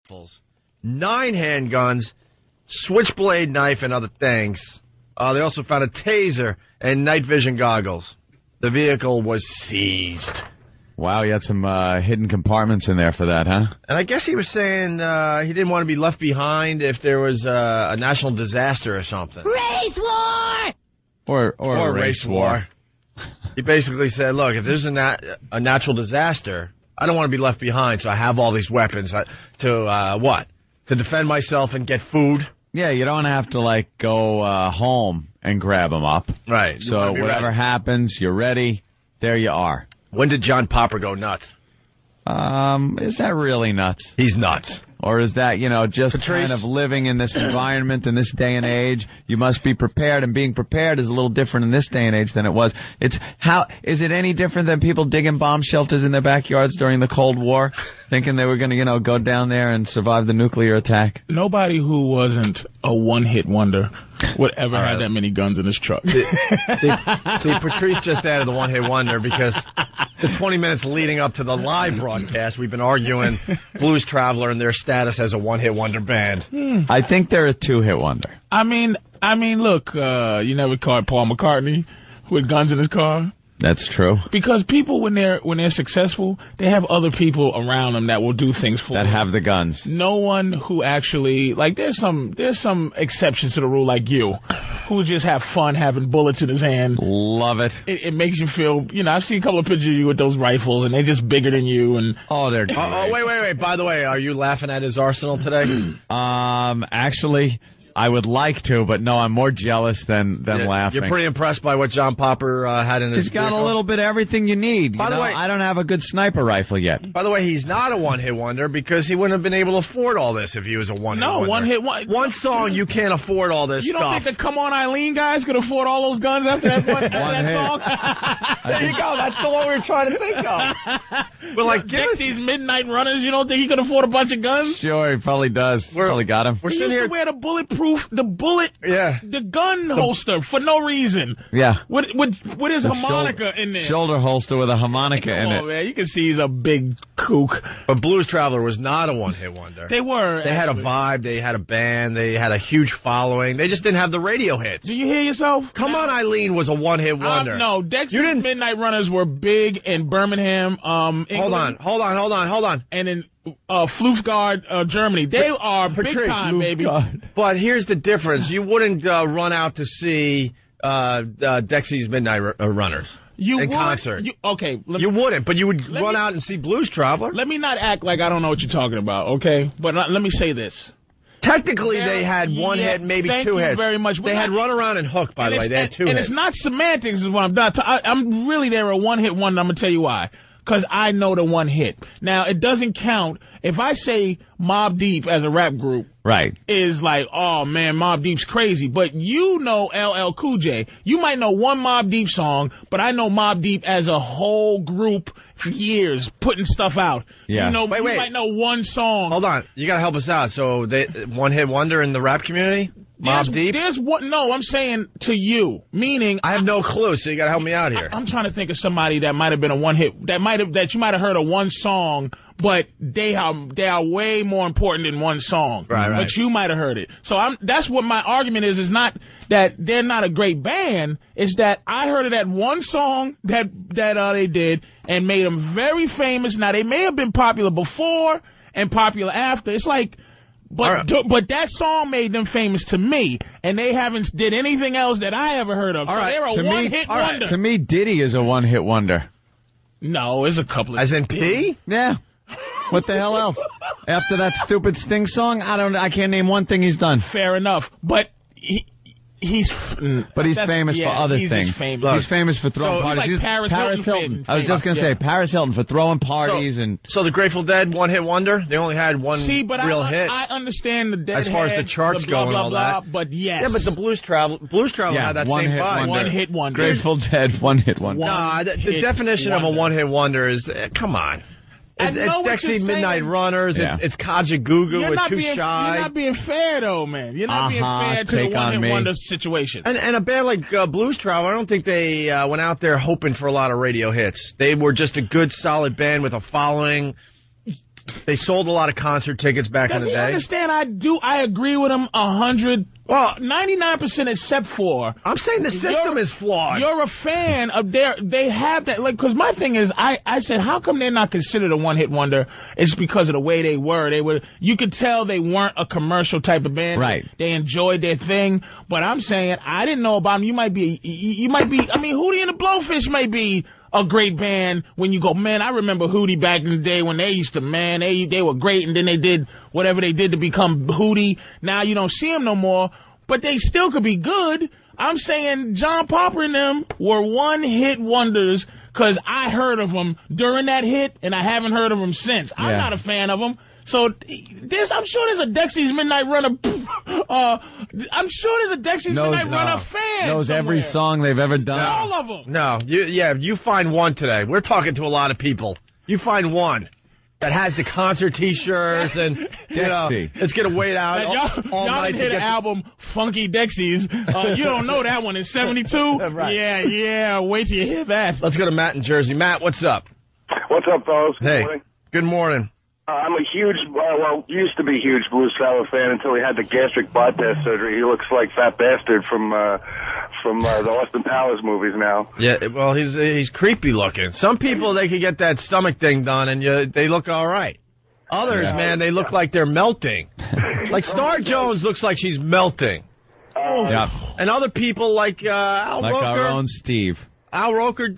rifles, 9 handguns, switchblade knife, and other things. They also found a taser and night vision goggles. The vehicle was seized. Wow, you had some hidden compartments in there for that, huh? And I guess he was saying he didn't want to be left behind if there was a national disaster or something. Race war! Or a race war. He basically said, look, if there's a natural disaster, I don't want to be left behind, so I have all these weapons to defend myself and get food. Yeah, you don't have to, go home and grab them up. Right. So whatever happens, you're ready. There you are. When did John Popper go nuts? Is that really nuts? He's nuts. Or is that, just Patrice? kind of living in this environment in this day and age? You must be prepared, and being prepared is a little different in this day and age than it was. Is it any different than people digging bomb shelters in their backyards during the Cold War, thinking they were going to, go down there and survive the nuclear attack? Nobody who wasn't a one-hit wonder would ever have that many guns in his truck. See, Patrice just added the one-hit wonder because the 20 minutes leading up to the live broadcast, we've been arguing Blues Traveler and their status as a one-hit wonder band. I think they're a two-hit wonder. I mean, look, you never caught Paul McCartney with guns in his car. That's true. Because people, when they're successful, they have other people around them that will do things for them. That have the guns. No one who actually, there's some exceptions to the rule, like you, who just have fun having bullets in his hand. Love it. It makes you feel, I've seen a couple of pictures of you with those rifles, and they're just bigger than you. And oh, they're great. Oh, wait. By the way, are you laughing at his arsenal today? Actually, I would like to, but no, I'm more jealous than laughing. You're pretty impressed by what John Popper had in his He's got vehicle? a little bit of everything you need. By the way, I don't have a good sniper rifle yet. By the way, he's not a one-hit wonder because he wouldn't have been able to afford all this if he was a one-hit wonder. No, one-hit. One song, you can't afford all this stuff. You don't stuff. think the Come On Eileen guys could afford all those guns after that that song? There you go. That's the one we were trying to think of. We're like, Dixie's Midnight Runners, you don't think he could afford a bunch of guns? Sure, he probably does. Probably got him. He used to wear the gun holster for no reason. Yeah. With his harmonica in there. Shoulder holster with a harmonica in it. Oh, man, you can see he's a big kook. But Blues Traveler was not a one-hit wonder. They were. They had a vibe. They had a band. They had a huge following. They just didn't have the radio hits. Do you hear yourself? Come On Eileen was a one-hit wonder. No, Dexter's Midnight Runners were big in Birmingham, England. Hold on. And in Flufgard, Germany. They are big time, baby. But here's the difference. You wouldn't run out to see Dexy's Midnight Runners in concert. You wouldn't, but you would run out and see Blues Traveler. Let me not act like I don't know what you're talking about, okay? But let me say this. Technically, they had one hit, maybe two hits. Thank you very much. They had Run Around and Hook, by the way. They had two hits. And it's not semantics is what I'm done. I'm really there a one-hit wonder. I'm going to tell you why. Because I know the one hit. Now, it doesn't count. If I say Mobb Deep as a rap group, right, is like, oh, man, Mobb Deep's crazy. But you know LL Cool J. You might know one Mobb Deep song, but I know Mobb Deep as a whole group for years, putting stuff out. Yeah. You might know one song. Hold on. You got to help us out. So, one-hit wonder in the rap community? Mobb Deep? No, I'm saying to you, meaning I have no clue, so you got to help me out here. I'm trying to think of somebody that might have been a one hit that you might have heard of one song, but they are way more important than one song. Right. But you might have heard it. So that's what my argument is not that they're not a great band. It's that I heard of that one song that they did and made them very famous. Now they may have been popular before and popular after. It's like. But that song made them famous to me, and they haven't did anything else that I ever heard of. All right. They're a one-hit wonder. To me, Diddy is a one-hit wonder. No, it's a couple of... As in P? Yeah. What the hell else? After that stupid Sting song, I can't name one thing he's done. Fair enough, but he's famous for other things. He's famous for throwing parties. He's like Paris Hilton. I was just going to say Paris Hilton for throwing parties So the Grateful Dead one-hit wonder? They only had one real hit. I understand the Dead as far as the charts go and all that. But yes. Yeah, but the Blues Traveler had that same vibe. One-hit wonder. Grateful Dead, one-hit wonder. Nah, the definition of a one-hit wonder is, come on. It's Dexy Midnight Runners. Yeah. It's Kaja Gugu with Too Shy. You're not being fair, though, man. You're not being fair to the one-hit wonder situation. And a band like Blues Traveler, I don't think they went out there hoping for a lot of radio hits. They were just a good, solid band with a following. They sold a lot of concert tickets back in the day. Does he understand? I agree with him 100. Well, 99% except for. I'm saying the system is flawed. You're a fan of they have that, like, cause my thing is, I said, how come they're not considered a one-hit wonder? It's because of the way they were. You could tell they weren't a commercial type of band. Right. They enjoyed their thing. But I'm saying, I didn't know about them. You might be, I mean, Hootie and the Blowfish may be a great band when you go, man, I remember Hootie back in the day when they used to, man, they were great, and then they did whatever they did to become Hootie. Now you don't see them no more, but they still could be good. I'm saying John Popper and them were one-hit wonders because I heard of them during that hit, and I haven't heard of them since. I'm not a fan of them. So I'm sure there's a Dexy's Midnight Runner. I'm sure there's a Dexy's Midnight Runner fan. Knows somewhere. Every song they've ever done. All of them. No, you find one today. We're talking to a lot of people. You find one that has the concert T-shirts and it's gonna wait out all y'all night. Y'all hit an album, Funky Dexys. You don't know that one. It's 72. Right. Yeah. Wait till you hear that. Let's go to Matt in Jersey. Matt, what's up? What's up, fellas? Hey. Good morning. I'm a huge, used to be huge Blues Traveler fan until he had the gastric bypass surgery. He looks like Fat Bastard from the Austin Powers movies now. Yeah, well, he's creepy looking. Some people, they could get that stomach thing done and they look all right. Others, man, they look like they're melting. Like Star Jones looks like she's melting. And other people like Al Roker. Like our own Steve. Al Roker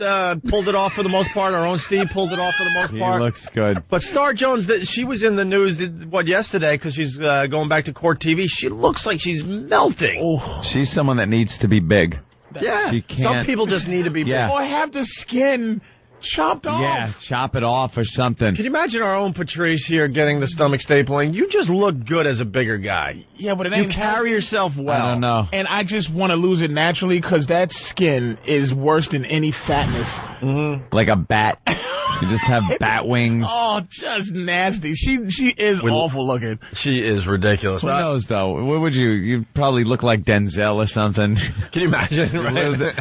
pulled it off for the most part. Our own Steve pulled it off for the most part. He looks good. But Star Jones, she was in the news, yesterday because she's going back to court TV. She looks like she's melting. Oh. She's someone that needs to be big. Yeah. She can't. Some people just need to be big. Or have the skin chopped off. Yeah, chop it off or something. Can you imagine our own Patrice here getting the stomach stapling? You just look good as a bigger guy. Yeah, but it ain't. You carry yourself well. I don't know. And I just want to lose it naturally because that skin is worse than any fatness. Mm-hmm. Like a bat. You just have bat wings. Oh, just nasty. She is awful looking. She is ridiculous. Who knows, though? What would you probably look like Denzel or something. Can you imagine?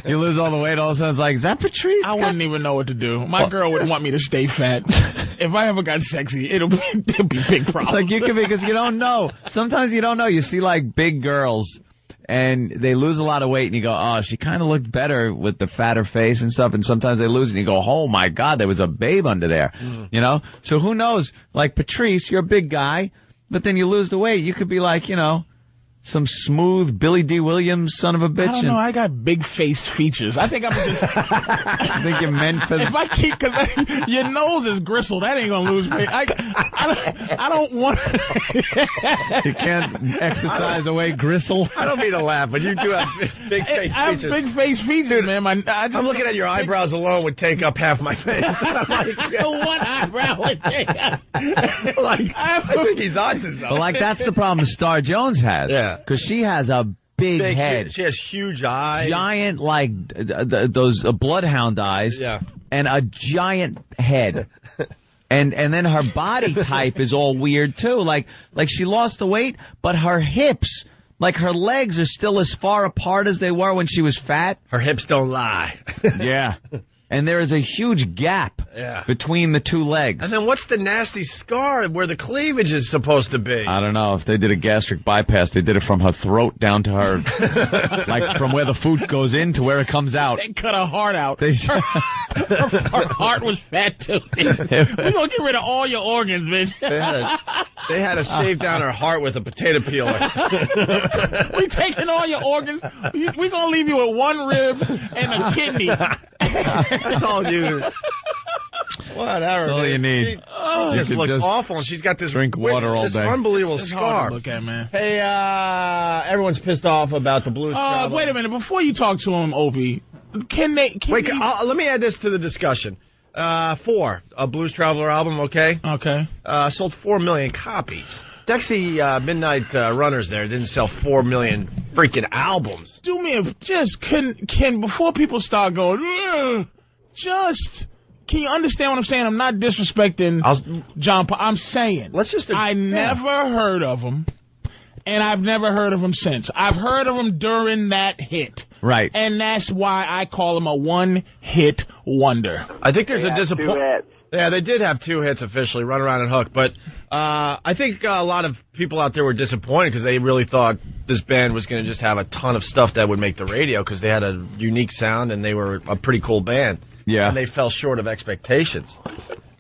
You lose all the weight, all of a sudden it's like, is that Patrice? I wouldn't even know what to do. My girl would want me to stay fat. If I ever got sexy, it'll be big problem. It's like you can, because you don't know. Sometimes you don't know. You see like big girls and they lose a lot of weight and you go, oh, she kind of looked better with the fatter face and stuff. And sometimes they lose and you go, oh my God, there was a babe under there. You know? So who knows? Like Patrice, you're a big guy, but then you lose the weight. You could be like, some smooth Billy D. Williams son of a bitch. I don't know. I got big face features. I think I'm just. I think you're meant for. If I keep, because your nose is gristle, that ain't gonna lose weight. I don't want. You can't exercise away gristle. I don't mean to laugh, but you do have big face features. I have big face features, man. I'm looking at your eyebrows alone would take up half my face. One eyebrow would take up. I think he's onto something. Well, like that's the problem Star Jones has. Yeah. Because she has a big head. She has huge eyes. Giant, like, those bloodhound eyes. Yeah. And a giant head. And then her body type is all weird, too. Like she lost the weight, but her hips, like her legs are still as far apart as they were when she was fat. Her hips don't lie. Yeah. And there is a huge gap between the two legs. And then what's the nasty scar where the cleavage is supposed to be? I don't know. If they did a gastric bypass, they did it from her throat down to her, like from where the food goes in to where it comes out. They cut her heart out. Her heart was fat, too. We're going to get rid of all your organs, bitch. They had to shave down her heart with a potato peeler. We taking all your organs. We're going to leave you with one rib and a kidney. That's all you. Whatever. That's all you need. She just looks awful, and she's got this drink water all day. Unbelievable it's scar. hard to look at, man. Hey, everyone's pissed off about the Blues. Wait a minute. Before you talk to him, Opie, let me add this to the discussion. A Blues Traveler album, okay? Okay. Sold 4 million copies. Dexy Midnight Runners there didn't sell 4 million freaking albums. Do me can before people start going, can you understand what I'm saying? I'm not disrespecting John Paul. I'm saying I never heard of him, and I've never heard of him since. I've heard of him during that hit. Right. And that's why I call him a one-hit wonder. I think there's a disappointment. Yeah, they did have 2 hits officially, Run Around and Hook. But I think a lot of people out there were disappointed because they really thought this band was going to just have a ton of stuff that would make the radio because they had a unique sound and they were a pretty cool band. Yeah. And they fell short of expectations.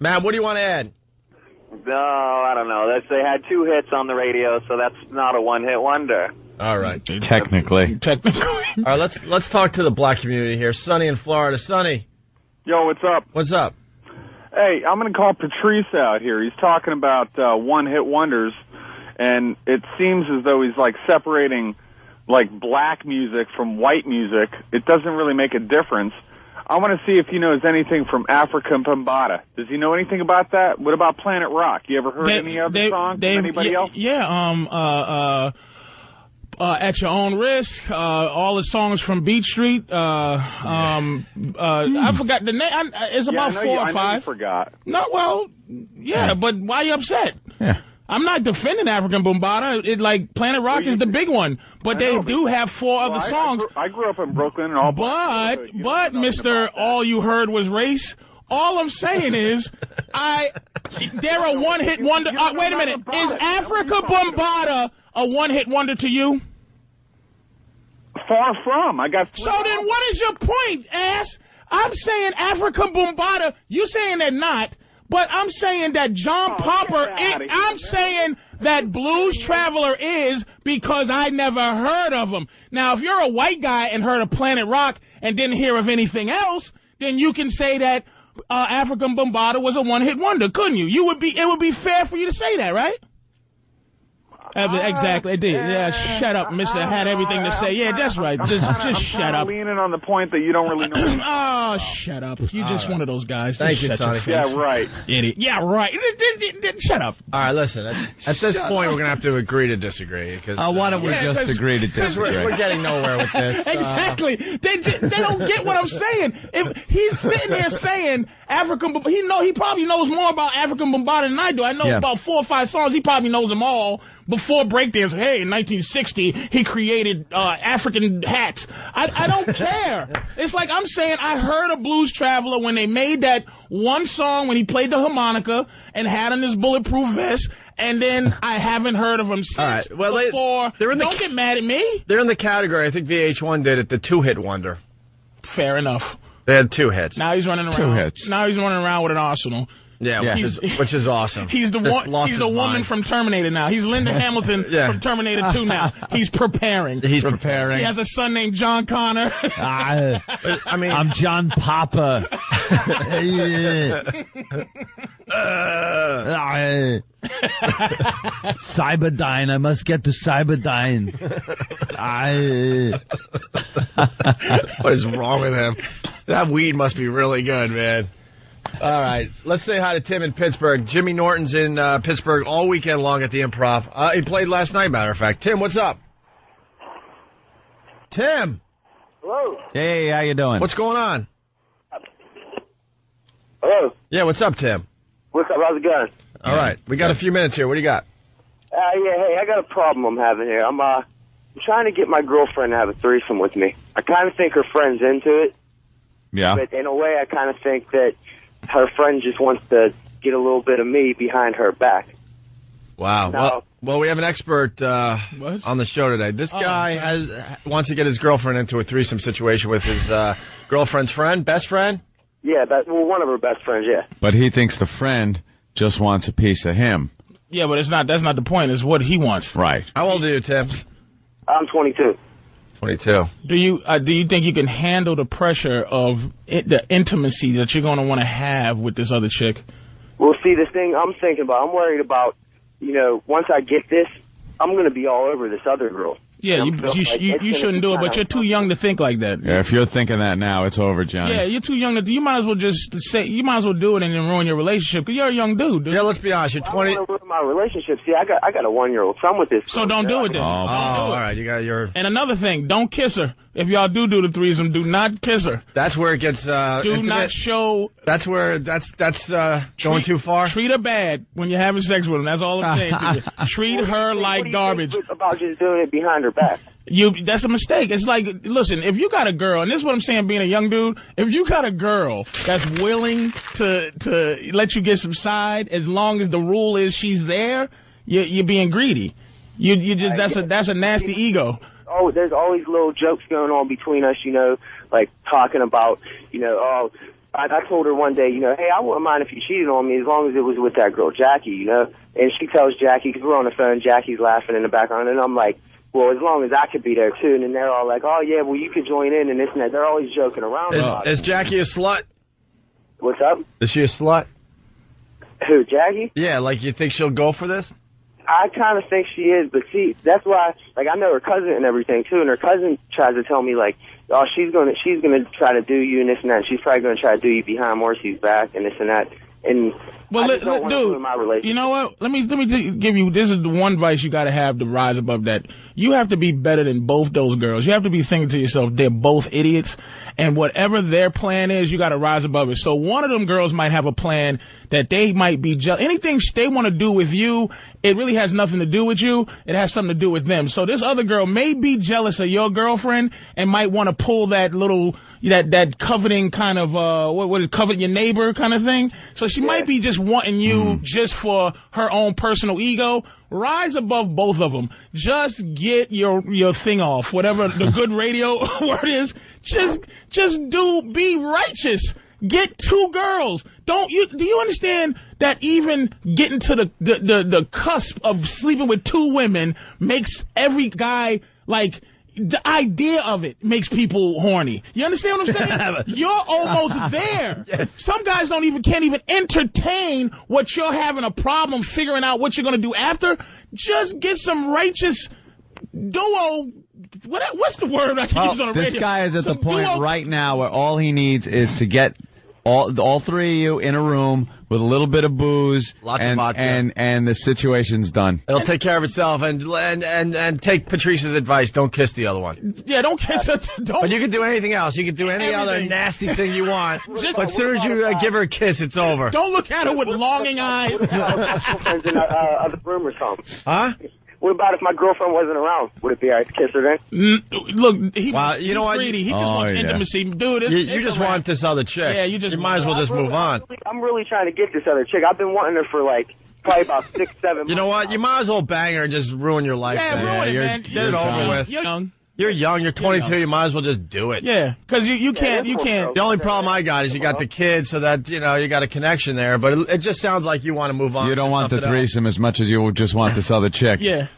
Matt, what do you want to add? No, I don't know. They had 2 hits on the radio, so that's not a one-hit wonder. All right. Technically. All right, let's talk to the black community here. Sonny in Florida. Sonny. Yo, what's up? What's up? Hey, I'm going to call Patrice out here. He's talking about one-hit wonders, and it seems as though he's, like, separating, like, black music from white music. It doesn't really make a difference. I want to see if he knows anything from Africa Bambaataa. Does he know anything about that? What about Planet Rock? You ever heard any other songs from anybody else? Yeah, At Your Own Risk, all the songs from Beat Street. I forgot the name. It's about 4 or 5. I know you forgot. No, well, yeah, but why are you upset? Yeah. I'm not defending African Bambaataa. Planet Rock is the big one, but they do have 4 other songs. I grew up in Brooklyn and all. But Mr. All You Heard Was Race. All I'm saying is, they're a one-hit wonder. Wait a minute, is Africa Bambaataa a one-hit wonder to you? Far from. I got. So then, what is your point, ass? I'm saying Africa Bambaataa. You saying they're not. But I'm saying that John Popper, I'm saying that Blues Traveler is because I never heard of him. Now, if you're a white guy and heard of Planet Rock and didn't hear of anything else, then you can say that African Bambaataa was a one-hit wonder, couldn't you? It would be fair for you to say that, right? Exactly, it did. Yeah, shut up, mister. I had everything to say. Yeah, that's right. Just shut up. I'm leaning on the point that you don't really know. Oh, shut up. You're just one of those guys. Thank you, Sonny. Yeah, right. Idiot. Yeah, right. Shut up. All right, listen. At this point, we're going to have to agree to disagree. Why don't we just agree to disagree? We're getting nowhere with this. Exactly. They don't get what I'm saying. If he's sitting there saying African, he probably knows more about African Bambaataa than I do. I know about 4 or 5 songs. He probably knows them all. Before breakdance, hey, in 1960, he created African hats. I don't care. It's like I'm saying I heard of Blues Traveler when they made that one song when he played the harmonica and had on his bulletproof vest, and then I haven't heard of him since. All right. Well, don't get mad at me. They're in the category, I think VH1 did it, the 2-hit wonder. Fair enough. They had 2 hits. Now he's running around. 2 hits. Now he's running around with an arsenal. Yeah, which is awesome. He's the woman from Terminator now. He's Linda Hamilton from Terminator 2 now. He's preparing. He's preparing. He has a son named John Connor. I'm John Papa. Cyberdyne. I must get to Cyberdyne. What is wrong with him? That weed must be really good, man. All right, let's say hi to Tim in Pittsburgh. Jimmy Norton's in Pittsburgh all weekend long at the Improv. He played last night, matter of fact. Tim, what's up? Tim. Hello. Hey, how you doing? What's going on? Hello. Yeah, what's up, Tim? What's up? How's it going? All right, we got a few minutes here. What do you got? Hey, I got a problem I'm having here. I'm trying to get my girlfriend to have a threesome with me. I kind of think her friend's into it. Yeah. But in a way, I kind of think that her friend just wants to get a little bit of me behind her back. Wow. No. Well, we have an expert on the show today. This guy wants to get his girlfriend into a threesome situation with his girlfriend's friend, best friend? Yeah, one of her best friends, yeah. But he thinks the friend just wants a piece of him. Yeah, but that's not the point. It's what he wants. Right. How old are you, Tim? I'm 22. 22. Do you think you can handle the pressure of the intimacy that you're going to want to have with this other chick? Well, see, the thing I'm thinking about, I'm worried about, once I get this, I'm going to be all over this other girl. Yeah, you shouldn't do it, but you're too young to think like that. Yeah, if you're thinking that now, it's over, Johnny. Yeah, you're too young to. You might as well you might as well do it and then ruin your relationship because you're a young dude. Yeah, let's be honest. You're 20. I don't want to ruin my relationship. See, I got a 1-year-old son with this. So don't do it then. All right, you got your. And another thing, don't kiss her. If y'all do the threesome, do not kiss her. That's where it gets. Do intimate. not show. That's where that's going too far. Treat her bad when you're having sex with him. That's all I'm saying to you. Treat her like garbage. About just doing it behind her back. That's a mistake. It's like, listen, if you got a girl, and this is what I'm saying being a young dude, if you got a girl that's willing to let you get some side, as long as the rule is she's there, you're being greedy. That's a nasty ego. Oh, there's always little jokes going on between us, like talking about, I told her one day, hey, I wouldn't mind if you cheated on me as long as it was with that girl, Jackie, And she tells Jackie, because we're on the phone, Jackie's laughing in the background, and I'm like, well, as long as I could be there, too. And then they're all like, oh, yeah, well, you could join in and this and that. They're always joking around. Is Jackie a slut? What's up? Is she a slut? Who, Jackie? Yeah, like you think she'll go for this? I kind of think she is, but see, that's why, like, I know her cousin and everything, too, and her cousin tries to tell me, like, oh, she's gonna try to do you and this and that, and she's probably gonna try to do you behind Marcy's back and this and that, and well, I just don't want to ruin my relationship. You know what? Let me give you, this is the one advice you gotta have to rise above that. You have to be better than both those girls. You have to be thinking to yourself, they're both idiots, and whatever their plan is, you gotta rise above it. So one of them girls might have a plan that they might be anything they want to do with you, it really has nothing to do with you. It has something to do with them. So this other girl may be jealous of your girlfriend and might want to pull that little, that coveting kind of, what is covet your neighbor kind of thing. So she might be just wanting you just for her own personal ego. Rise above both of them. Just get your thing off. Whatever the good radio word is. Just be righteous. Get two girls. Do you understand that even getting to the cusp of sleeping with two women makes every guy, like, the idea of it makes people horny. You understand what I'm saying? You're almost there. Yes. Some guys can't even entertain what you're having a problem figuring out what you're going to do after. Just get some righteous duo. What's the word I can use on the radio? This guy is at the point right now where all he needs is to get all three of you in a room with a little bit of booze, lots of vodka, and the situation's done. It'll take care of itself. And take Patrice's advice. Don't kiss the other one. Yeah, don't kiss her. But you can do anything else. You can do any other nasty thing you want. But as soon as you give her a kiss, it's over. Don't look at her with longing eyes. Girlfriend's in the room or something. Huh? What about if my girlfriend wasn't around? Would it be all right to kiss her then? Look, he's what? greedy. He just wants intimacy. Dude, you just want this other chick. Yeah, you might as well just move on. I'm really trying to get this other chick. I've been wanting her for probably about 6, 7 months. You know what? You might as well bang her and just ruin your life. Yeah, ruin it, man. Get it over with. You're young. You're young. You're 22. You might as well just do it. Yeah, because you can't. The only problem I got is you got the kids, so that you got a connection there. But it just sounds like you want to move on. You don't want the threesome as much as you just want this other chick. Yeah.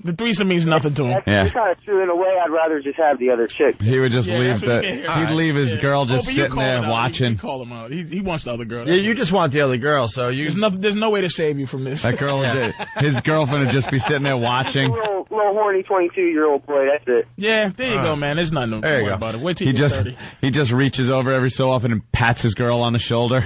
The threesome means nothing to him. That's kind of true. In a way, I'd rather just have the other chick. He would just he'd leave his girl just sitting there watching. You call him out. He wants the other girl. Yeah, you just want the other girl, so there's no way to save you from this. That girl, his girlfriend would just be sitting there watching. Little horny 22-year-old boy, that's it. Yeah, there you go, man. There's nothing to worry about it. Wait till you're 30. He just reaches over every so often and pats his girl on the shoulder.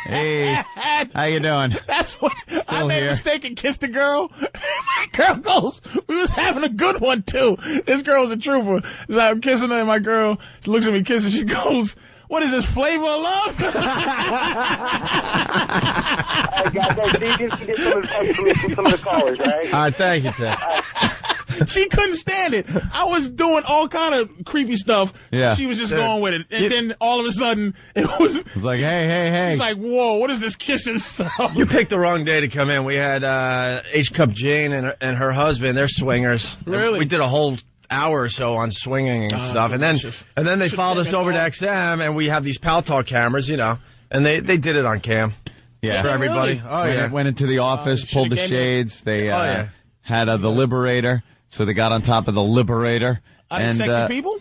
Hey, how you doing? That's what I made a mistake and kissed a girl. My girl goes, we was having a good one too. This girl's a trooper. So I'm kissing her and my girl looks at me kissing. She goes, what is this, flavor of love? Guys, you can get some advice from some of the callers, right? All right, thank you, Ted. She couldn't stand it. I was doing all kind of creepy stuff. Yeah. She was just going with it. And then all of a sudden, it was like, hey. She's like, whoa, what is this kissing stuff? You picked the wrong day to come in. We had H-Cup Jane and her husband. They're swingers. Really? We did a whole hour or so on swinging and stuff. And then they followed us over to XM, and we have these Pal Talk cameras, and they did it on cam. Yeah. For everybody. Really? Oh, yeah. Went into the office, pulled the shades. They had the Liberator. So they got on top of the Liberator. Sexy people?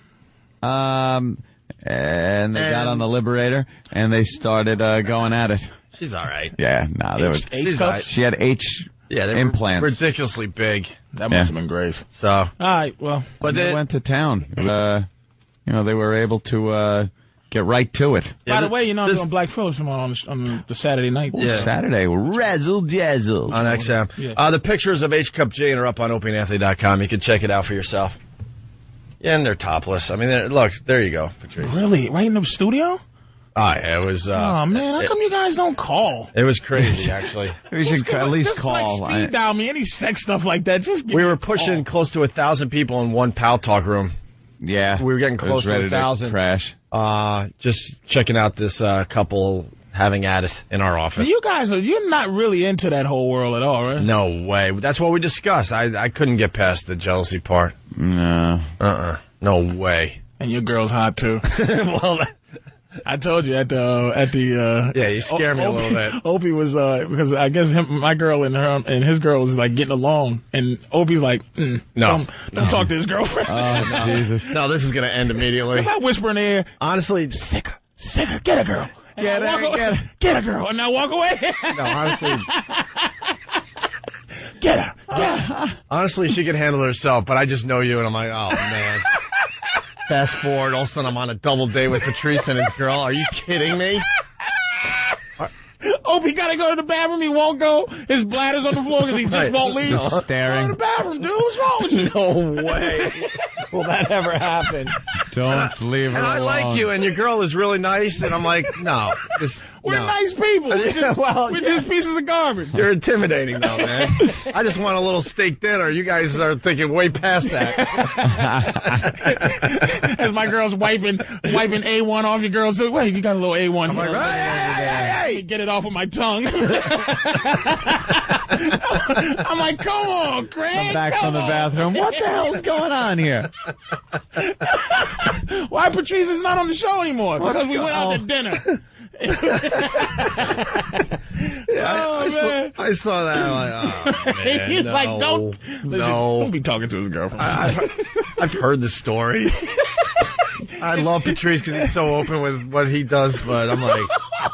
And they got on the Liberator, and they started going at it. She's all right. Yeah, there was. She had implants. Ridiculously big. That must have been great. So. All right, well. But they went to town. They were able to get right to it. By the way, I'm doing Black Phillips on the Saturday night. Yeah. Saturday, razzle dazzle on XM. Yeah. The pictures of H-Cup Jane are up on opieandanthony.com. You can check it out for yourself. Yeah, and they're topless. I mean, look, there you go, Patrice. Really? Right in the studio? Oh, yeah, it was. Oh man, how come you guys don't call? It was crazy, actually. We should at least call. Like speed dial me, any sex stuff like that. Just we were pushing close to 1,000 people in one Pal Talk room. Yeah, we were getting close to 1,000. Crash. Just checking out this couple having at it in our office. You guys you're not really into that whole world at all, right? No way. That's what we discussed. I couldn't get past the jealousy part. No. No way. And your girl's hot too. Well, I told you at the yeah, you scared me a little bit. Opie was because I guess my girl and his girl was like getting along, and Opie's like, no, don't talk to his girlfriend. Oh no. Jesus, no, this is gonna end immediately. I whisper in the air, honestly, sick her, get a girl, get a girl, and now walk away. No, honestly. Get her. Honestly, she can handle it herself, but I just know you, and I'm like, oh man. Fast forward, all of a sudden I'm on a double date with Patrice and his girl. Are you kidding me? Opie gotta go to the bathroom. He won't go. His bladder's on the floor because he just won't leave. No. Staring. Go to the bathroom, dude. What's wrong with you? No way. Will that ever happen? Don't leave her alone. I like you, and your girl is really nice, and I'm like, no. We're nice people. We're just pieces of garbage. You're intimidating, though, man. I just want a little steak dinner. You guys are thinking way past that. As my girl's wiping A1 off your girl's. Wait, you got a little A1 here. I'm like, hey. Get it off with my tongue. I'm like, come on, Craig. Come back from the bathroom. What the hell's going on here? Why Patrice is not on the show anymore? Because we went out to dinner. Yeah, I saw that. I'm like, oh, man, he's like, don't be talking to his girlfriend. I've heard the story. I love Patrice because he's so open with what he does, but I'm like,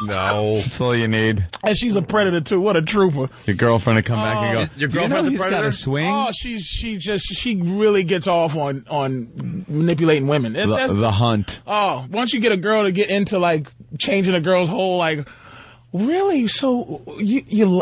no. That's all you need. And she's a predator too. What a trooper. Your girlfriend to come back and go, your girlfriend's a predator? Got a swing? Oh, she really gets off on manipulating women. The hunt. Oh, once you get a girl to get into like changing a girl's whole like, really? So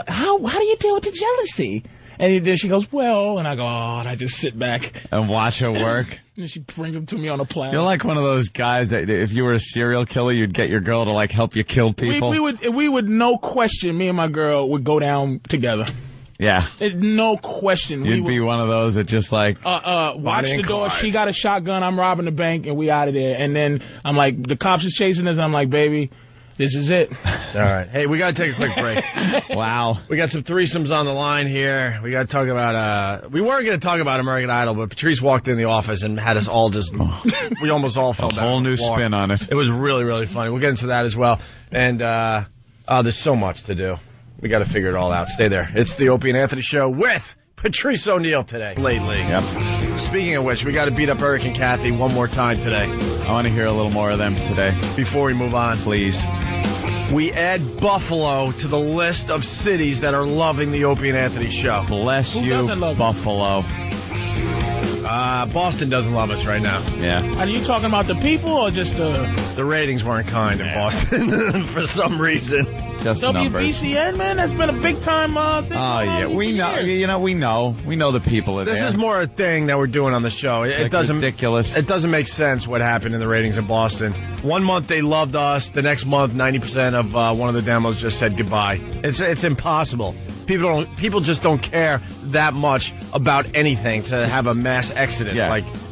how do you deal with the jealousy? And then she goes, well, and I go, oh, and I just sit back. And watch her work. And she brings them to me on a platter. You're like one of those guys that if you were a serial killer, you'd get your girl to like help you kill people. We would no question, me and my girl would go down together. Yeah. No question. You'd be one of those that just like... watch the door. She got a shotgun. I'm robbing the bank, and we out of there. And then I'm like, the cops is chasing us. I'm like, baby... This is it. All right. Hey, we got to take a quick break. Wow. We got some threesomes on the line here. We got to talk about, we weren't going to talk about American Idol, but Patrice walked in the office and had us all just, we almost all fell down. A whole new spin on it. It was really, really funny. We'll get into that as well. And, there's so much to do. We got to figure it all out. Stay there. It's the Opie and Anthony Show with Patrice O'Neal today. Lately. Yep. Speaking of which, we got to beat up Eric and Kathy one more time today. I want to hear a little more of them today. Before we move on, please. We add Buffalo to the list of cities that are loving the Opie and Anthony Show. Bless you, Buffalo. Boston doesn't love us right now. Yeah. Are you talking about the people or just the ratings weren't kind in Boston for some reason. Just WBCN, numbers. man, that's been a big time thing. Oh yeah, we know. You know, we know the people are there. This is more a thing that we're doing on the show. It doesn't ridiculous. It doesn't make sense what happened in the ratings in Boston. One month they loved us. The next month, 90% of one of the demos just said goodbye. It's impossible. People just don't care that much about anything to have a mass exodus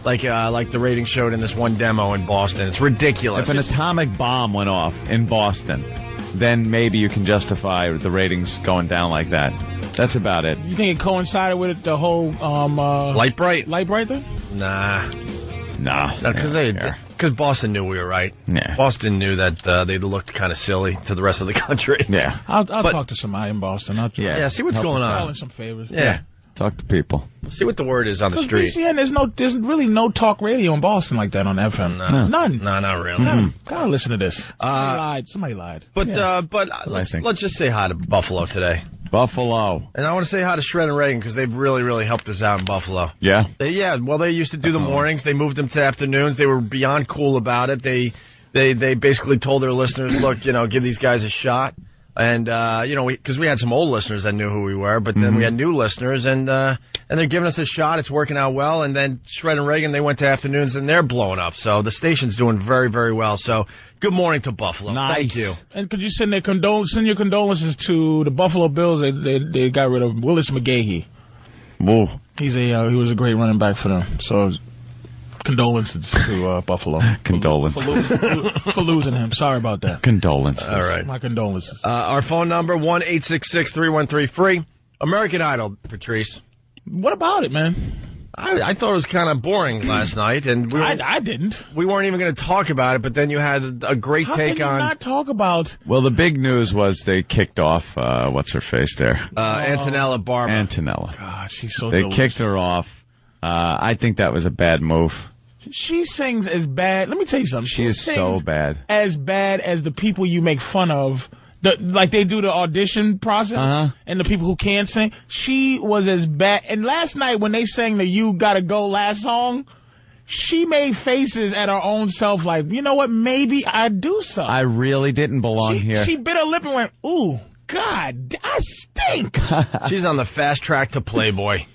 like the rating showed in this one demo in Boston. It's ridiculous. If an atomic bomb went off in Boston, then maybe you can justify the ratings going down like that. That's about it. You think it coincided with the whole Light Bright thing? Nah. Because Boston knew we were right. Yeah. Boston knew that they looked kind of silly to the rest of the country. Yeah. I'll talk to somebody in Boston. See what's going on. Calling some favors. Yeah. Talk to people. See what the word is on the street. BCN, there's really no talk radio in Boston like that on FM. No. None. No, not really. Gotta listen to this. Somebody lied. But let's just say hi to Buffalo today. Buffalo. And I want to say hi to Shred and Reagan because they've really, really helped us out in Buffalo. Yeah? They used to do the mornings. They moved them to afternoons. They were beyond cool about it. They basically told their listeners, look, give these guys a shot. And, because we had some old listeners that knew who we were, but then we had new listeners, and they're giving us a shot. It's working out well. And then Shred and Reagan, they went to afternoons, and they're blowing up. So the station's doing very, very well. So good morning to Buffalo. Nice. Thank you. And could you send your condolences to the Buffalo Bills? They got rid of Willis McGahee. Whoa. He was a great running back for them. So condolences to Buffalo. Condolences. For losing him. Sorry about that. Condolences. All right. My condolences. Our phone number, 1-866-313-FREE. American Idol, Patrice. What about it, man? I thought it was kind of boring last night, and I didn't. We weren't even going to talk about it, but then you had a great How take can you on not talk about? Well, the big news was they kicked off, what's her face there? Antonella Barber. Antonella. God, she's so They delicious. kicked her off. I think that was a bad move. She sings as bad. Let me tell you something. She is so bad. As bad as the people you make fun of. Like they do the audition process and the people who can't sing. She was as bad. And last night when they sang the You Gotta Go last song, she made faces at her own self like, you know what, maybe I do something. I really didn't belong here. She bit her lip and went, ooh, God, I stink. She's on the fast track to Playboy.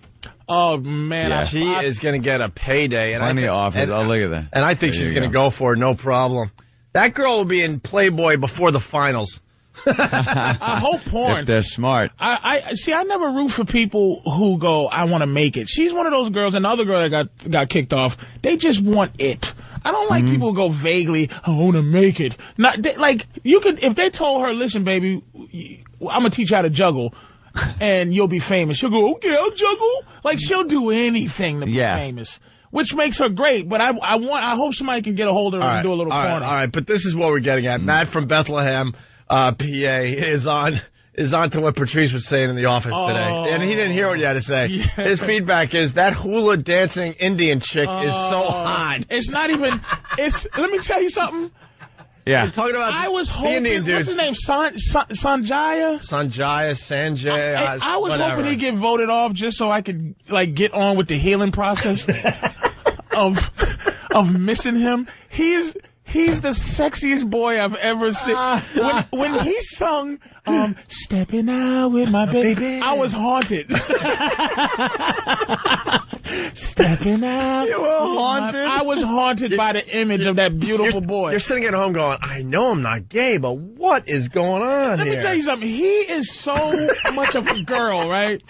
Oh, man. Yeah. She is going to get a payday. And Plenty of offers. Oh, look at that. And I think she's going to go for it, no problem. That girl will be in Playboy before the finals. I hope porn. If they're smart. I see. I never root for people who go, I want to make it. She's one of those girls, and the other girl that got kicked off, they just want it. I don't like people who go vaguely, I want to make it. You could, if they told her, listen, baby, I'm going to teach you how to juggle, and you'll be famous. She'll go, okay, I'll juggle. Like, she'll do anything to be famous. Which makes her great, but I hope somebody can get a hold of her and do a little porn. All right, but this is what we're getting at. Matt from Bethlehem, PA, is on to what Patrice was saying in the office today. And he didn't hear what you had to say. Yeah. His feedback is that hula dancing Indian chick is so hot. It's not even, let me tell you something. Yeah. You're talking about I was hoping, Indian dudes. what's his name, Sanjay? Sanjay. I was hoping he'd get voted off just so I could, get on with the healing process of missing him. He's the sexiest boy I've ever seen. When he sung, stepping out with my baby, I was haunted. Stepping out. You were haunted? I was haunted by the image of that beautiful boy. You're sitting at home going, I know I'm not gay, but what is going on Let here? me tell you something. He is so much of a girl, right?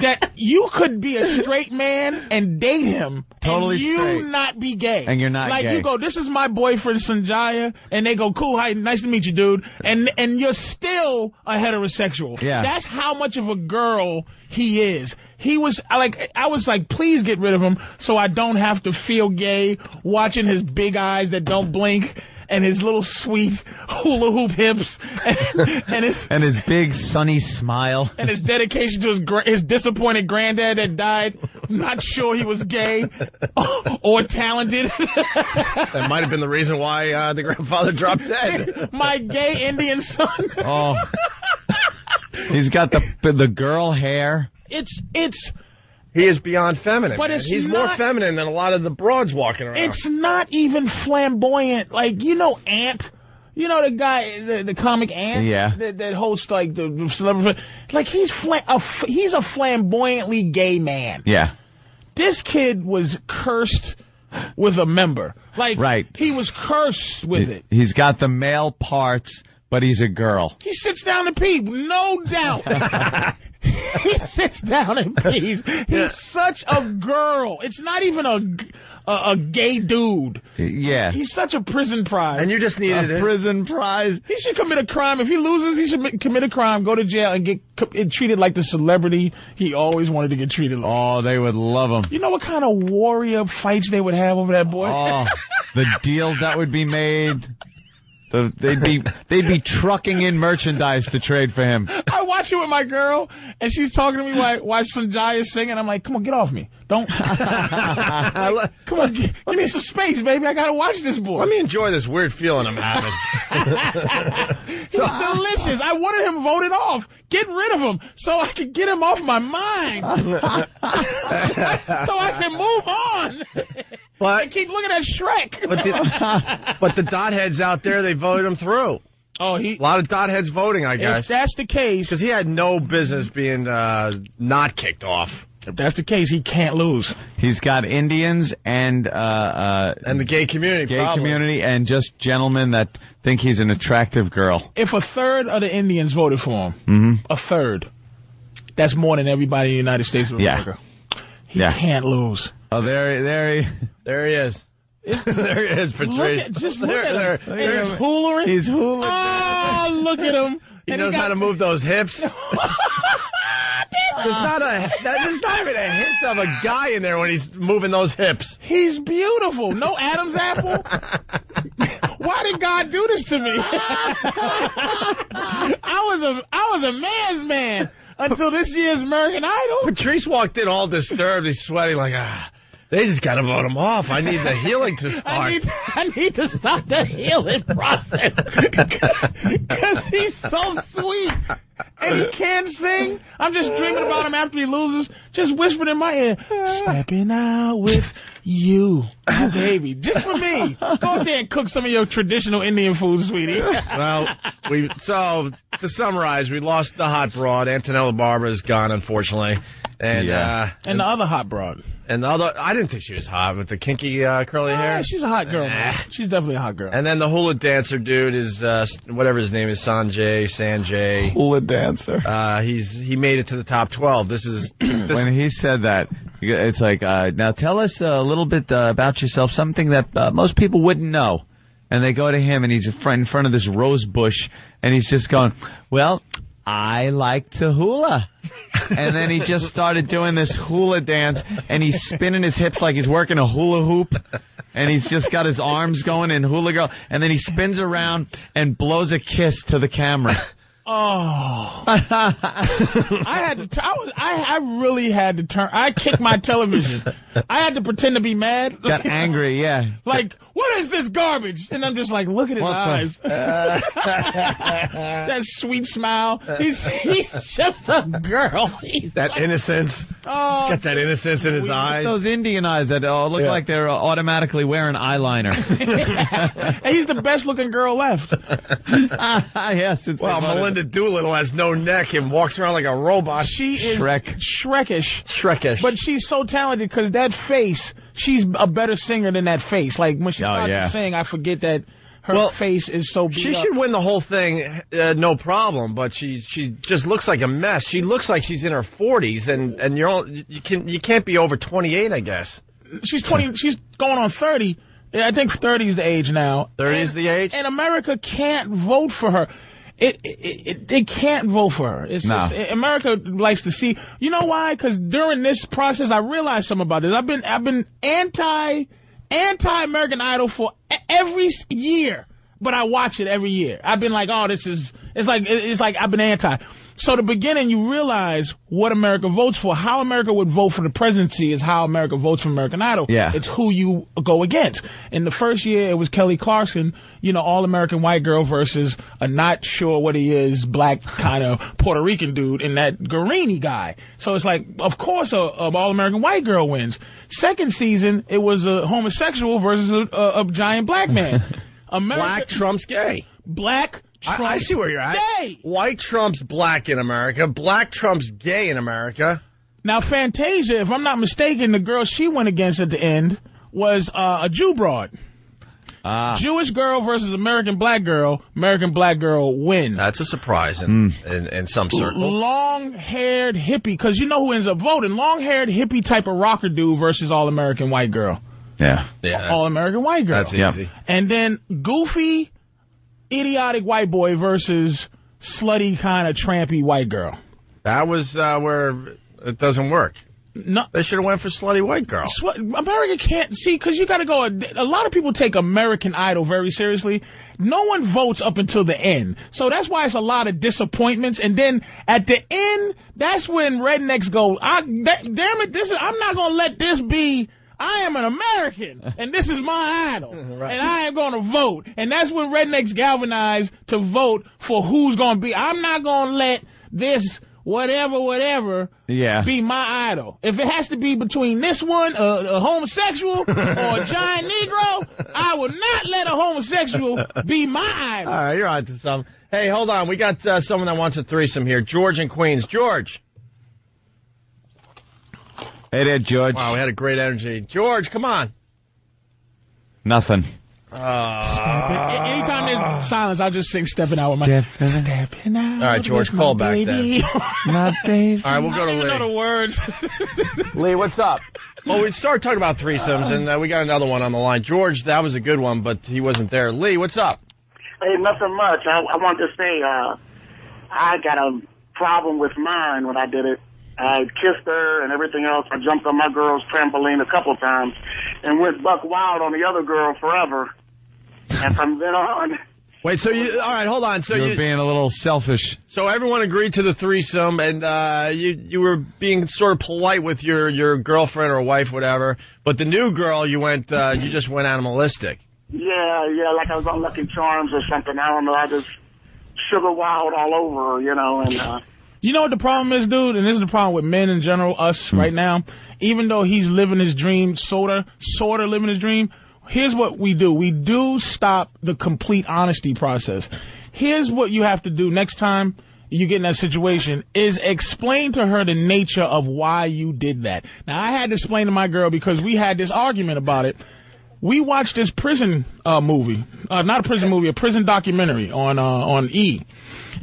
That you could be a straight man and date him, Totally and you straight. not be gay. And you're not like gay. You go, this is my boyfriend Sanjaya, and they go, cool, hi, nice to meet you, dude. And you're still a heterosexual. Yeah. That's how much of a girl he is. He was I was like, please get rid of him so I don't have to feel gay watching his big eyes that don't blink. And his little sweet hula hoop hips, and his big sunny smile, and his dedication to his disappointed granddad that died. Not sure he was gay or talented. That might have been the reason why the grandfather dropped dead. My gay Indian son. Oh, he's got the girl hair. He is beyond feminine. But he's more feminine than a lot of the broads walking around. It's not even flamboyant. Ant. The guy, the comic Ant? Yeah. That hosts, the celebrity. He's a flamboyantly gay man. Yeah. This kid was cursed with a member. Right. He was cursed with it. He's got the male parts, but he's a girl. He sits down to pee, no doubt. He sits down and pees. He's such a girl. It's not even a gay dude. Yeah. He's such a prison prize. And you just needed a prison prize. He should commit a crime. If he loses, he should commit a crime, go to jail, and get treated like the celebrity he always wanted to get treated like. Oh, they would love him. You know what kind of warrior fights they would have over that boy? Oh, the deals that would be made. They'd be trucking in merchandise to trade for him. I watch it with my girl, and she's talking to me while Sanjay is singing. I'm like, come on, get off me. Don't. Come on, give me some space, baby. I got to watch this boy. Let me enjoy this weird feeling I'm having. He's delicious. I wanted him voted off. Get rid of him so I can get him off my mind. So I can move on. I keep looking at Shrek. But the dot heads out there, they voted him through. Oh, a lot of dot heads voting, I guess. If that's the case, because he had no business being not kicked off. If that's the case, he can't lose. He's got Indians and the gay community, and just gentlemen that think he's an attractive girl. If a third of the Indians voted for him, a third, that's more than everybody in the United States of America. He can't lose. Oh, there he is. There he is, Patrice. Just look at him. He's hoolering. He's hoolering. Oh, look at him. He knows how to move those hips. There's not even a hint of a guy in there when he's moving those hips. He's beautiful. No Adam's apple. Why did God do this to me? I was a man's man until this year's American Idol. Patrice walked in all disturbed. He's sweating like, they just got to vote him off. I need the healing to start. I need to start the healing process. Because he's so sweet. And he can't sing. I'm just dreaming about him after he loses. Just whispering in my ear, stepping out with you, oh, baby. Just for me. Go out there and cook some of your traditional Indian food, sweetie. Well, so to summarize, we lost the hot broad. Antonella Barber is gone, unfortunately. And the other hot broad. And the other, I didn't think she was hot with the kinky curly hair. She's a hot girl, man. She's definitely a hot girl. And then the hula dancer dude is whatever his name is, Sanjay. Hula dancer. He made it to the top 12. This when he said that, it's like, now tell us a little bit about yourself, something that most people wouldn't know. And they go to him, and he's in front of this rose bush, and he's just going, well, I like to hula. And then he just started doing this hula dance, and he's spinning his hips like he's working a hula hoop, and he's just got his arms going in hula girl, and then he spins around and blows a kiss to the camera. Oh, I really had to turn. I kicked my television. I had to pretend to be mad. Got angry, yeah. Like, what is this garbage? And I'm just like, look at his eyes. That sweet smile. He's just a girl. That innocence. Oh, got that innocence in his eyes. Those Indian eyes that look like they're automatically wearing eyeliner. And he's the best looking girl left. Yes, it's Melinda Doolittle has no neck and walks around like a robot. She is Shrekish. But she's so talented because that face, she's a better singer than that face. Like when she starts to sing, I forget that her face is so beat She up. should win the whole thing, no problem, but she just looks like a mess. She looks like she's in her 40s, and you can't be over 28, I guess. She's 20. She's going on 30. I think 30 is the age now. 30 is the age? And America can't vote for her. They can't vote for her. It's just, America likes to see. You know why? Because during this process, I realized something about this. I've been anti-American Idol for every year, but I watch it every year. I've been like, it's like I've been anti. So the beginning, you realize what America votes for. How America would vote for the presidency is how America votes for American Idol. Yeah. It's who you go against. In the first year, it was Kelly Clarkson, all-American white girl versus a not sure what he is, black kind of Puerto Rican dude and that Guarini guy. So it's like, of course, a all-American white girl wins. Second season, it was a homosexual versus a giant black man. Black trumps gay. Black I see where you're at. Gay. White trumps black in America. Black trumps gay in America. Now, Fantasia, if I'm not mistaken, the girl she went against at the end was a Jew broad. Jewish girl versus American black girl. American black girl wins. That's a surprise in some circles. Long-haired hippie, because you know who ends up voting. Long-haired hippie type of rocker dude versus all-American white girl. Yeah. All-American white girl. That's easy. And then goofy, idiotic white boy versus slutty kind of trampy white girl. That was where it doesn't work. No, they should have went for slutty white girl. America can't see, because you got to go. A lot of people take American Idol very seriously. No one votes up until the end, so that's why it's a lot of disappointments. And then at the end, that's when rednecks go, "Damn it! I'm not gonna let this be. I am an American, and this is my idol, right. And I am going to vote." And that's when rednecks galvanize to vote for who's going to be. I'm not going to let this whatever, yeah, be my idol. If it has to be between this one, a homosexual, or a giant Negro, I will not let a homosexual be my idol. All right, you're on to something. Hey, hold on. We got someone that wants a threesome here. George in Queens. George. Hey there, George. Wow, we had a great energy. George, come on. Nothing. Anytime there's silence, I'll just sing Stepping Out with my... Stepping Out. All right, George, call back then. My baby. All right, we'll go to Lee. I don't even know the words. Lee, what's up? Well, we started talking about threesomes, and we got another one on the line. George, that was a good one, but he wasn't there. Lee, what's up? Hey, nothing much. I wanted to say I got a problem with mine when I did it. I kissed her and everything else. I jumped on my girl's trampoline a couple of times and went buck wild on the other girl forever. And from then on... Wait, so you... All right, hold on. So you were being a little selfish. So everyone agreed to the threesome, and you were being sort of polite with your girlfriend or wife, whatever. But the new girl, you just went animalistic. Yeah, like I was on Lucky Charms or something. I don't know. I just sugar wild all over her, you know, and... You know what the problem is, dude? And this is the problem with men in general, us right now. Even though he's living his dream, sort of living his dream, here's what we do. We do stop the complete honesty process. Here's what you have to do next time you get in that situation is explain to her the nature of why you did that. Now, I had to explain to my girl because we had this argument about it. We watched this prison movie, not a prison movie, a prison documentary on E.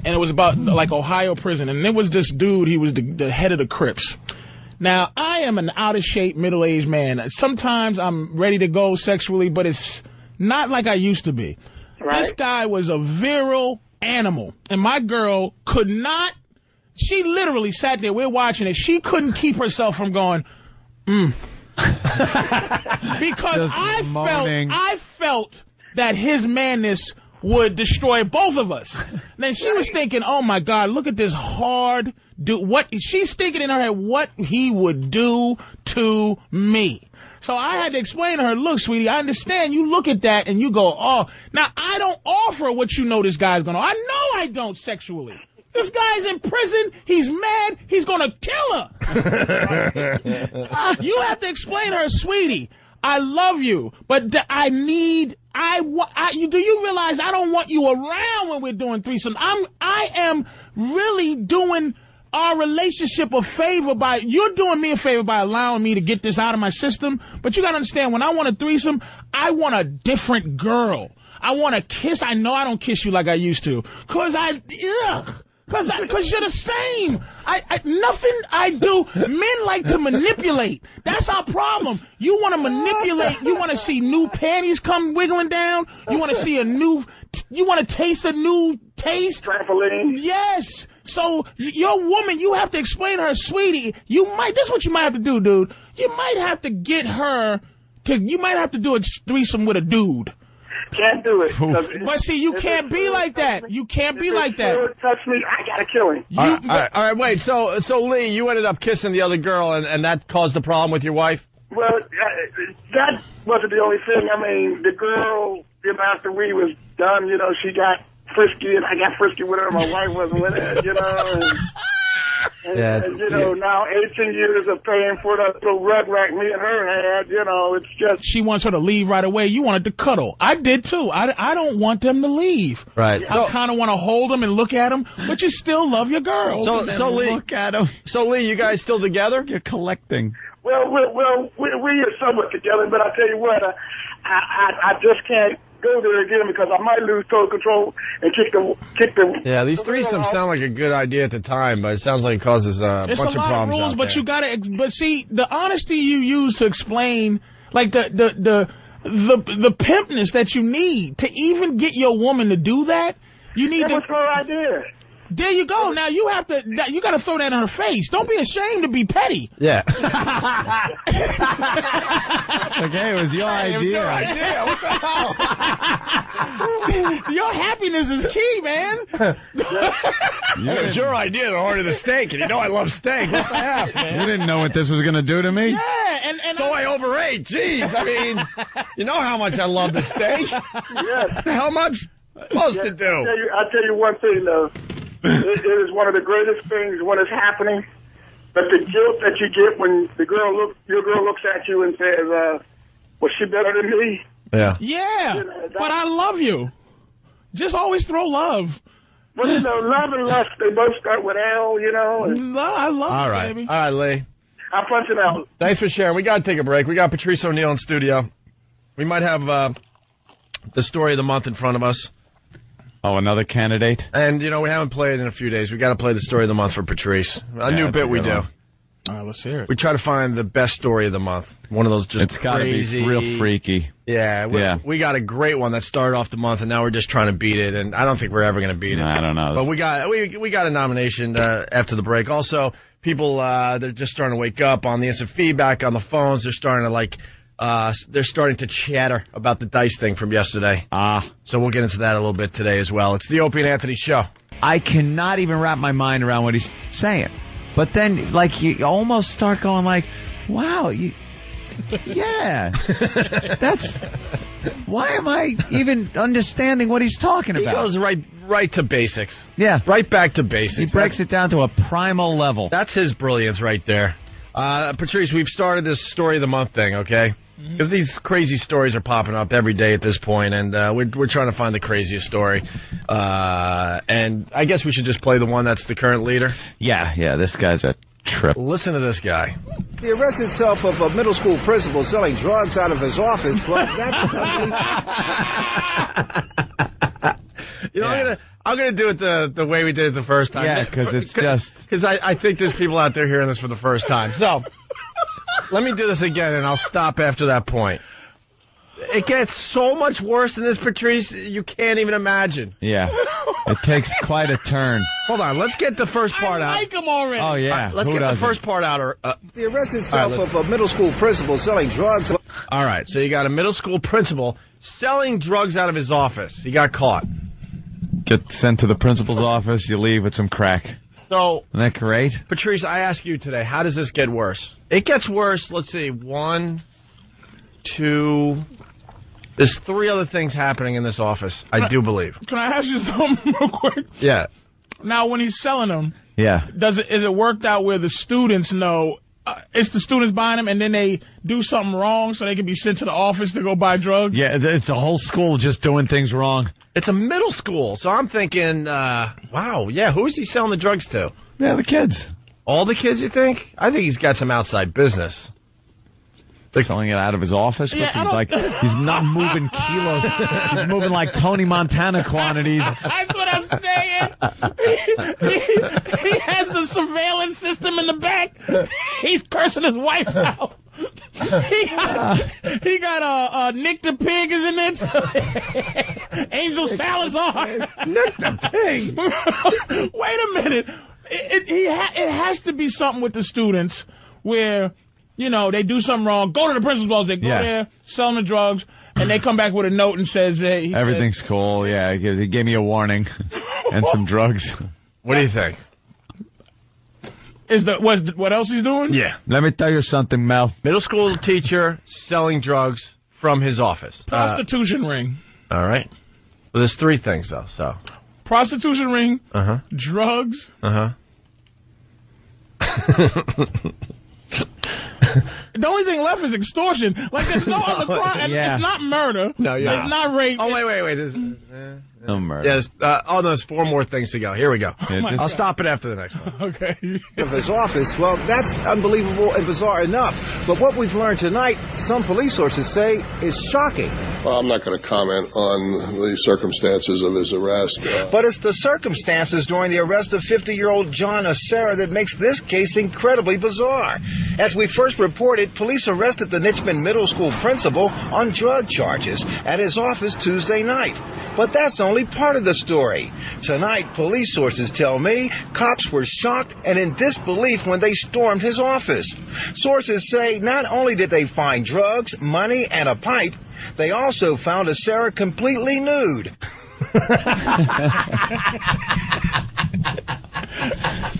And it was about, like, Ohio prison. And there was this dude, he was the head of the Crips. Now, I am an out-of-shape, middle-aged man. Sometimes I'm ready to go sexually, but it's not like I used to be. Right. This guy was a virile animal. And my girl could not, she literally sat there, we're watching it, she couldn't keep herself from going, because I felt that his madness would destroy both of us. Then she was thinking, oh my God, look at this hard dude. What she's thinking in her head, what he would do to me. So I had to explain to her, look, sweetie, I understand. You look at that and you go, oh, now I don't offer what you know this guy's gonna. I know I don't sexually. This guy's in prison. He's mad. He's gonna kill her. You have to explain to her, sweetie, I love you, but do you realize I don't want you around when we're doing threesome? I am really doing our relationship a favor you're doing me a favor by allowing me to get this out of my system. But you gotta understand, when I want a threesome, I want a different girl. I want to kiss. I know I don't kiss you like I used to. Cause you're the same. Nothing I do, men like to manipulate. That's our problem. You want to manipulate. You want to see new panties come wiggling down. You want to see you want to taste a new taste. Trampoline. Yes. So your woman, you have to explain to her, sweetie, this is what you might have to do, dude. You might have to you might have to do a threesome with a dude. Can't do it. But see, you can't be like that. You can't be like that. If touch me, I gotta kill him. All right, wait. So Lee, you ended up kissing the other girl, and that caused the problem with your wife? Well, that wasn't the only thing. I mean, the girl, after we was done, she got frisky, and I got frisky with her. My wife wasn't with her, And now 18 years of paying for that little rug rack me and her had, it's just... She wants her to leave right away. You wanted to cuddle. I did, too. I don't want them to leave. Right. I kind of want to hold them and look at them, but you still love your girl. So Lee, look at them. So, Lee, you guys still together? You're collecting. Well, we are somewhat together, but I tell you what, I just can't go there again because I might lose total control and kick the. Yeah, these threesomes sound like a good idea at the time, but it sounds like it causes a bunch of problems. It's a lot of rules, but you gotta. But see, the honesty you use to explain, like the pimpness that you need to even get your woman to do that, you need that was her idea. There you go. Now you got to throw that in her face. Don't be ashamed to be petty. Yeah. Okay, it was your idea. What the hell? Your happiness is key, man. It's your idea to order the steak, and I love steak. What the heck, man? You didn't know what this was going to do to me? Yeah, and so I overate. Jeez, I mean, you know how much I love the steak. Yes. How much supposed to do? I'll tell you one thing, though. it is one of the greatest things when it's happening. But the guilt that you get when your girl looks at you and says, "Was she better than me?" Yeah. Yeah, but I love you. Just always throw love. Well, love and lust, they both start with L, No, I love you, baby. All right, Lee. I'm punching out. Thanks for sharing. We got to take a break. We got Patrice O'Neal in studio. We might have the story of the month in front of us. Oh, another candidate? And, we haven't played in a few days. We got to play the story of the month for Patrice. A new bit we do. All right, let's hear it. We try to find the best story of the month. One of those just It's got to be real freaky. Yeah, we got a great one that started off the month, and now we're just trying to beat it. And I don't think we're ever going to beat it. I don't know. But we got a nomination after the break. Also, people they're just starting to wake up on the instant feedback on the phones. They're starting to they're starting to chatter about the dice thing from yesterday. So we'll get into that a little bit today as well. It's the Opie and Anthony Show. I cannot even wrap my mind around what he's saying. But then, you almost start going wow, yeah, why am I even understanding what he's talking about? He goes right to basics. Yeah. Right back to basics. He breaks it down to a primal level. That's his brilliance right there. Patrice, we've started this story of the month thing, okay? Because these crazy stories are popping up every day at this point, and we're trying to find the craziest story. And I guess we should just play the one that's the current leader. Yeah, this guy's a trip. Listen to this guy. The arrest itself of a middle school principal selling drugs out of his office, well, that's... I'm gonna do it the way we did it the first time. Yeah, because I think there's people out there hearing this for the first time. So let me do this again, and I'll stop after that point. It gets so much worse than this, Patrice, you can't even imagine. Yeah, it takes quite a turn. Hold on, let's get the first part out. I like him already. Oh yeah, let's get the first part out. The arrest itself of a middle school principal selling drugs. All right, so you got a middle school principal selling drugs out of his office. He got caught. Get sent to the principal's office, you leave with some crack. So, isn't that great? Patrice, I ask you today, how does this get worse? It gets worse, let's see, 1, 2, there's 3 other things happening in this office, I do believe. Can I ask you something real quick? Yeah. Now, when he's selling them, is it worked out where the students know, it's the students buying them and then they do something wrong so they can be sent to the office to go buy drugs? Yeah, it's a whole school just doing things wrong. It's a middle school, so I'm thinking, wow, yeah, who is he selling the drugs to? Yeah, the kids. All the kids, you think? I think he's got some outside business. Selling it out of his office? Yeah, he's not moving kilos. He's moving like Tony Montana quantities. That's what I'm saying. He has the surveillance system in the back. He's cursing his wife out. He got Nick the Pig is in it. Angel Salazar. Nick the Pig. Wait a minute. It has to be something with the students where, they do something wrong, go to the principal's, they go there, sell them the drugs, and they come back with a note and says, hey, everything's cool. Yeah, he gave me a warning and some drugs. What do you think? What else he's doing? Yeah. Let me tell you something, Mel. Middle school teacher selling drugs from his office. Prostitution ring. All right. Well, there's 3 things, though, so. Prostitution ring. Uh-huh. Drugs. Uh-huh. The only thing left is extortion. There's no other crime. Yeah. It's not murder. No, yeah. It's not rape. Oh, wait. There's... No murder. Yes. There's 4 more things to go. Here we go. I'll stop it after the next one. Okay. Of his office, well, that's unbelievable and bizarre enough. But what we've learned tonight, some police sources say, is shocking. Well, I'm not going to comment on the circumstances of his arrest. But it's the circumstances during the arrest of 50-year-old John Acera that makes this case incredibly bizarre. As we first reported, police arrested the Nitchman Middle School principal on drug charges at his office Tuesday night. But that's only part of the story. Tonight, police sources tell me cops were shocked and in disbelief when they stormed his office. Sources say not only did they find drugs, money, and a pipe, they also found Acera completely nude.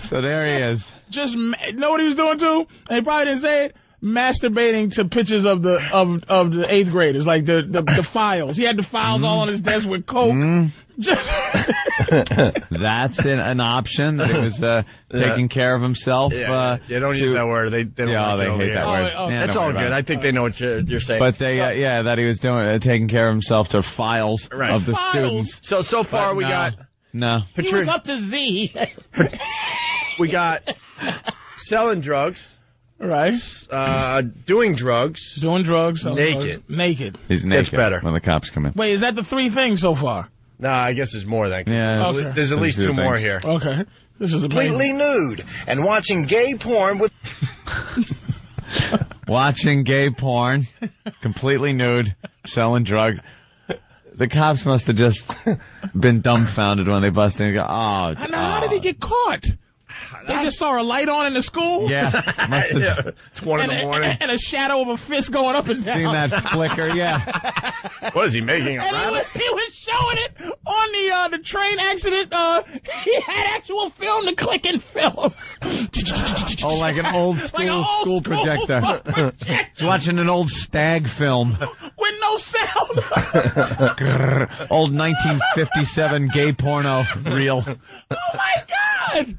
So there he is. Just know what he was doing too? And he probably didn't say it. masturbating to pictures of the 8th graders, like the files. He had the files all on his desk with coke. That's an option. That he was taking care of himself. You don't use that word. They don't hate that word. That's all good. I think they know what you're saying. But they, that he was doing taking care of himself to files of the students. So far we got He was up to Z. We got selling drugs. Right. Doing drugs. Naked. He's naked. Gets better when the cops come in. Wait, is that the 3 things so far? No, I guess there's more than that. Yeah. Okay. There's at least 2 more here. Okay. This is completely nude and watching gay porn with... Watching gay porn, completely nude, selling drugs. The cops must have just been dumbfounded when they busted in and go, how did he get caught? They just saw a light on in the school? Yeah. It's 1 in the morning. And a shadow of a fist going up and down. Seen that flicker, What is he making, a rabbit? He was showing it on the train accident. He had actual film to click and film. Like an old school projector. He's watching an old stag film. With no sound. Old 1957 gay porno reel. Oh, my God.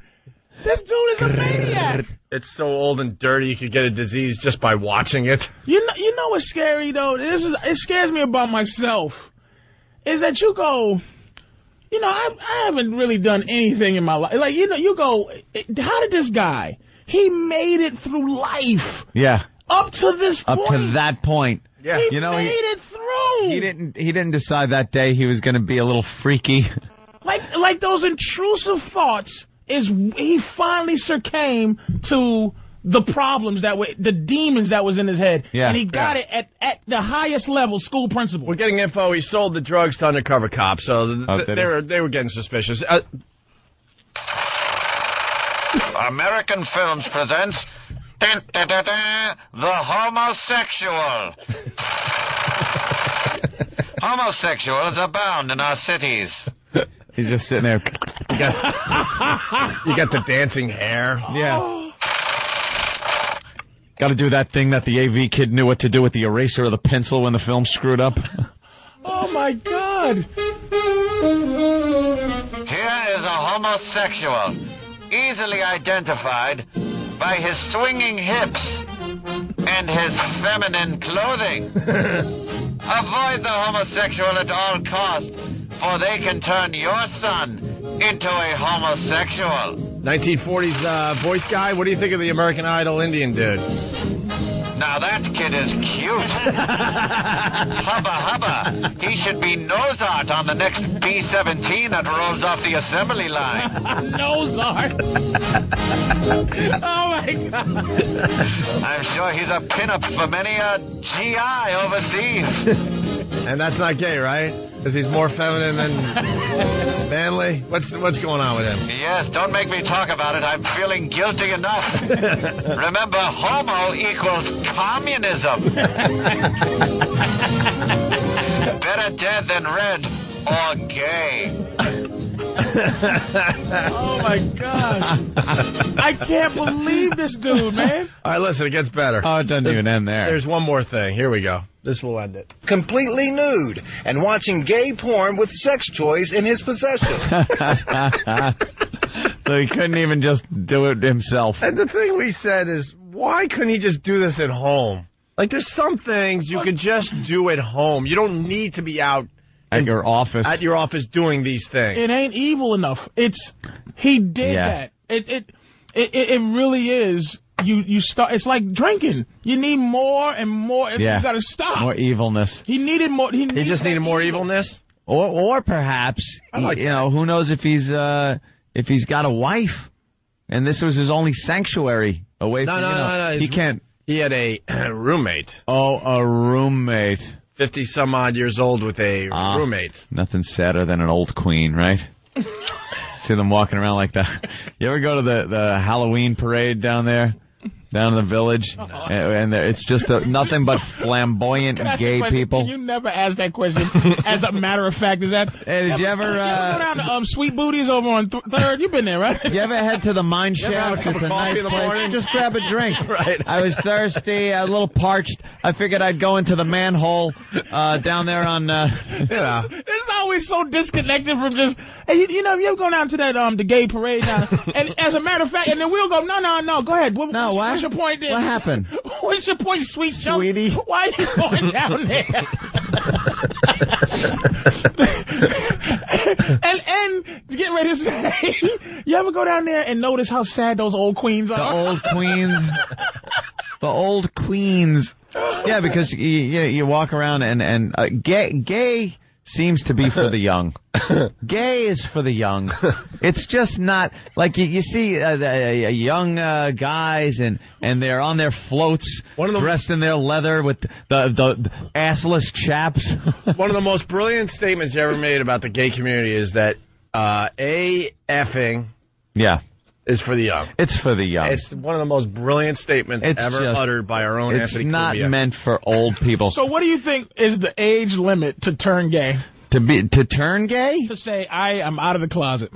This dude is a maniac. It's so old and dirty you could get a disease just by watching it. You know what's scary though? It scares me about myself. Is that you go, I haven't really done anything in my life. Like, you go, how did this guy? He made it through life. Yeah. Up to this point. Up to that point. Yeah. He made it through. He didn't decide that day he was going to be a little freaky. Like those intrusive thoughts. He finally succumbed to the problems the demons that was in his head. Yeah, and he got it at the highest level, school principal. We're getting info. He sold the drugs to undercover cops, so they were getting suspicious. American Films presents The Homosexual. Homosexuals abound in our cities. He's just sitting there. You got the dancing hair. Yeah. Got to do that thing that the AV kid knew what to do with the eraser or the pencil when the film screwed up. Oh, my God. Here is a homosexual, easily identified by his swinging hips and his feminine clothing. Avoid the homosexual at all costs, for they can turn your son into a homosexual. 1940s voice guy, what do you think of the American Idol Indian dude? Now that kid is cute. Hubba. He should be nose art on the next B-17 that rolls off the assembly line. Nose art? Oh, my God. I'm sure he's a pinup for many a GI overseas. And that's not gay, right? Because he's more feminine than manly? What's going on with him? Yes, don't make me talk about it. I'm feeling guilty enough. Remember, homo equals communism. Better dead than red or gay. Oh, my gosh. I can't believe this dude, man. All right, listen, it gets better. Oh, it doesn't even end there. There's one more thing. Here we go. This will end it. Completely nude and watching gay porn with sex toys in his possession. So he couldn't even just do it himself. And the thing we said is, why couldn't he just do this at home? Like, there's some things you could just do at home. You don't need to be out at your office. At your office doing these things. It ain't evil enough. He did that. It really is. You start. It's like drinking. You need more and more. You got to stop. More evilness. He needed more. He just needed more evilness. Or perhaps who knows if he's got a wife, and this was his only sanctuary away from. No. He can't. He had a roommate. Oh, a roommate. 50-some-odd years old with a roommate. Nothing sadder than an old queen, right? See them walking around like that. You ever go to the Halloween parade down there? down in the village, and it's just nothing but flamboyant gay people. You never asked that question. As a matter of fact, is that? Hey, did you ever go down to Sweet Booties over on 3rd? You've been there, right? You ever head to the mine shaft? It's a nice place. Just grab a drink. Right. I was thirsty, a little parched. I figured I'd go into the manhole down there on. This is always so disconnected from just. Hey, you know, you ever go down to that the gay parade now? And as a matter of fact, and then we'll go. No. Go ahead. What's your point? Then? What happened? What's your point, sweetie? Why are you going down there? and get ready to say, you ever go down there and notice how sad those old queens are? The old queens. Yeah, because you walk around and gay seems to be for the young. Gay is for the young. It's just not like you see young guys and they're on their floats, dressed in their leather with the assless chaps. One of the most brilliant statements you ever made about the gay community is that effing is for the young. It's for the young. It's one of the most brilliant statements ever uttered by our own Anthony Cumia. It's not meant for old people. So what do you think is the age limit to turn gay? To turn gay? To say, I am out of the closet.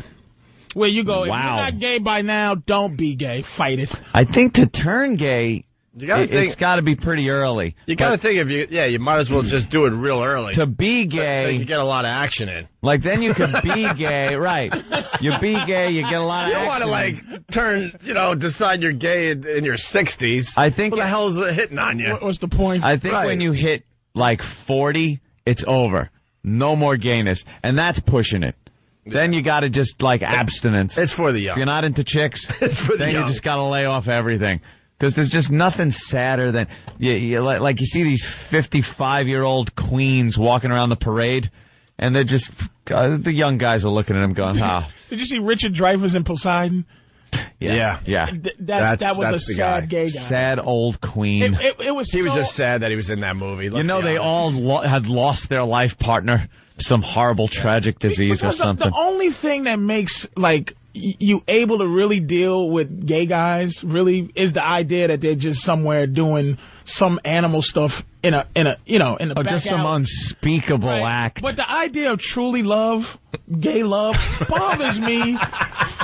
Where you go, if you're not gay by now, don't be gay. Fight it. I think to turn gay, it's got to be pretty early. You got to think you might as well just do it real early. To be gay. So you get a lot of action in. Like, then you can be gay, right. You be gay, you get a lot of action. You don't want to, decide you're gay in your 60s. I think. What the hell is it hitting on you? What's the point? I think when you hit, 40, it's over. No more gayness. And that's pushing it. Yeah. Then you got to just, abstinence. It's for the young. If you're not into chicks, it's for the young. You just got to lay off everything. Because there's just nothing sadder than, you see these 55-year-old queens walking around the parade, and they're just, the young guys are looking at them going, Did you see Richard Dreyfuss in Poseidon? Yeah. That was a sad gay guy. Sad old queen. He was just sad that he was in that movie. They all had lost their life partner to some horrible tragic disease or something. The only thing that makes, you able to really deal with gay guys really is the idea that they're just somewhere doing some animal stuff in the back just some alley. Unspeakable act. But the idea of truly love, gay love, bothers me.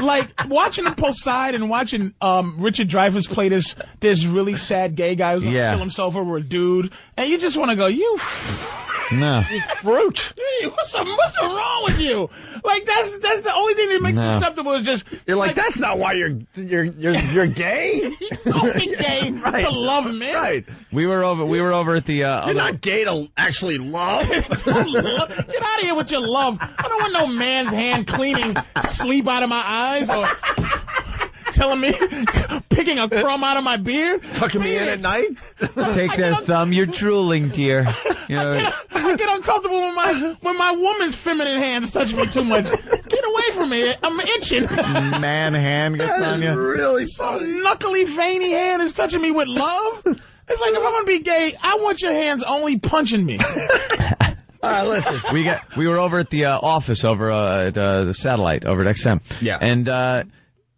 Like watching the Poseidon and watching Richard Dreyfuss play this really sad gay guy who's gonna kill himself over a dude, and you just want to go, you fruit. Dude, what's wrong with you? Like that's the only thing that makes it acceptable is just you're that's not why you're gay. You're only gay to love men. Right. We were over at the. You're not gay to actually love. Get out of here with your love. I don't want no man's hand cleaning sleep out of my eyes or telling me, picking a crumb out of my beard. Tucking me in at night. Take that thumb. You're drooling, dear. I get uncomfortable when my woman's feminine hands touch me too much. Get away from me. I'm itching. Man hand gets on you. Really some knuckly, veiny hand is touching me with love. It's like if I'm gonna be gay, I want your hands only punching me. All right, listen. We were over at the office over at the satellite over at XM. Yeah. And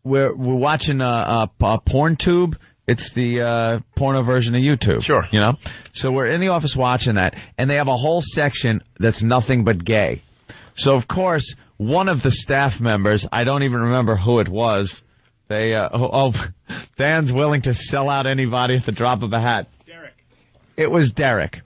we're watching a porn tube. It's the porno version of YouTube. Sure. So we're in the office watching that, and they have a whole section that's nothing but gay. So of course, one of the staff members, I don't even remember who it was. They Dan's willing to sell out anybody at the drop of a hat. Derek. It was Derek.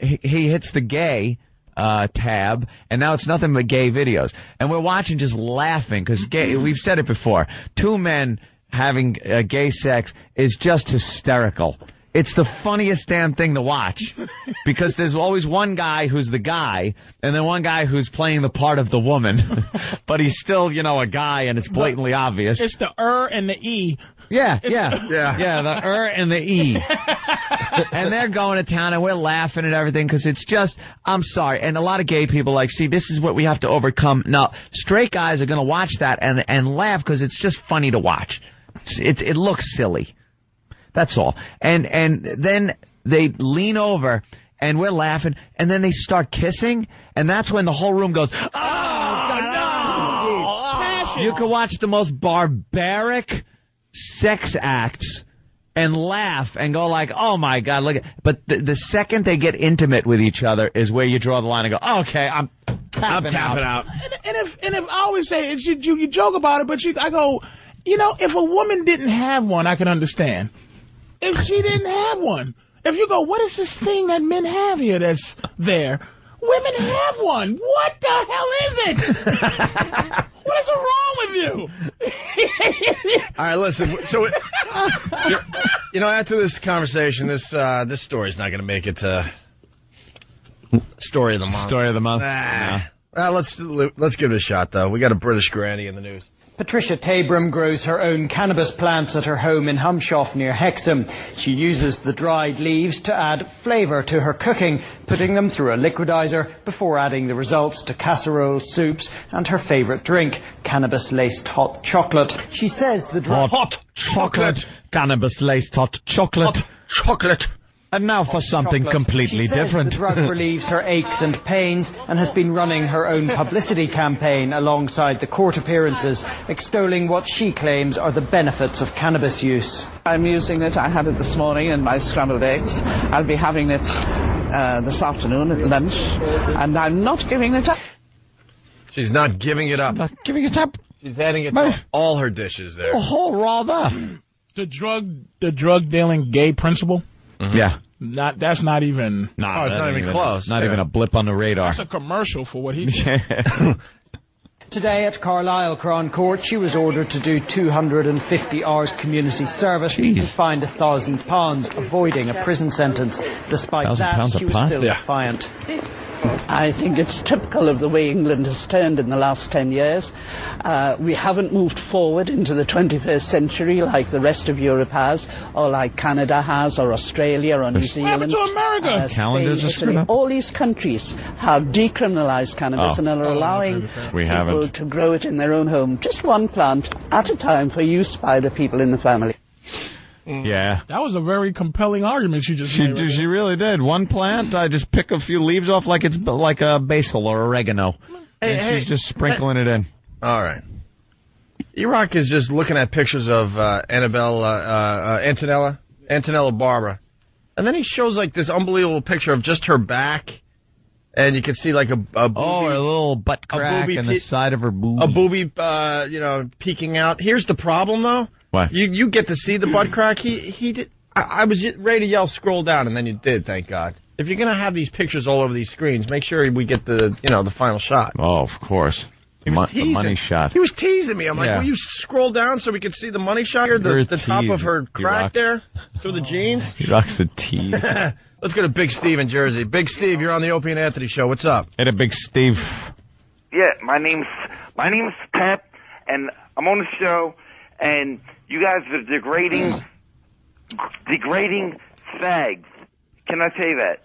He hits the gay tab, and now it's nothing but gay videos. And we're watching just laughing, because we've said it before, two men having gay sex is just hysterical. It's the funniest damn thing to watch, because there's always one guy who's the guy, and then one guy who's playing the part of the woman, but he's still, a guy, and it's blatantly obvious. It's the and the E. Yeah, the and the E. And they're going to town, and we're laughing at everything, because it's just, I'm sorry, and a lot of gay people see, this is what we have to overcome. Now, straight guys are going to watch that and laugh, because it's just funny to watch. It looks silly. That's all. And then they lean over, and we're laughing, and then they start kissing, and that's when the whole room goes, oh, no! You can watch the most barbaric, sex acts and laugh and go like, oh my God, look at, but the second they get intimate with each other is where you draw the line and go, okay, I'm tapping out. And if I always say, it's you joke about it, but I go, if a woman didn't have one, I can understand. If she didn't have one, if you go, what is this thing that men have here that's there? Women have one. What the hell is it? What is wrong with you? All right, listen. So, after this conversation, this story's not going to make it to story of the month. Story of the month. Let's give it a shot, though. We got a British granny in the news. Patricia Tabram grows her own cannabis plants at her home in Humshoff near Hexham. She uses the dried leaves to add flavour to her cooking, putting them through a liquidizer before adding the results to casseroles, soups and her favourite drink, cannabis-laced hot chocolate. She says the hot chocolate, cannabis-laced hot chocolate. Hot chocolate. And now for something completely different. The drug relieves her aches and pains and has been running her own publicity campaign alongside the court appearances, extolling what she claims are the benefits of cannabis use. I'm using it. I had it this morning in my scrambled eggs. I'll be having it this afternoon at lunch, and I'm not giving it up. She's not giving it up. Not giving it up. She's adding it to all her dishes there. Oh, rather. The drug dealing gay principle. Mm-hmm. Yeah. That's not even... No, it's not even close. Not even a blip on the radar. That's a commercial for what he did. Today at Carlisle Crown Court, she was ordered to do 250 hours community service and fined £1,000, avoiding a prison sentence. Despite that, she was still defiant. I think it's typical of the way England has turned in the last 10 years. We haven't moved forward into the 21st century like the rest of Europe has, or like Canada has, or Australia, or New Zealand. What happened to America? Spain, Italy. All these countries have decriminalized cannabis and are allowing people to grow it in their own home. Just one plant at a time for use by the people in the family. Yeah. That was a very compelling argument you just made. She really did. One plant, I just pick a few leaves off like it's like a basil or oregano. And she's just sprinkling it in. All right. E-Rock is just looking at pictures of Antonella Barbara. And then he shows like this unbelievable picture of just her back. And you can see like a boobie, a little butt crack in the side of her boob. A boobie, peeking out. Here's the problem, though. What? You get to see the butt crack. He did. I was ready to yell, scroll down, and then you did, thank God. If you're going to have these pictures all over these screens, make sure we get the final shot. Oh, of course. The money shot. He was teasing me. I'm like, will you scroll down so we can see the money shot here? The top of her crack there through the jeans? He rocks a tease. Let's go to Big Steve in Jersey. Big Steve, you're on the Opie and Anthony Show. What's up? Hey, Big Steve. Yeah, my name's Pep, and I'm on the show, and you guys are degrading fags. Can I say that?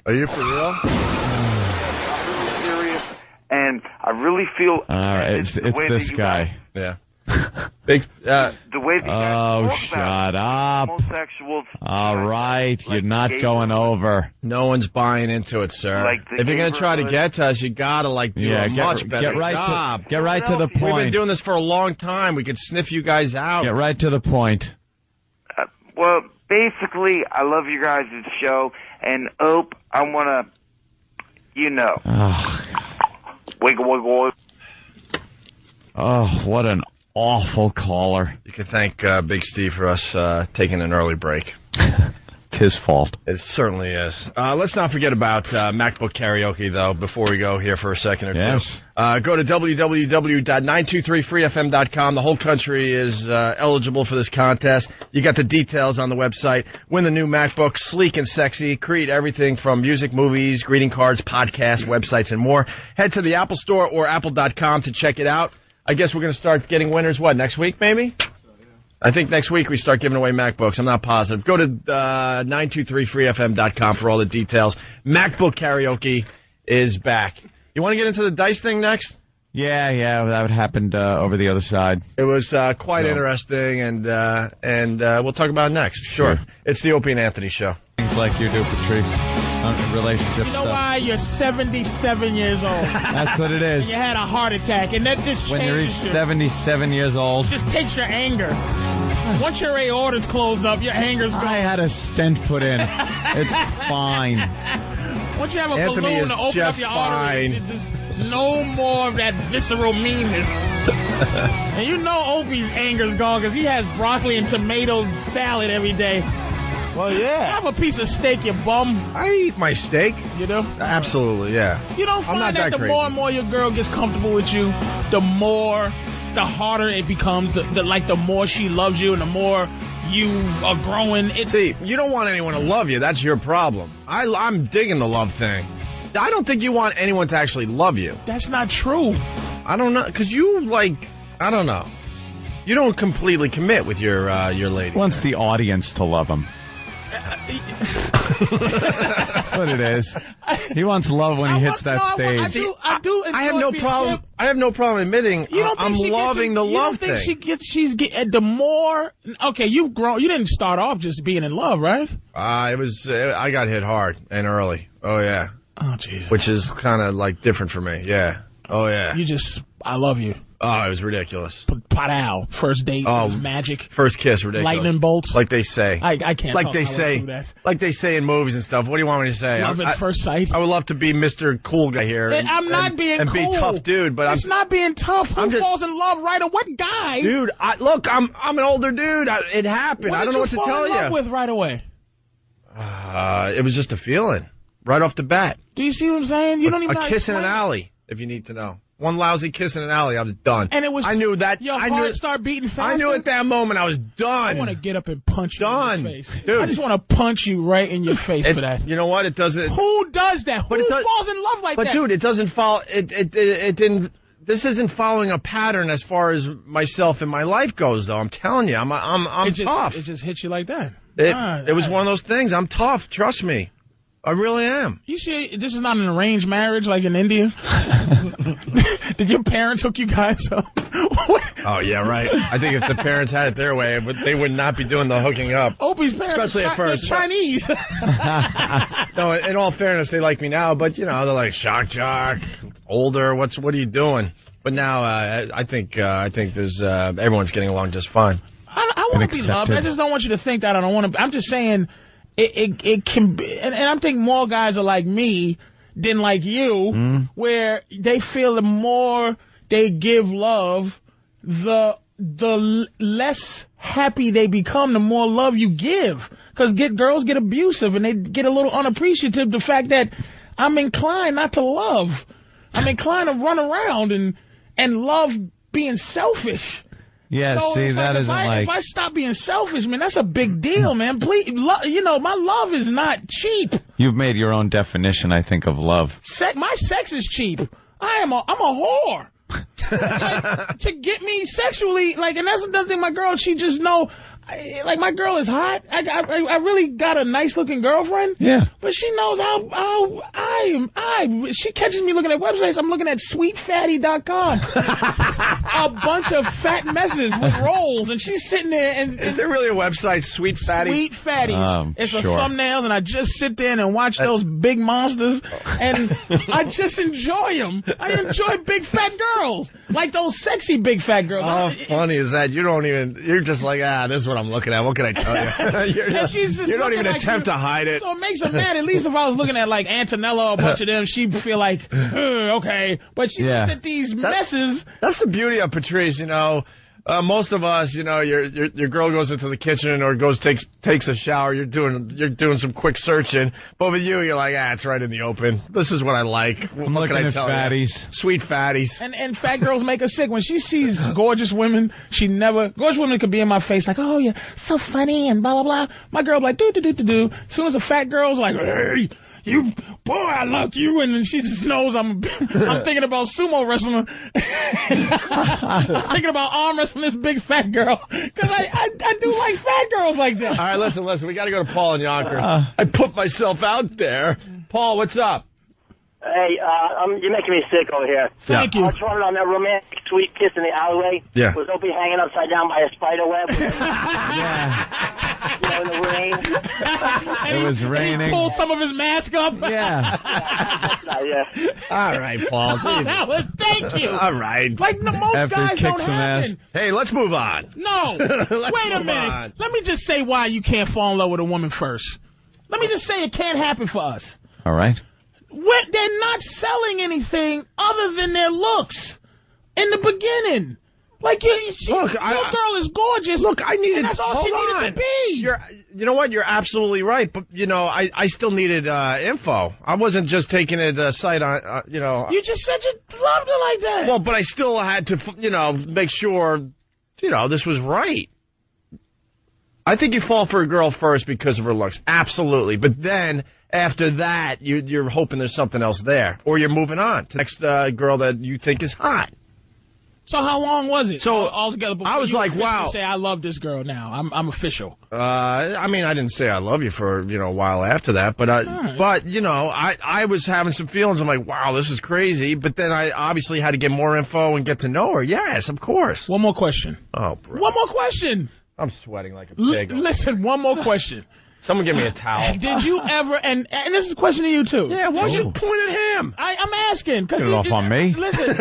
Are you for real? I'm serious, and I really feel. All right, it's this guy. Yeah. Big. The way that you guys talk shut about up. Homosexuals. All right, you're not going over. No one's buying into it, sir. If you're going to try to get to us, you got to do a much better job. Get right to the point. We've been doing this for a long time. We could sniff you guys out. Get right to the point. Well, basically, I love you guys' show, and Ope, I want to, wiggle, wiggle. Oh, what an awful caller. You can thank Big Steve for us taking an early break. It's his fault. It certainly is. Let's not forget about MacBook Karaoke, though, before we go here for a second or two. Go to www.923freefm.com. The whole country is eligible for this contest. You got the details on the website. Win the new MacBook, sleek and sexy. Create everything from music, movies, greeting cards, podcasts, websites, and more. Head to the Apple Store or apple.com to check it out. I guess we're going to start getting winners, next week maybe? I think next week we start giving away MacBooks. I'm not positive. Go to 923freefm.com for all the details. MacBook Karaoke is back. You want to get into the dice thing next? Yeah, that happened over the other side. It was quite interesting, and we'll talk about it next. Sure. It's the Opie and Anthony Show. Things like you do, Patrice. Relationship You know stuff. why? You're 77 years old. That's what it is. You had a heart attack, and that just When you reach changes you. 77 years old. Just takes your anger. Once your aorta's closed up, your anger's gone. I had a stent put in. It's fine. Once you have a Anthony balloon is to open just up your arteries, it's just no more of that visceral meanness. And you know Opie's anger's gone because he has broccoli and tomato salad every day. Well, yeah. Have a piece of steak, you bum. I eat my steak. You do? Absolutely, yeah. You don't find that the more and more your girl gets comfortable with you, the harder it becomes, the more she loves you and the more you are growing. See, you don't want anyone to love you. That's your problem. I'm digging the love thing. I don't think you want anyone to actually love you. That's not true. I don't know, because I don't know. You don't completely commit with your lady. Wants the audience to love him. That's what it is. He wants love when he hits that stage. I have no problem. I have no problem admitting I'm loving the love thing. You don't think she's the more? Okay, you've grown. You didn't start off just being in love, right? I got hit hard and early. Oh yeah. Oh Jesus. Which is kind of like different for me. Yeah. Oh yeah. I love you. Oh, it was ridiculous. Pow. First date. Oh, it was magic. First kiss, ridiculous. Lightning bolts. Like they say. I can't. Like they say in movies and stuff. What do you want me to say? Love at first sight. I would love to be Mr. Cool Guy here. I'm not being cool. And be tough dude, but it's not being tough. Who falls in love right away? What guy? Dude, look, I'm an older dude. It happened. I don't know what to tell you. What did you fall in love with right away? It was just a feeling. Right off the bat. Do you see what I'm saying? You don't even know. A kiss in an alley, if you need to know. One lousy kiss in an alley, I was done. And it was. I knew that. Your heart started beating faster. I knew at that moment I was done. I want to get up and punch you in your face. Dude. I just want to punch you right in your face for that. You know what? It doesn't. Who does that? Who falls in love like that? But dude, it doesn't follow. It didn't. This isn't following a pattern as far as myself and my life goes, though. I'm telling you, I'm tough. It just hits you like that. It was one of those things. I'm tough. Trust me. I really am. You see, this is not an arranged marriage like in India? Did your parents hook you guys up? Oh, yeah, right. I think if the parents had it their way, they would not be doing the hooking up. Opie's parents, especially at first. Chinese. No, in all fairness, they like me now, but, they're like, shock, older, what are you doing? But now, I think there's, everyone's getting along just fine. I want to be loved. I just don't want you to think that I don't want to. I'm just saying... It can be, and I think more guys are like me than like you, where they feel the more they give love, the less happy they become, the more love you give. Because girls get abusive and they get a little unappreciative. The fact that I'm inclined not to love, I'm inclined to run around and love being selfish. Yeah, so see, that isn't if I stop being selfish, man, that's a big deal, man. Please, my love is not cheap. You've made your own definition, I think, of love. My sex is cheap. I'm a whore. To get me sexually, and that's another thing. My girl, she just know. My girl is hot. I really got a nice looking girlfriend. Yeah. But she knows she catches me looking at websites. I'm looking at sweetfatty.com. A bunch of fat messes with rolls, and she's sitting there and. Is there really a website, Sweet Fatty? Sweet Fatties. It's a thumbnail, and I just sit there and watch those big monsters, and I just enjoy them. I enjoy big fat girls, like those sexy big fat girls. How funny is that? You're just like, this is what I'm looking at. What can I tell you? You don't even attempt to hide it. So it makes her mad. At least if I was looking at Antonella or a bunch of them, she'd feel like, okay. But she looks at these messes. That's the beauty of Patrice, most of us, your girl goes into the kitchen or takes a shower. You're doing some quick searching, but with you, you're like, it's right in the open. This is what I like. I'm looking at fatties, sweet fatties, and fat girls make her sick. When she sees gorgeous women, gorgeous women could be in my face like, oh, you're so funny and blah blah blah. My girl be like, do. As soon as a fat girl's like, hey. I love you, and then she just knows I'm thinking about sumo wrestling. I'm thinking about arm wrestling this big fat girl, because I do like fat girls like that. All right, listen, we got to go to Paul in Yonkers. I put myself out there. Paul, what's up? Hey, you're making me sick over here. Thank you. I was wondering on that romantic sweet kiss in the alleyway. Yeah. Was Opie hanging upside down by a spider web? Yeah. You know, in the rain. It was raining. He pulled some of his mask up. Yeah. Yeah. All right, Paul. Thank you. All right. Like most After he guys kicks don't some ass. happen. Hey, let's move on. No. Wait a minute. on. Let me just say why you can't fall in love with a woman first. Let me just say it can't happen for us. All right. They're not selling anything other than their looks in the beginning. Like, your girl is gorgeous. Look, I needed. And that's all she needed to be. You know what? You're absolutely right. But I still needed info. I wasn't just taking it sight on. You just said you loved her like that. Well, but I still had to, make sure, this was right. I think you fall for a girl first because of her looks. Absolutely. But then, after that, you're hoping there's something else there. Or you're moving on to the next girl that you think is hot. So how long was it? So altogether, I was like, wow. Say I love this girl now. I'm official. I didn't say I love you for a while after that, but right. But I was having some feelings. I'm like, wow, this is crazy. But then I obviously had to get more info and get to know her. Yes, of course. One more question. Oh, bro. One more question. I'm sweating like a pig. Listen, one more question. Someone give me a towel. Did you ever, and this is a question to you, too. Yeah, why don't you point at him? I'm asking. Get it off on me. Listen.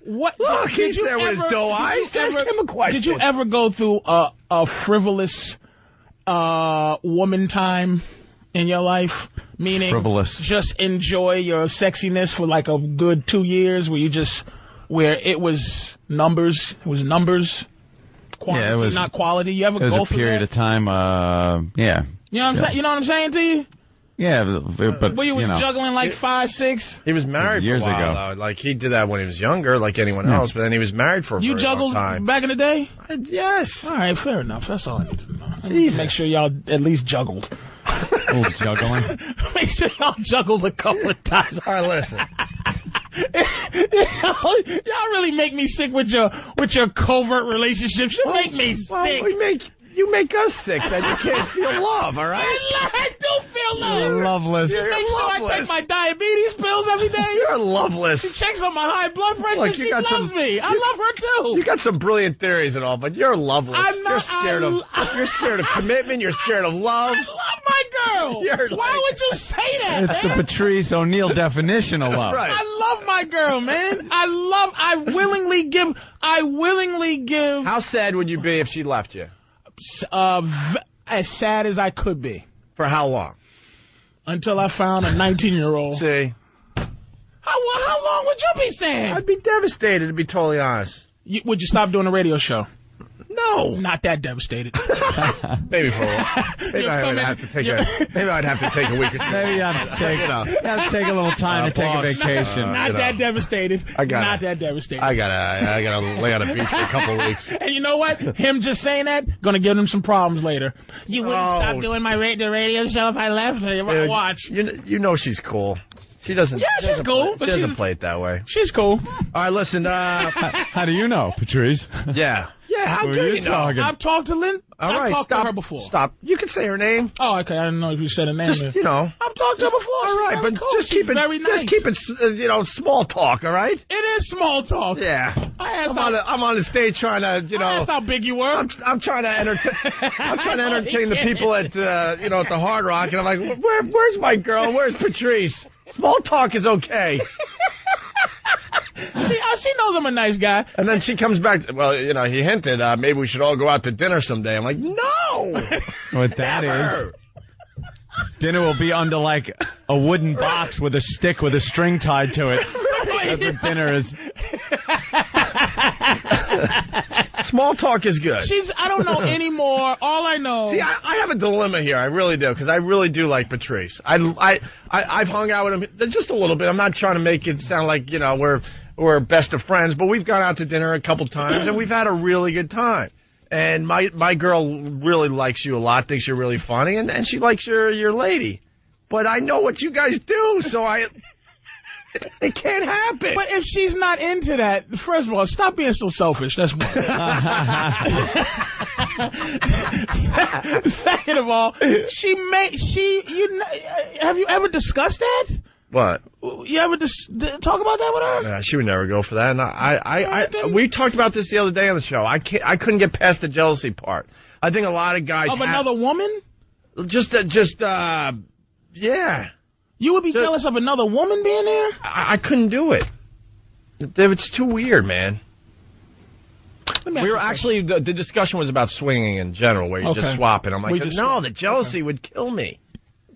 Look, he's there with his doe eyes. Ask him a question. Did you ever go through a frivolous woman time in your life? Meaning, frivolous. Just enjoy your sexiness for like a good 2 years where it was numbers. It was numbers. Quantity, it was not quality. You ever go through that? It was a period of time, yeah. You know what I'm saying? You know what I'm saying to you? Yeah, but Were you juggling like 5, 6? He was married years for a while, ago. though. Like, he did that when he was younger, like anyone else, but then he was married for a You very juggled long time. back in the day? Yes. All right, fair enough. That's all I need to know. Make sure y'all at least juggled. Oh, juggling. Make sure y'all juggled a couple of times. All right, listen. Y'all really make me sick with your covert relationships. You make me sick. You make us sick that you can't feel love, all right? I do feel love. Loveless. You make sure I take my diabetes pills every day. You're loveless. She checks on my high blood pressure. Look, She loves me. I love her too. You got some brilliant theories and all, but you're loveless. I'm not, you're scared of commitment. You're scared of love. I love my girl. Why would you say that, It's man? the Patrice O'Neal definition of love. Right. I love my girl, man. I willingly give. How sad would you be if she left you? As sad as I could be. For how long? Until I found a 19-year-old. See? How long would you be saying? I'd be devastated, to be totally honest. Would you stop doing a radio show? No. Not that devastated. Maybe for a while. Maybe I'd have to take a week or two. Maybe you have to take a little time to take a vacation. Not that devastated. Not that devastated. I gotta lay on a beach for a couple of weeks. And you know what? Him just saying that gonna give him some problems later. You wouldn't stop doing the radio show if I left. Dude, watch. You know she's cool. She doesn't. Yeah, she's cool. She doesn't play it that way. She's cool. All right, listen. How do you know, Patrice? Yeah. Yeah, how Who do are you you know? talking? I've talked to Lynn. All right, I've talked stop, to her before. Stop. You can say her name. Oh, okay. I didn't know if you said her name. Just, I've talked to her before. All right, but just keep it very nice. Just keep it, small talk. All right. It is small talk. Yeah. I'm on the stage trying to, I asked how big you were. I'm trying to entertain. I'm trying to entertain the people at, at the Hard Rock, and I'm like, where's my girl? Where's Patrice? Small talk is okay. She knows I'm a nice guy. And then she comes back. Well, he hinted maybe we should all go out to dinner someday. I'm like, no. What that is? Dinner will be under like a wooden box with a stick with a string tied to it. That's what dinner is. Small talk is good. I don't know anymore. All I know. See, I have a dilemma here. I really do, because I really do like Patrice. I've hung out with him just a little bit. I'm not trying to make it sound like, we're best of friends, but we've gone out to dinner a couple times, and we've had a really good time. And my girl really likes you a lot, thinks you're really funny, and she likes your lady. But I know what you guys do, so it can't happen. But if she's not into that, first of all, stop being so selfish. That's one. Second of all, have you ever discussed that? What? You ever talk about that with her? Nah, she would never go for that. And we talked about this the other day on the show. I couldn't get past the jealousy part. I think a lot of guys of another woman. Yeah. You would be jealous of another woman being there? I couldn't do it. It's too weird, man. We were actually, the discussion was about swinging in general, where you're just swapping. I'm like, no, the jealousy would kill me.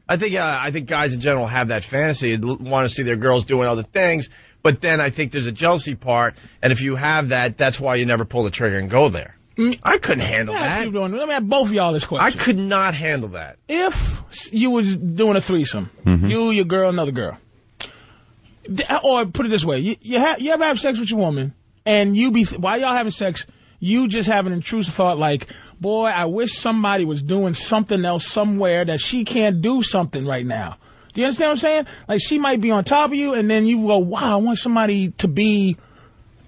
I think guys in general have that fantasy, want to see their girls doing other things, but then I think there's a jealousy part, and if you have that, that's why you never pull the trigger and go there. I couldn't handle that. Let me ask both of y'all this question. I could not handle that. If you was doing a threesome, you, your girl, another girl, or put it this way, you ever have sex with your woman, and while y'all having sex, you just have an intrusive thought like, boy, I wish somebody was doing something else somewhere that she can't do something right now. Do you understand what I'm saying? Like, she might be on top of you, and then you go, wow, I want somebody to be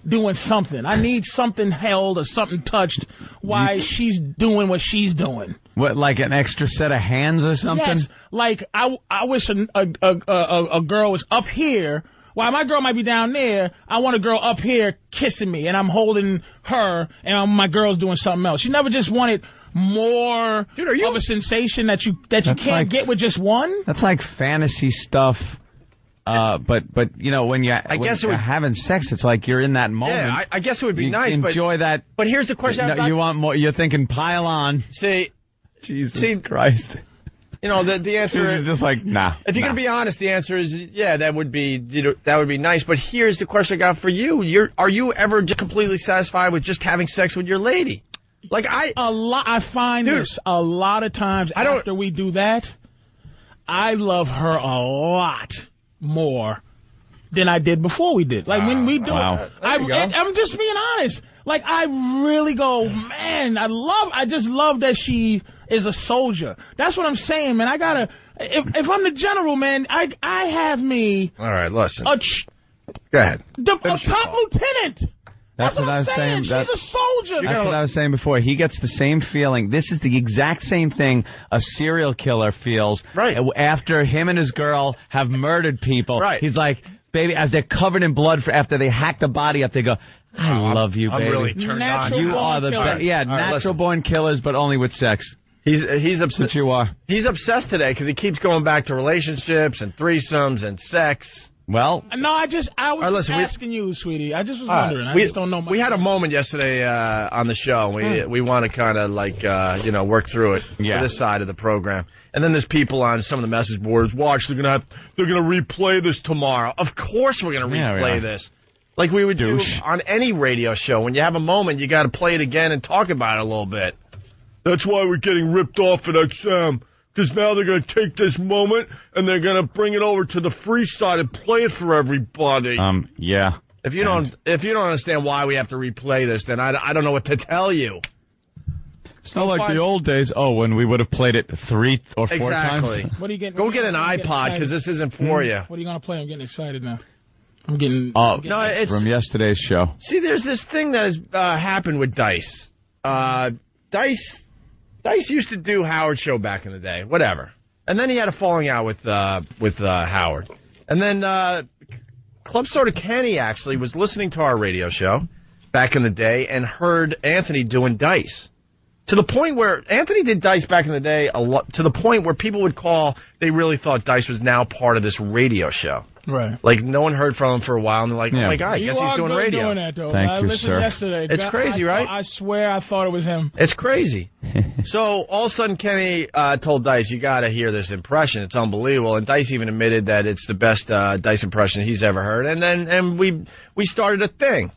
doing something. I need something held or something touched while she's doing what she's doing. What, like an extra set of hands or something? Yes. Like, I wish a girl was up here. While my girl might be down there, I want a girl up here kissing me, and I'm holding her, and my girl's doing something else. You never just wanted more of a sensation that you can't get with just one? That's like fantasy stuff. But you know, when you're having sex, it's like you're in that moment. Yeah, I guess it would be nice. Enjoy that. But here's the question. You want more? You're thinking pile on. Jesus Christ. You know, the answer is just like, nah. If you're going to be honest, the answer is, yeah, that would be nice. But here's the question I got for you. Are you ever just completely satisfied with just having sex with your lady? Like I find this a lot of times after we do that, I love her a lot more than I did before we did. Like when we do it, I'm just being honest. Like I really go, man, I just love that she is a soldier. That's what I'm saying, man. I gotta, if I'm the general, man, I have me. All right, listen. Go ahead. A top lieutenant. That's what I was saying. She's a soldier. That's what I was saying before. He gets the same feeling. This is the exact same thing a serial killer feels. Right. After him and his girl have murdered people. Right. He's like, baby, as they're covered in blood after they hack the body up, they go, I love you, baby. I'm really turned on. You are the best. Yeah, natural-born killers, but only with sex. He's upset. You are. He's obsessed today because he keeps going back to relationships and threesomes and sex. Well, no, I was asking you, sweetie. I just was wondering. I just don't know much. We had a moment yesterday on the show. We want to kind of like work through it for this side of the program. And then there's people on some of the message boards. Watch, they're gonna replay this tomorrow. Of course, we're gonna replay this. Like we would do on any radio show. When you have a moment, you got to play it again and talk about it a little bit. That's why we're getting ripped off at XM. Because now they're going to take this moment and they're going to bring it over to the free side and play it for everybody. Yeah. If you don't understand why we have to replay this, then I don't know what to tell you. It's not like the old days. Oh, when we would have played it 3 or 4 times. What are you getting? Go get an iPod because this isn't for you. What are you going to play? I'm getting excited now. I'm getting. It's from yesterday's show. See, there's this thing that has happened with Dice. Dice used to do Howard's show back in the day, whatever. And then he had a falling out with Howard. And then Club Soda Kenny actually was listening to our radio show back in the day and heard Anthony doing Dice. To the point where Anthony did Dice back in the day a lot, to the point where people would call, they really thought Dice was now part of this radio show. Right. Like, no one heard from him for a while, and they're like, oh, my God, I guess he's doing radio. Doing that, though. Thank you, sir. Yesterday. It's crazy, right? I swear I thought it was him. It's crazy. So, all of a sudden, Kenny told Dice, you got to hear this impression. It's unbelievable. And Dice even admitted that it's the best Dice impression he's ever heard. And we started a thing.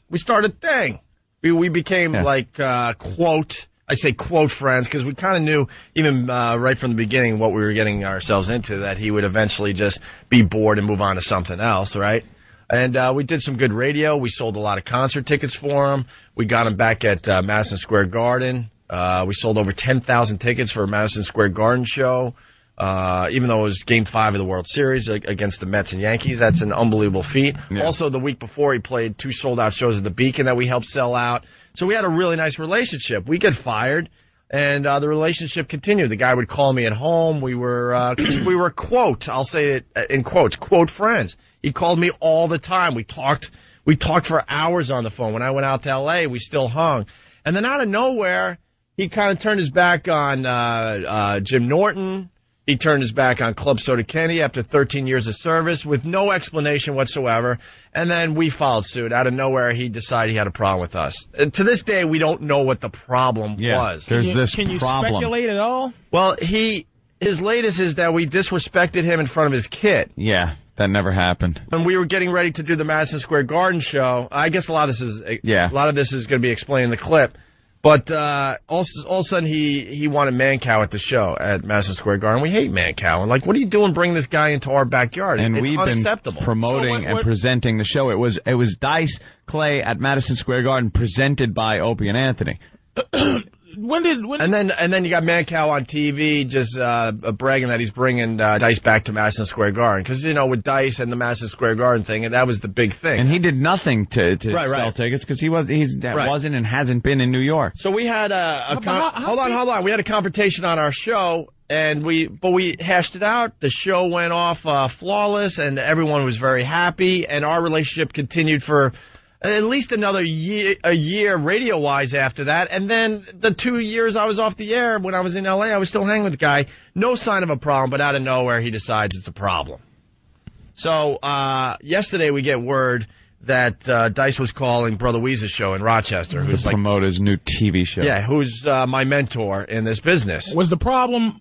We became, quote... I say quote friends because we kind of knew even right from the beginning what we were getting ourselves into, that he would eventually just be bored and move on to something else, right? And we did some good radio. We sold a lot of concert tickets for him. We got him back at Madison Square Garden. We sold over 10,000 tickets for a Madison Square Garden show, even though it was Game 5 of the World Series against the Mets and Yankees. That's an unbelievable feat. Yeah. Also, the week before, he played 2 sold-out shows at the Beacon that we helped sell out. So we had a really nice relationship. We get fired. And the relationship continued. The guy would call me at home. We were quote, I'll say it in quotes, quote friends. He called me all the time. We talked for hours on the phone. When I went out to L.A., we still hung. And then out of nowhere, he kind of turned his back on Jim Norton. He turned his back on Club Soda Kenny after 13 years of service with no explanation whatsoever. And then we followed suit. Out of nowhere, he decided he had a problem with us. And to this day, we don't know what the problem was. There's this Can you problem. speculate at all? Well, his latest is that we disrespected him in front of his kid. Yeah, that never happened. When we were getting ready to do the Madison Square Garden show, I guess a lot of this is going to be explained in the clip. But all of a sudden, he wanted Mancow at the show at Madison Square Garden. We hate Mancow. And, like, what are you doing bringing this guy into our backyard? And it's we've unacceptable. been promoting and presenting the show. It was Dice Clay at Madison Square Garden presented by Opie and Anthony. And then you got Mancow on TV just bragging that he's bringing Dice back to Madison Square Garden. Because, you know, with Dice and the Madison Square Garden thing, that was the big thing. And he did nothing to sell tickets because he wasn't and hasn't been in New York. So we had hold on. We had a confrontation on our show, and we hashed it out. The show went off flawless, and everyone was very happy, and our relationship continued for at least another year radio-wise after that. And then the 2 years I was off the air when I was in L.A., I was still hanging with the guy. No sign of a problem, but out of nowhere, he decides it's a problem. So yesterday we get word that Dice was calling Brother Weeze's show in Rochester. To promote his new TV show. Yeah, who's my mentor in this business. Was the problem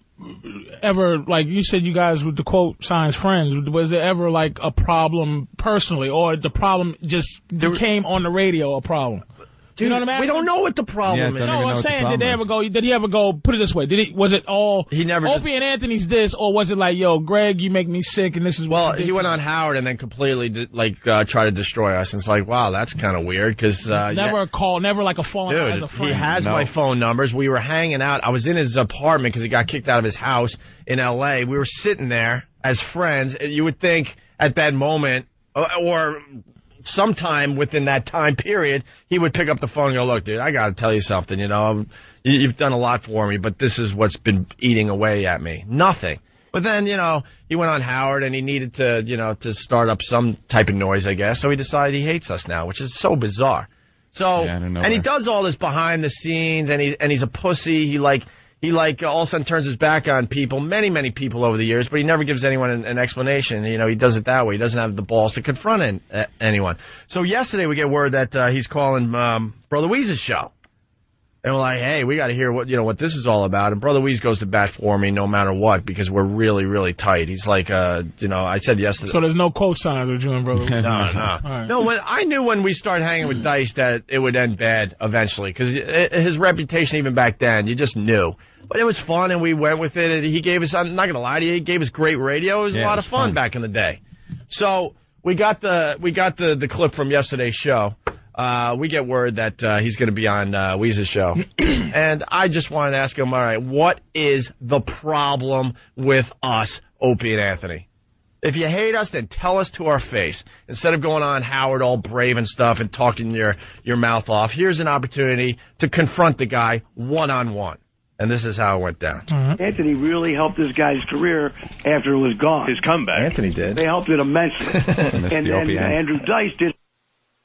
ever, like you said, you guys with the quote signs friends, was there ever like a problem personally, or the problem just became on the radio a problem? Dude, you know what I mean? We don't know what the problem is. No, I'm saying, did he ever go, put it this way, was it all, he never Opie and Anthony's this, or was it like, yo, Greg, you make me sick, and this is what he went on Howard and then completely, try to destroy us, and it's like, wow, that's kind of weird, because... never a call, never like a phone as a friend. He has my phone numbers. We were hanging out. I was in his apartment because he got kicked out of his house in L.A. We were sitting there as friends. You would think at that moment, or sometime within that time period, he would pick up the phone and go, look, dude, I got to tell you something. You know, you've done a lot for me, but this is what's been eating away at me. Nothing. But then, you know, he went on Howard and he needed to, you know, to start up some type of noise, I guess. So he decided he hates us now, which is so bizarre. So, and he does all this behind the scenes, and he's a pussy. He all of a sudden turns his back on people, many people over the years, but he never gives anyone an explanation. You know, he does it that way. He doesn't have the balls to confront anyone. So yesterday we get word that he's calling Brother Weeze's show. And we're like, hey, we got to hear what this is all about. And Brother Weeze goes to bat for me no matter what, because we're really, really tight. He's like, I said yesterday. So there's no quote signs with you and Brother Weeze? No. Right. No, I knew when we started hanging with Dice that it would end bad eventually, because his reputation even back then, you just knew. But it was fun, and we went with it. And he gave us, I'm not going to lie to you, he gave us great radio. It was a lot of fun back in the day. So we got the clip from yesterday's show. We get word that he's going to be on Weeze's show. And I just wanted to ask him, all right, what is the problem with us, Opie and Anthony? If you hate us, then tell us to our face. Instead of going on Howard all brave and stuff and talking your mouth off, here's an opportunity to confront the guy one-on-one. And this is how it went down. Anthony really helped this guy's career after it was gone. His comeback. Anthony did. They helped it immensely. and Andrew Dice did.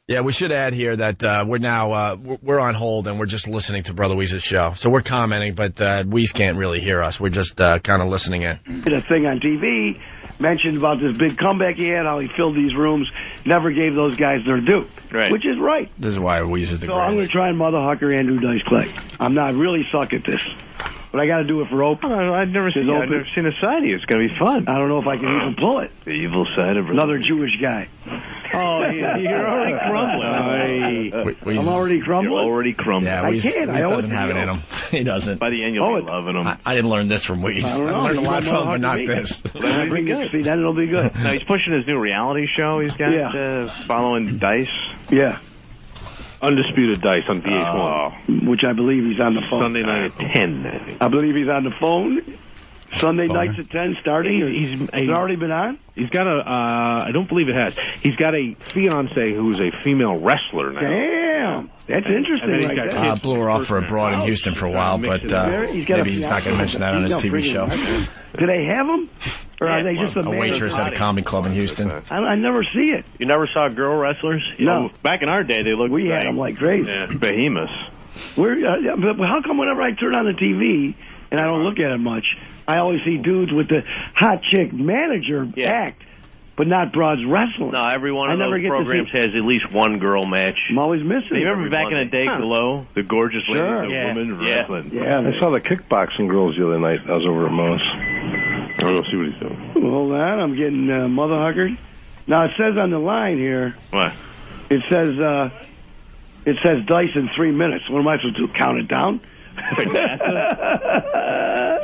Yeah, we should add here that we're on hold and we're just listening to Brother Weeze's show. So we're commenting, but Weeze can't really hear us. We're just kind of listening in. Did a thing on TV, mentioned about this big comeback he had, how he filled these rooms, never gave those guys their due. Right. Which is right. This is why Weeze is the greatest. So I'm going to try and motherfucker Andrew Dice Clay. I'm not really suck at this. But I got to do it for Opie. I've never seen a side of you. It's going to be fun. I don't know if I can even pull it. The evil side of it. Another Jewish guy. Oh, you're already crumbling. I'm already crumbling? You're already crumbling. Yeah, I can't. Weeze doesn't have it in him. He doesn't. By the end, you'll be loving him. I didn't learn this from Weeze. I don't know. I learned a lot from him, but not this. See, then it'll be good. Now, he's pushing his new reality show he's got following Dice. Yeah. Undisputed Dice on VH1. Which I believe he's on the phone. Sunday night at 10, I think. I believe he's on the phone. Sunday nights at 10 starting? He's already been on? He's got I don't believe it has. He's got a fiance who's a female wrestler now. Damn. Wow, that's interesting right there. Blew her off for a broad in Houston for a while, but maybe he's not going to mention that on his TV show. Do they have them? Or are they just a waitress at a comedy club in Houston? I never see it. You never saw girl wrestlers? No. Back in our day, they looked We had them like crazy. behemoths. But how come whenever I turn on the TV, and I don't look at it much, I always see dudes with the hot chick manager act, but not broads wrestling? No, every one of those programs has at least one girl match. I'm always missing. You remember back in the day, Glow, the gorgeous lady, the woman wrestling? Yeah, I saw the kickboxing girls the other night. I was over at Moe's. I'll go see what he's doing. Hold on, I'm getting mother huckered. Now it says on the line here. What? It says dice in 3 minutes. What am I supposed to do? Count it down? It's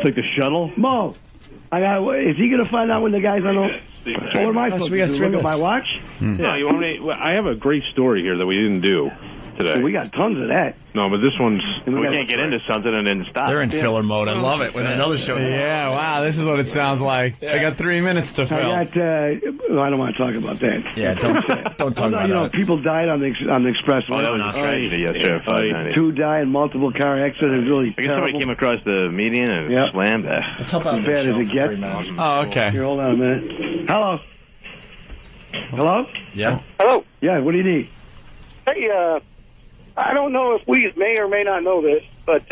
like the shuttle. Mo, is he going to find out when the guy's on the... What am I supposed to do? Look at my watch? No, you want me? Well, I have a great story here that we didn't do today. We got tons of that. No, but this one's... We can't get into something and then stop. They're in filler mode. I love it when another show's Yeah, wow, this is what it sounds like. I got 3 minutes to fill. I don't want to talk about that. Yeah, don't talk about that. People died on the expressway. Oh, that was a tragedy yesterday. 2 died in multiple car accidents. Really I guess somebody came across the median and slammed that. That's how bad as it gets. Oh, okay. Here, hold on a minute. Hello? Hello? Yeah. Hello. Yeah, what do you need? Hey, I don't know if we may or may not know this, but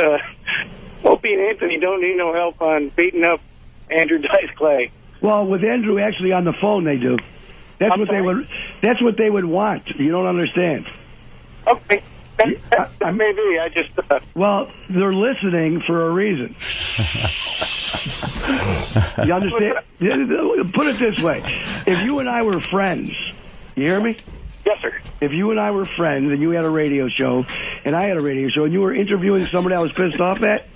Opie and Anthony don't need no help on beating up Andrew Dice Clay. Well, with Andrew actually on the phone, they do. That's what they would want. You don't understand. Okay. That may be. I just... Well, they're listening for a reason. You understand? Put it this way. If you and I were friends, you hear me? Yes, sir. If you and I were friends and you had a radio show and I had a radio show and you were interviewing somebody I was pissed off at,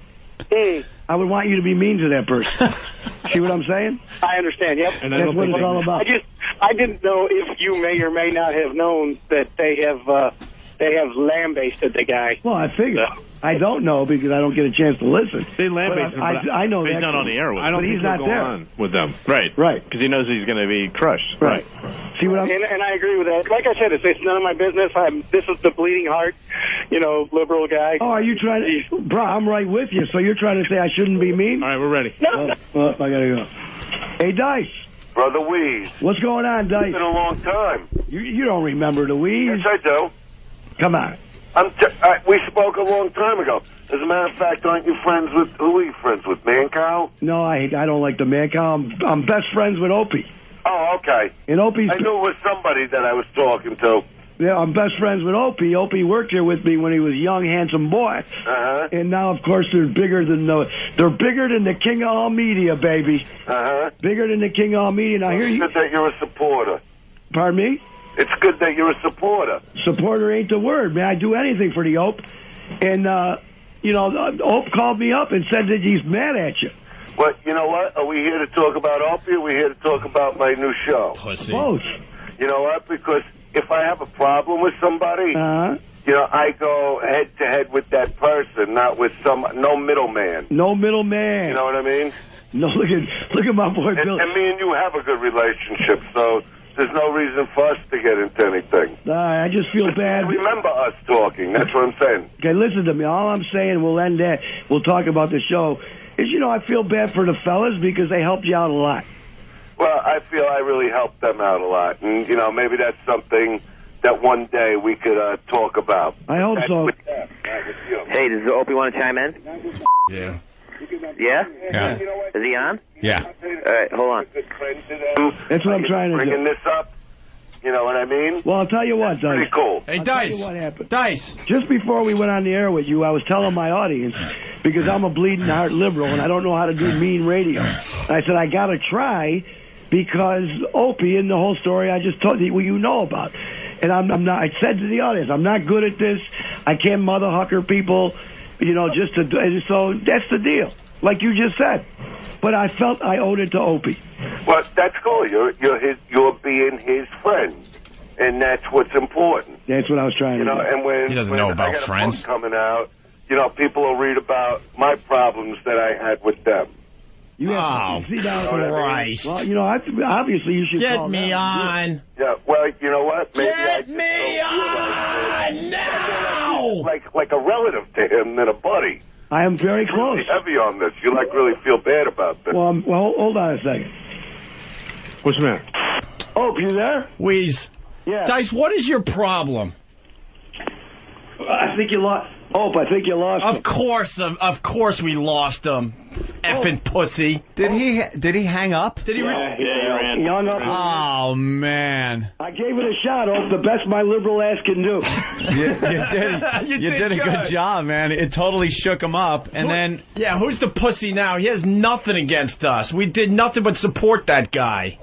I would want you to be mean to that person. See what I'm saying? I understand, yep. And that's what it's all about. I didn't know if you may or may not have known that they have lambasted the guy. Well, I figured. I don't know because I don't get a chance to listen. They lambasted him. I know he's that. not on the air with I don't think he's not he'll go there. on with them. Right. Right. Because he knows he's going to be crushed. Right. See what I'm... And I agree with that. Like I said, it's none of my business. This is the bleeding heart, liberal guy. Oh, are you trying to... Bro, I'm right with you. So you're trying to say I shouldn't be mean? All right, we're ready. No. I got to go. Hey, Dice. Brother Weeze. What's going on, Dice? It's been a long time. You don't remember the Weeze? Yes, I do. Come on. We spoke a long time ago. As a matter of fact, aren't you friends with... Who are you friends with, Mancow? No, I don't like the Mancow. I'm best friends with Opie. Oh, okay. And Opie's... I knew it was somebody that I was talking to. Yeah, I'm best friends with Opie. Opie worked here with me when he was a young, handsome boy. Uh-huh. And now, of course, they're bigger than the king of all media, baby. Uh-huh. Bigger than the king of all media. Now, it's good that you're a supporter. Pardon me? It's good that you're a supporter. Supporter ain't the word, man. I do anything for the Ope. And, Ope called me up and said that he's mad at you. Well, you know what? Are we here to talk about Opie or are we here to talk about my new show? Pussy. Both. You know what? Because if I have a problem with somebody, I go head-to-head with that person, not with no middleman. No middleman. You know what I mean? No, look at my boy Bill. And me and you have a good relationship, so... There's no reason for us to get into anything. I just feel bad. Remember us talking. That's what I'm saying. Okay, listen to me. All I'm saying, we'll end that. We'll talk about the show. Is, I feel bad for the fellas because they helped you out a lot. Well, I feel I really helped them out a lot. And, maybe that's something that one day we could talk about. I hope so. Hey, does Opie want to chime in? Yeah. Yeah? Yeah. Is he on? Yeah. All right, hold on. That's what I'm trying to do. Bringing this up, you know what I mean? Well, I'll tell you what, Dice. Pretty cool. Hey, I'll Dice. tell you what happened. Dice. Just before we went on the air with you, I was telling my audience, because I'm a bleeding heart liberal and I don't know how to do mean radio. I said, I got to try because Opie and the whole story I just told you, you know about. And I'm not, I said to the audience, I'm not good at this. I can't mother hucker people, so that's the deal. Like you just said. But I felt I owed it to Opie. Well, that's cool. You're being his friend, and that's what's important. That's what I was trying to do. And when he doesn't when know about I got friends a book coming out, people will read about my problems that I had with them. You have to see down Christ. Well, obviously you should get call me down. on. Yeah. Well, you know what? Maybe get me on now. like a relative to him than a buddy. I am very close. Really heavy on this. You really feel bad about this. Well, hold on a second. What's the matter? Oh, you there? Wheeze. Yeah. Dice, what is your problem? I think you lost. Oh, I think you lost him. Of course we lost him. Effing pussy. Did he hang up? Did he? He ran. He hung up. Oh, man. I gave it a shot. Oh, the best my liberal ass can do. You did a good job, man. It totally shook him up. And then... Yeah, who's the pussy now? He has nothing against us. We did nothing but support that guy.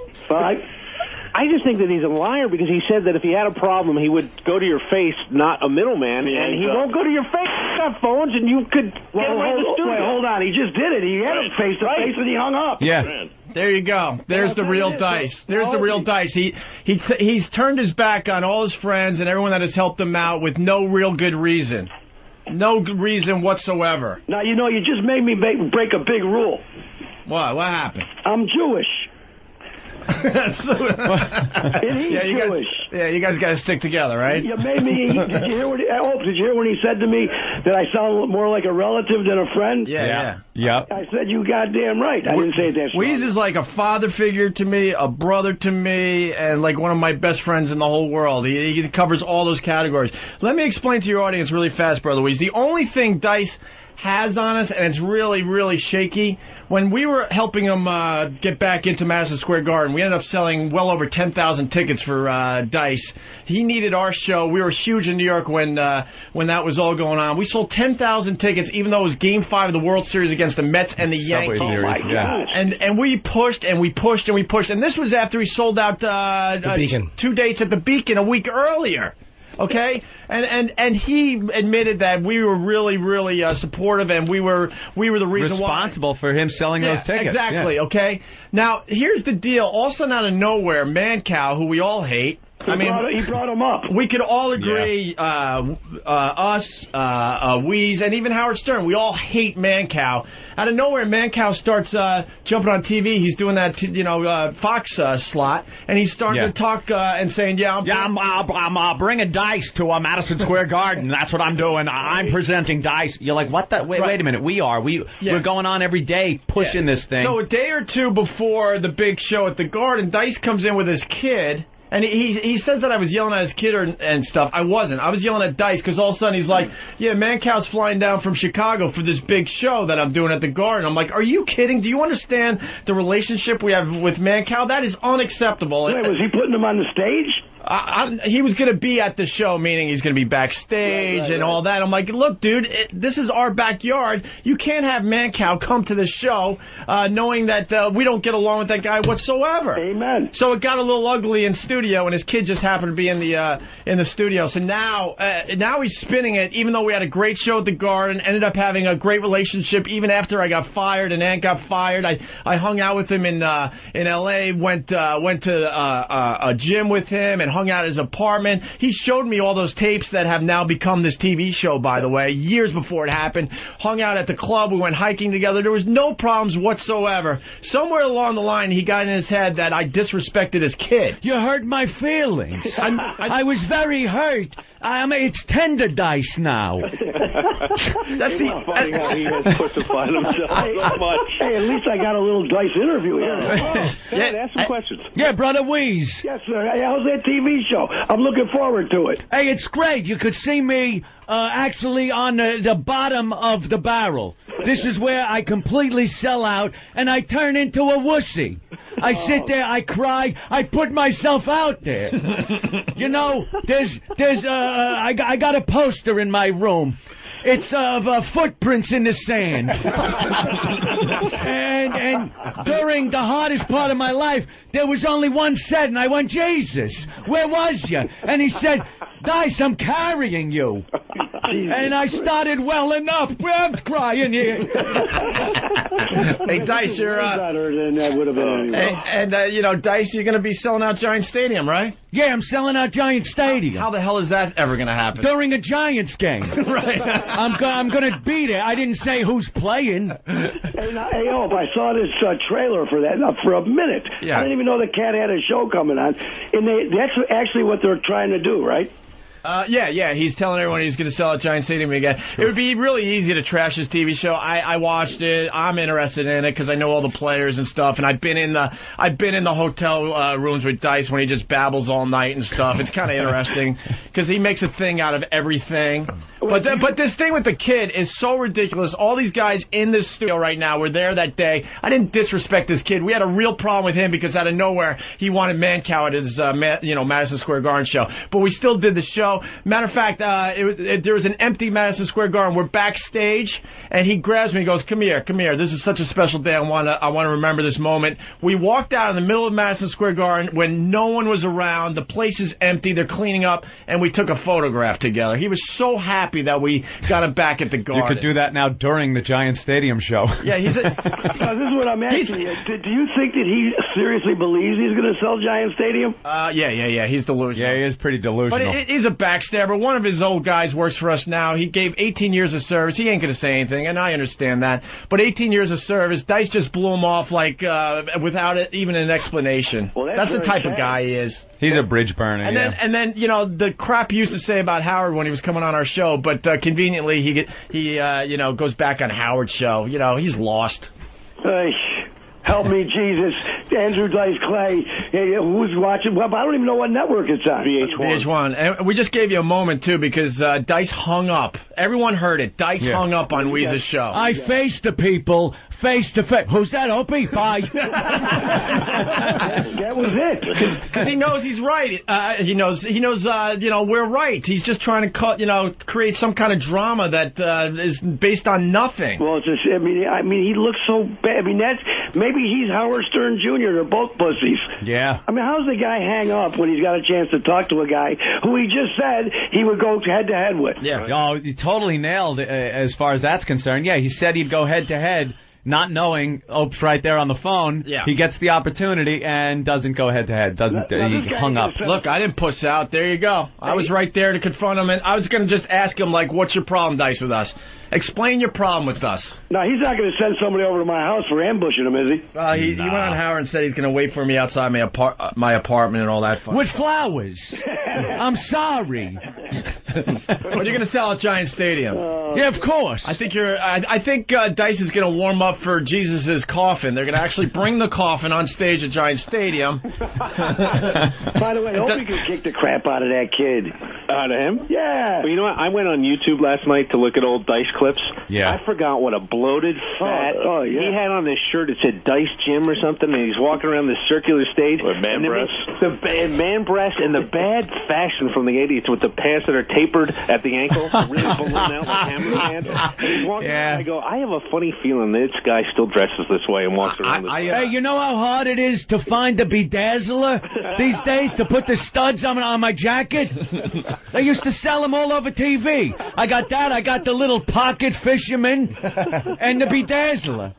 I just think that he's a liar because he said that if he had a problem, he would go to your face, not a middleman, and he won't go to your face. You got phones, and you could get him right in the studio. Wait, hold on. He just did it. He had him face to face, and he hung up. Yeah. There you go. There's the real Dice. There's the real Dice. He's turned his back on all his friends and everyone that has helped him out with no real good reason. No good reason whatsoever. Now, you just made me break a big rule. What? What happened? I'm Jewish. Yeah, you guys got to stick together, right? You made me. Did you hear when he said to me that I sound more like a relative than a friend? Yeah. I said, you goddamn right. I didn't say that. Wheeze is like a father figure to me, a brother to me, and like one of my best friends in the whole world. He covers all those categories. Let me explain to your audience really fast, Brother Wheeze. The only thing Dice has on us, and it's really, really shaky, when we were helping him get back into Madison Square Garden, we ended up selling well over 10,000 tickets for Dice. He needed our show. We were huge in New York when that was all going on. We sold 10,000 tickets, even though it was Game 5 of the World Series against the Mets and the Yankees. Oh, my God. And we pushed, and we pushed, and we pushed. And this was after he sold out the Beacon. 2 dates at the Beacon a week earlier. Okay, and he admitted that we were really, really supportive, and we were the reason responsible for him selling those tickets. Exactly. Yeah. Okay. Now here's the deal. All of a sudden, out of nowhere, Mancow, who we all hate. He brought him up. We could all agree, us, Wheeze, and even Howard Stern, we all hate Mancow. Out of nowhere, Mancow starts jumping on TV. He's doing that, Fox slot, and he's starting to talk and saying, I'm bringing Dice to Madison Square Garden. That's what I'm doing. I'm presenting Dice. You're like, what the? Wait a minute. We're going on every day pushing this thing. So a day or two before the big show at the Garden, Dice comes in with his kid. And he says that I was yelling at his kid and stuff. I wasn't. I was yelling at Dice because all of a sudden he's like, yeah, Mancow's flying down from Chicago for this big show that I'm doing at the Garden. I'm like, are you kidding? Do you understand the relationship we have with Mancow? That is unacceptable. Wait, was he putting him on the stage? He was going to be at the show, meaning he's going to be backstage and all that. I'm like, look, dude, this is our backyard. You can't have Mancow come to the show knowing that we don't get along with that guy whatsoever. Amen. So it got a little ugly in studio, and his kid just happened to be in the studio. So now he's spinning it, even though we had a great show at the Garden, ended up having a great relationship even after I got fired and Ant got fired. I hung out with him in L.A., went to a gym with him and hung out at his apartment. He showed me all those tapes that have now become this TV show, by the way, years before it happened. Hung out at the club. We went hiking together. There was no problems whatsoever. Somewhere along the line, he got in his head that I disrespected his kid. You hurt my feelings. I was very hurt. It's tender Dice now. That's funny how he has pussified himself so much. Hey, at least I got a little Dice interview here. Ask some questions. Yeah, Brother Wheeze. Yes, sir. Hey, how's that TV show? I'm looking forward to it. Hey, it's great. You could see me actually on the bottom of the barrel. This is where I completely sell out and I turn into a wussy. I sit there, I cry, I put myself out there. You know, I got a poster in my room. It's of footprints in the sand. and during the hardest part of my life, there was only one said, and I went, Jesus, where was you? And he said, Dice, I'm carrying you. And I started welling up. I'm crying here. Hey, Dice, you're... Dice, you're going to be selling out Giant Stadium, right? Yeah, I'm selling out Giant Stadium. How the hell is that ever going to happen? During a Giants game. Right. I'm going to be there. I didn't say who's playing. Hey, Hope, I saw this trailer for that for a minute. Yeah. I didn't even know the cat had a show coming on. And that's actually what they're trying to do, right? Yeah. He's telling everyone he's going to sell out Giant Stadium again. It would be really easy to trash his TV show. I watched it. I'm interested in it because I know all the players and stuff. And I've been in the hotel rooms with Dice when he just babbles all night and stuff. It's kind of interesting because he makes a thing out of everything. But this thing with the kid is so ridiculous. All these guys in this studio right now were there that day. I didn't disrespect this kid. We had a real problem with him because out of nowhere he wanted Mancow at his Madison Square Garden show. But we still did the show. Matter of fact, there was an empty Madison Square Garden. We're backstage, and he grabs me and goes, "Come here. This is such a special day. I want to remember this moment." We walked out in the middle of Madison Square Garden when no one was around. The place is empty. They're cleaning up, and we took a photograph together. He was so happy that we got him back at the Garden. You could do that now during the Giant Stadium show. Yeah, this is what I'm asking you. Do you think that he seriously believes he's going to sell Giant Stadium? Yeah. He's delusional. Yeah, he is pretty delusional. But he's a backstabber. One of his old guys works for us now. He gave 18 years of service. He ain't going to say anything, and I understand that. But 18 years of service, Dice just blew him off like without even an explanation. Well, that's the type of guy he is. He's a bridge burner. And then the crap he used to say about Howard when he was coming on our show, but conveniently he goes back on Howard's show. He's lost. Help me, Jesus. Andrew Dice Clay. Who's watching? Well, I don't even know what network it's on. VH1. And we just gave you a moment, too, because Dice hung up. Everyone heard it. Dice hung up on Weezer's show. I faced the people face to face. Who's that, Opie? Bye. That was it. Because he knows he's right. He knows. We're right. He's just trying to create some kind of drama that is based on nothing. Well, I mean, he looks so bad. I mean, maybe he's Howard Stern Jr. They're both pussies. Yeah. I mean, how's the guy hang up when he's got a chance to talk to a guy who he just said he would go head to head with? Yeah. Oh, you totally nailed it as far as that's concerned. Yeah, he said he'd go head to head. Not knowing Ope's right there on the phone, he gets the opportunity and doesn't go head to head. He hung up. Look, I didn't push out. There you go. I was right there to confront him, and I was going to just ask him, what's your problem, Dice, with us? Explain your problem with us. No, he's not going to send somebody over to my house for ambushing him, is he? He went on Howard and said he's going to wait for me outside my apartment and all that fun. With flowers. I'm sorry. But you're going to sell out Giant Stadium. Yeah, of course. I think Dice is going to warm up for Jesus' coffin. They're going to actually bring the coffin on stage at Giant Stadium. By the way, Opie could kick the crap out of that kid. Out of him? Yeah. Well, you know what? I went on YouTube last night to look at old Dice clips. Yeah. I forgot what a bloated, fat... He had on this shirt that said Dice Gym or something, and he's walking around this circular stage. With man breasts? The man breasts and the bad fashion from the 80s with the pants that are tapered at the ankle, really balloon out like hammer pants. And he's walking around, I go, I have a funny feeling this guy still dresses this way and walks around this way. Hey, you know how hard it is to find a bedazzler these days to put the studs on my jacket? They used to sell them all over TV. I got that. I got the little pocket fisherman and the bedazzler.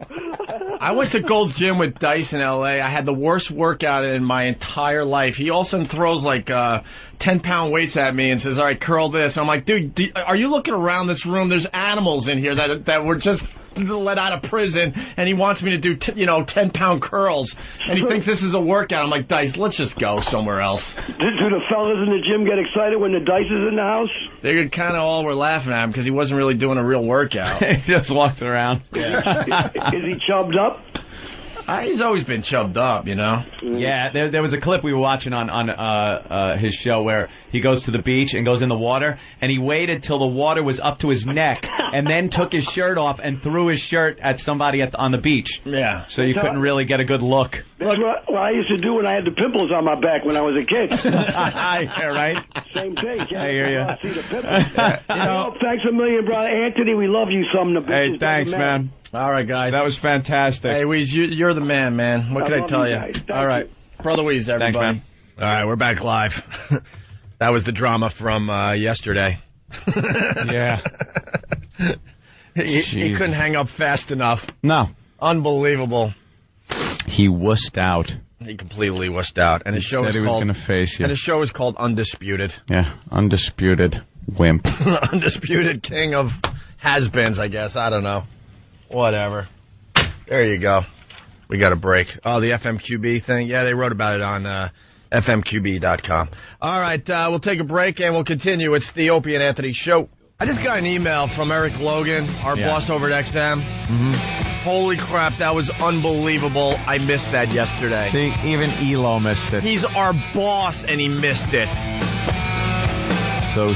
I went to Gold's Gym with Dice in L.A. I had the worst workout in my entire life. He all of a sudden throws 10-pound weights at me and says, all right, curl this. And I'm like, dude, are you looking around this room? There's animals in here that were just let out of prison, and he wants me to do 10-pound curls, and he thinks this is a workout. I'm like, Dice, let's just go somewhere else. Do the fellas in the gym get excited when the Dice is in the house? They kind of all were laughing at him because he wasn't really doing a real workout. He just walks around. Yeah. Is he chubbed up? He's always been chubbed up, Yeah, there was a clip we were watching on his show where he goes to the beach and goes in the water, and he waited till the water was up to his neck, and then took his shirt off and threw his shirt at somebody on the beach. Yeah. So you couldn't really get a good look. That's what I used to do when I had the pimples on my back when I was a kid. Yeah, right? Same thing. I hear you. See the pimples. Thanks a million, brother. Anthony, we love you some. Hey, thanks, man. All right, guys. That was fantastic. Hey, Weez, you're the man. What can I tell you? All right. Brother Weez, everybody. Thanks, man. All right, we're back live. That was the drama from yesterday. Yeah. He couldn't hang up fast enough. No. Unbelievable. He wussed out. He completely wussed out. And his show said he was going to face you. And his show is called Undisputed. Yeah, Undisputed Wimp. Undisputed king of has-beens, I guess. I don't know. Whatever. There you go. We got a break. Oh, the FMQB thing? Yeah, they wrote about it on FMQB.com. All right, we'll take a break and we'll continue. It's the Opie and Anthony Show. I just got an email from Eric Logan, our boss over at XM. Mm-hmm. Holy crap, that was unbelievable. I missed that yesterday. See, even Elo missed it. He's our boss, and he missed it. So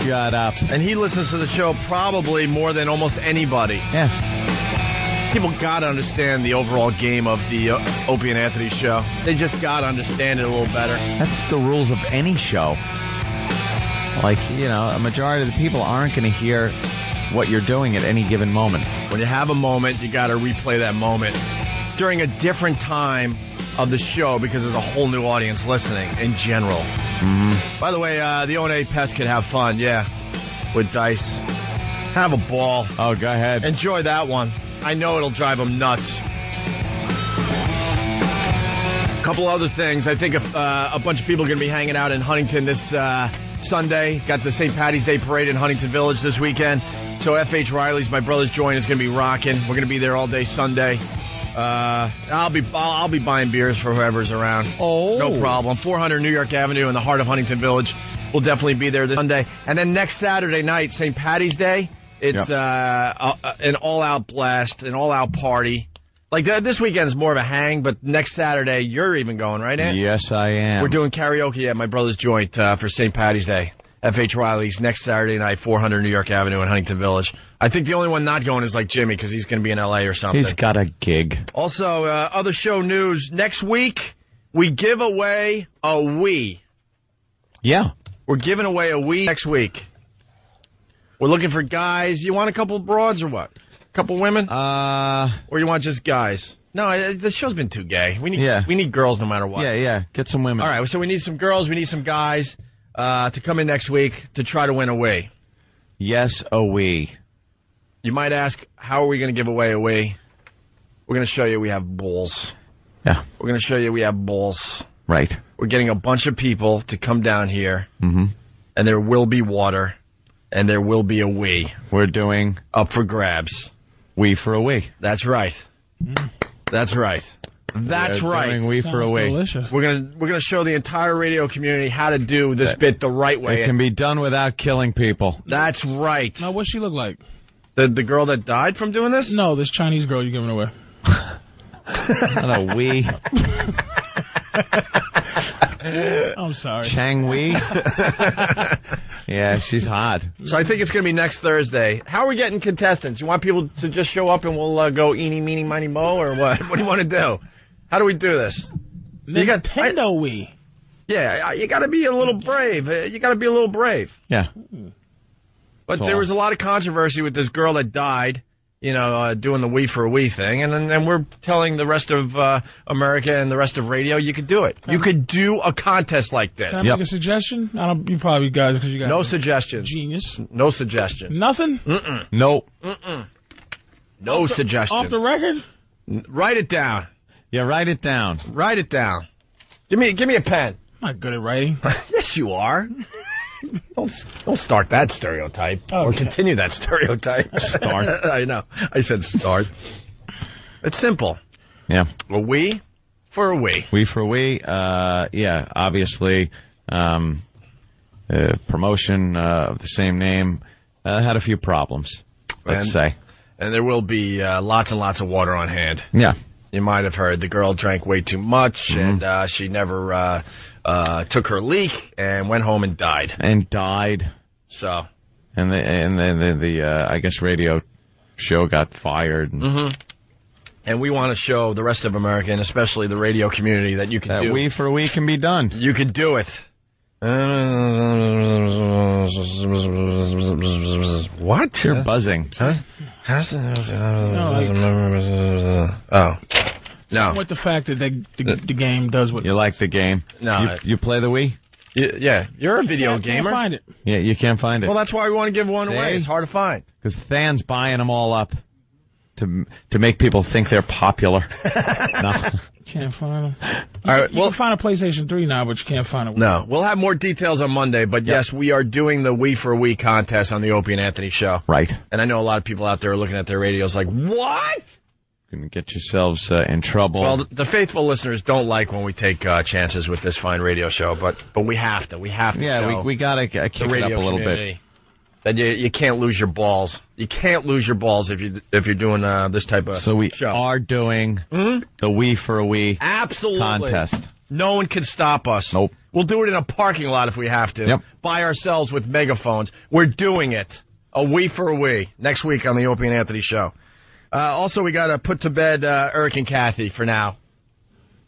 shut up. And he listens to the show probably more than almost anybody. Yeah. People got to understand the overall game of the Opie and Anthony Show. They just got to understand it a little better. That's the rules of any show. Like, you know, a majority of the people aren't going to hear what you're doing at any given moment. When you have a moment, you got to replay that moment during a different time of the show because there's a whole new audience listening in general. Mm-hmm. By the way, the O&A pets could have fun, with dice. Have a ball. Oh, go ahead. Enjoy that one. I know it'll drive them nuts. A couple other things. I think a bunch of people are going to be hanging out in Huntington this Sunday. Got the St. Patty's Day Parade in Huntington Village this weekend. So F.H. Riley's, my brother's joint, is going to be rocking. We're going to be there all day Sunday. I'll be buying beers for whoever's around. Oh. No problem. 400 New York Avenue in the heart of Huntington Village. We'll definitely be there this Sunday. And then next Saturday night, St. Patty's Day, it's an all-out blast, an all-out party. Like, this weekend is more of a hang, but next Saturday, you're even going, right, Ant? Yes, I am. We're doing karaoke at my brother's joint for St. Patty's Day. F.H. Riley's next Saturday night, 400 New York Avenue in Huntington Village. I think the only one not going is like Jimmy because he's going to be in L.A. or something. He's got a gig. Also, other show news. Next week, we give away a Wii. Yeah. We're giving away a Wii next week. We're looking for guys. You want a couple broads or what? A couple women? Or you want just guys? No, the show's been too gay. We need girls no matter what. Yeah. Get some women. All right, so we need some girls. We need some guys to come in next week to try to win a Wii. Yes, a Wii. You might ask, how are we going to give away a Wii? We're going to show you we have balls. Yeah. We're going to show you we have balls. Right. We're getting a bunch of people to come down here. Mm-hmm. And there will be water. And there will be a Wii. We're doing up for grabs. Wii for a Wii. That's right. That's right. That's right. Doing Wii for a Wii. Delicious. We're gonna show the entire radio community how to do this bit the right way. It can be done without killing people. That's right. Now, what's she look like? The girl that died from doing this? No, this Chinese girl you're giving away. Not a Wii. I'm sorry. Chang Wei? Yeah, she's hot. So I think it's going to be next Thursday. How are we getting contestants? You want people to just show up and we'll go eeny, meeny, miny, mo, or what? What do you want to do? How do we do this? Nintendo Wii. Yeah, you got to be a little brave. You got to be a little brave. Yeah. But there was a lot of controversy with this girl that died, doing the Wii for a Wii thing. And then we're telling the rest of America and the rest of radio, you could do it. You could do a contest like this. Can I make a suggestion? You probably guys, because you got no suggestions. Genius. No suggestions. Nothing? Mm-mm. Nope. Mm-mm. No suggestions. Off the record? Write it down. Yeah, write it down. Write it down. Give me a pen. I'm not good at writing. Yes, you are. Don't start that stereotype or continue that stereotype. Start. I know. I said start. It's simple. Yeah. A Wii for a Wii. Wii for a Wii. Yeah, obviously, promotion of the same name had a few problems, let's say. And there will be lots and lots of water on hand. Yeah. You might have heard the girl drank way too much, and she never took her leak and went home and died. So. And the I guess radio show got fired. And we want to show the rest of America, and especially the radio community, that you can do. That Wii for a Wii can be done. You can do it. What? You're buzzing. Huh? Oh. No. With the fact that the game does what... You like the game? No. You play the Wii? Yeah. You're a video gamer. Can't find it. Yeah, you can't find it. Well, that's why we want to give one away. It's hard to find. Because Than's buying them all up to make people think they're popular. No. Can't find them. All right, you can find a PlayStation 3 now, but you can't find it. No. We'll have more details on Monday, but yes, we are doing the Wii for a Wii contest on the Opie and Anthony Show. Right. And I know a lot of people out there are looking at their radios like, what? Going to get yourselves in trouble. Well, the faithful listeners don't like when we take chances with this fine radio show, but we have to. We have to. Yeah, we got to kick it up a little bit. That you can't lose your balls. You can't lose your balls if you're doing this type of show. So we are doing the We for a We contest. No one can stop us. Nope. We'll do it in a parking lot if we have to. Yep. By ourselves with megaphones. We're doing it. A We for a We. Next week on the Opie and Anthony Show. Also, we got to put to bed Eric and Kathy for now.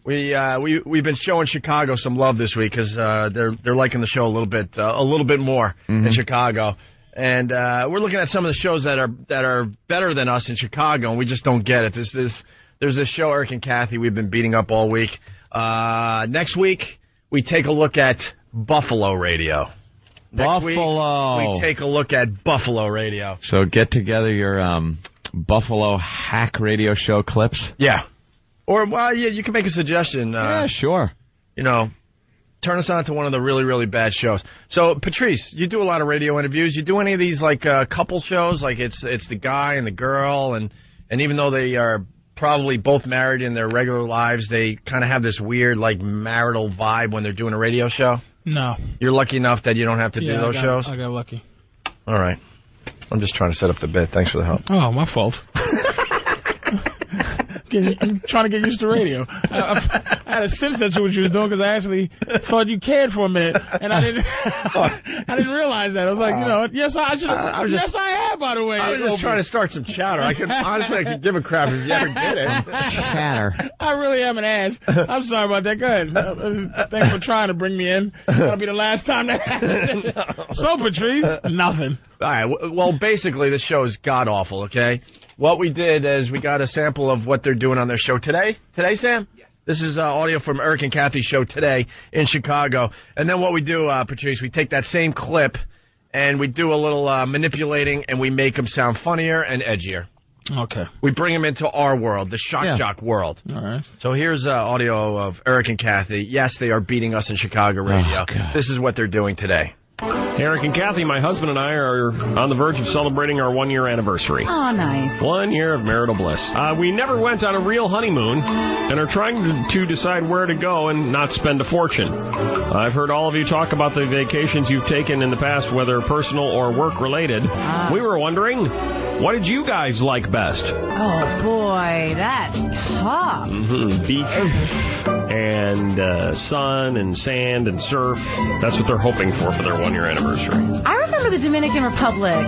We've been showing Chicago some love this week because they're liking the show a little bit more in Chicago. And we're looking at some of the shows that are better than us in Chicago, and we just don't get it. There's this show, Eric and Kathy, we've been beating up all week. Next week, we take a look at Buffalo Radio. Next week, we take a look at Buffalo Radio. So get together your Buffalo hack radio show clips. Yeah. Or, you can make a suggestion. Yeah, sure. Turn us on to one of the really, really bad shows. So, Patrice, you do a lot of radio interviews. You do any of these, couple shows? Like, it's the guy and the girl, and even though they are probably both married in their regular lives, they kind of have this weird, marital vibe when they're doing a radio show? No. You're lucky enough that you don't have to do those shows? I got lucky. All right. I'm just trying to set up the bit. Thanks for the help. Oh, my fault. I'm trying to get used to radio. I had a sense that's what you were doing because I actually thought you cared for a minute, and I didn't realize that. I was like, yes, I should. Yes, I have. By the way, I was just trying to start some chatter. I could give a crap if you ever did it. Chatter. I really am an ass. I'm sorry about that. Go ahead. Thanks for trying to bring me in. That'll be the last time that happens. So, Patrice, nothing. All right. Well, basically, this show is god awful. Okay. What we did is we got a sample of what they're doing on their show today. Today, Sam? Yeah. This is audio from Eric and Kathy's show today in Chicago. And then what we do, Patrice, we take that same clip and we do a little manipulating and we make them sound funnier and edgier. Okay. We bring them into our world, the shock jock world. All right. So here's audio of Eric and Kathy. Yes, they are beating us in Chicago radio. Oh, this is what they're doing today. Eric and Kathy, my husband and I are on the verge of celebrating our 1-year anniversary. Oh, nice. 1 year of marital bliss. We never went on a real honeymoon and are trying to decide where to go and not spend a fortune. I've heard all of you talk about the vacations you've taken in the past, whether personal or work-related. We were wondering, what did you guys like best? Oh, boy, that's tough. Beach and sun and sand and surf. That's what they're hoping for their 1-year anniversary. I remember the Dominican Republic.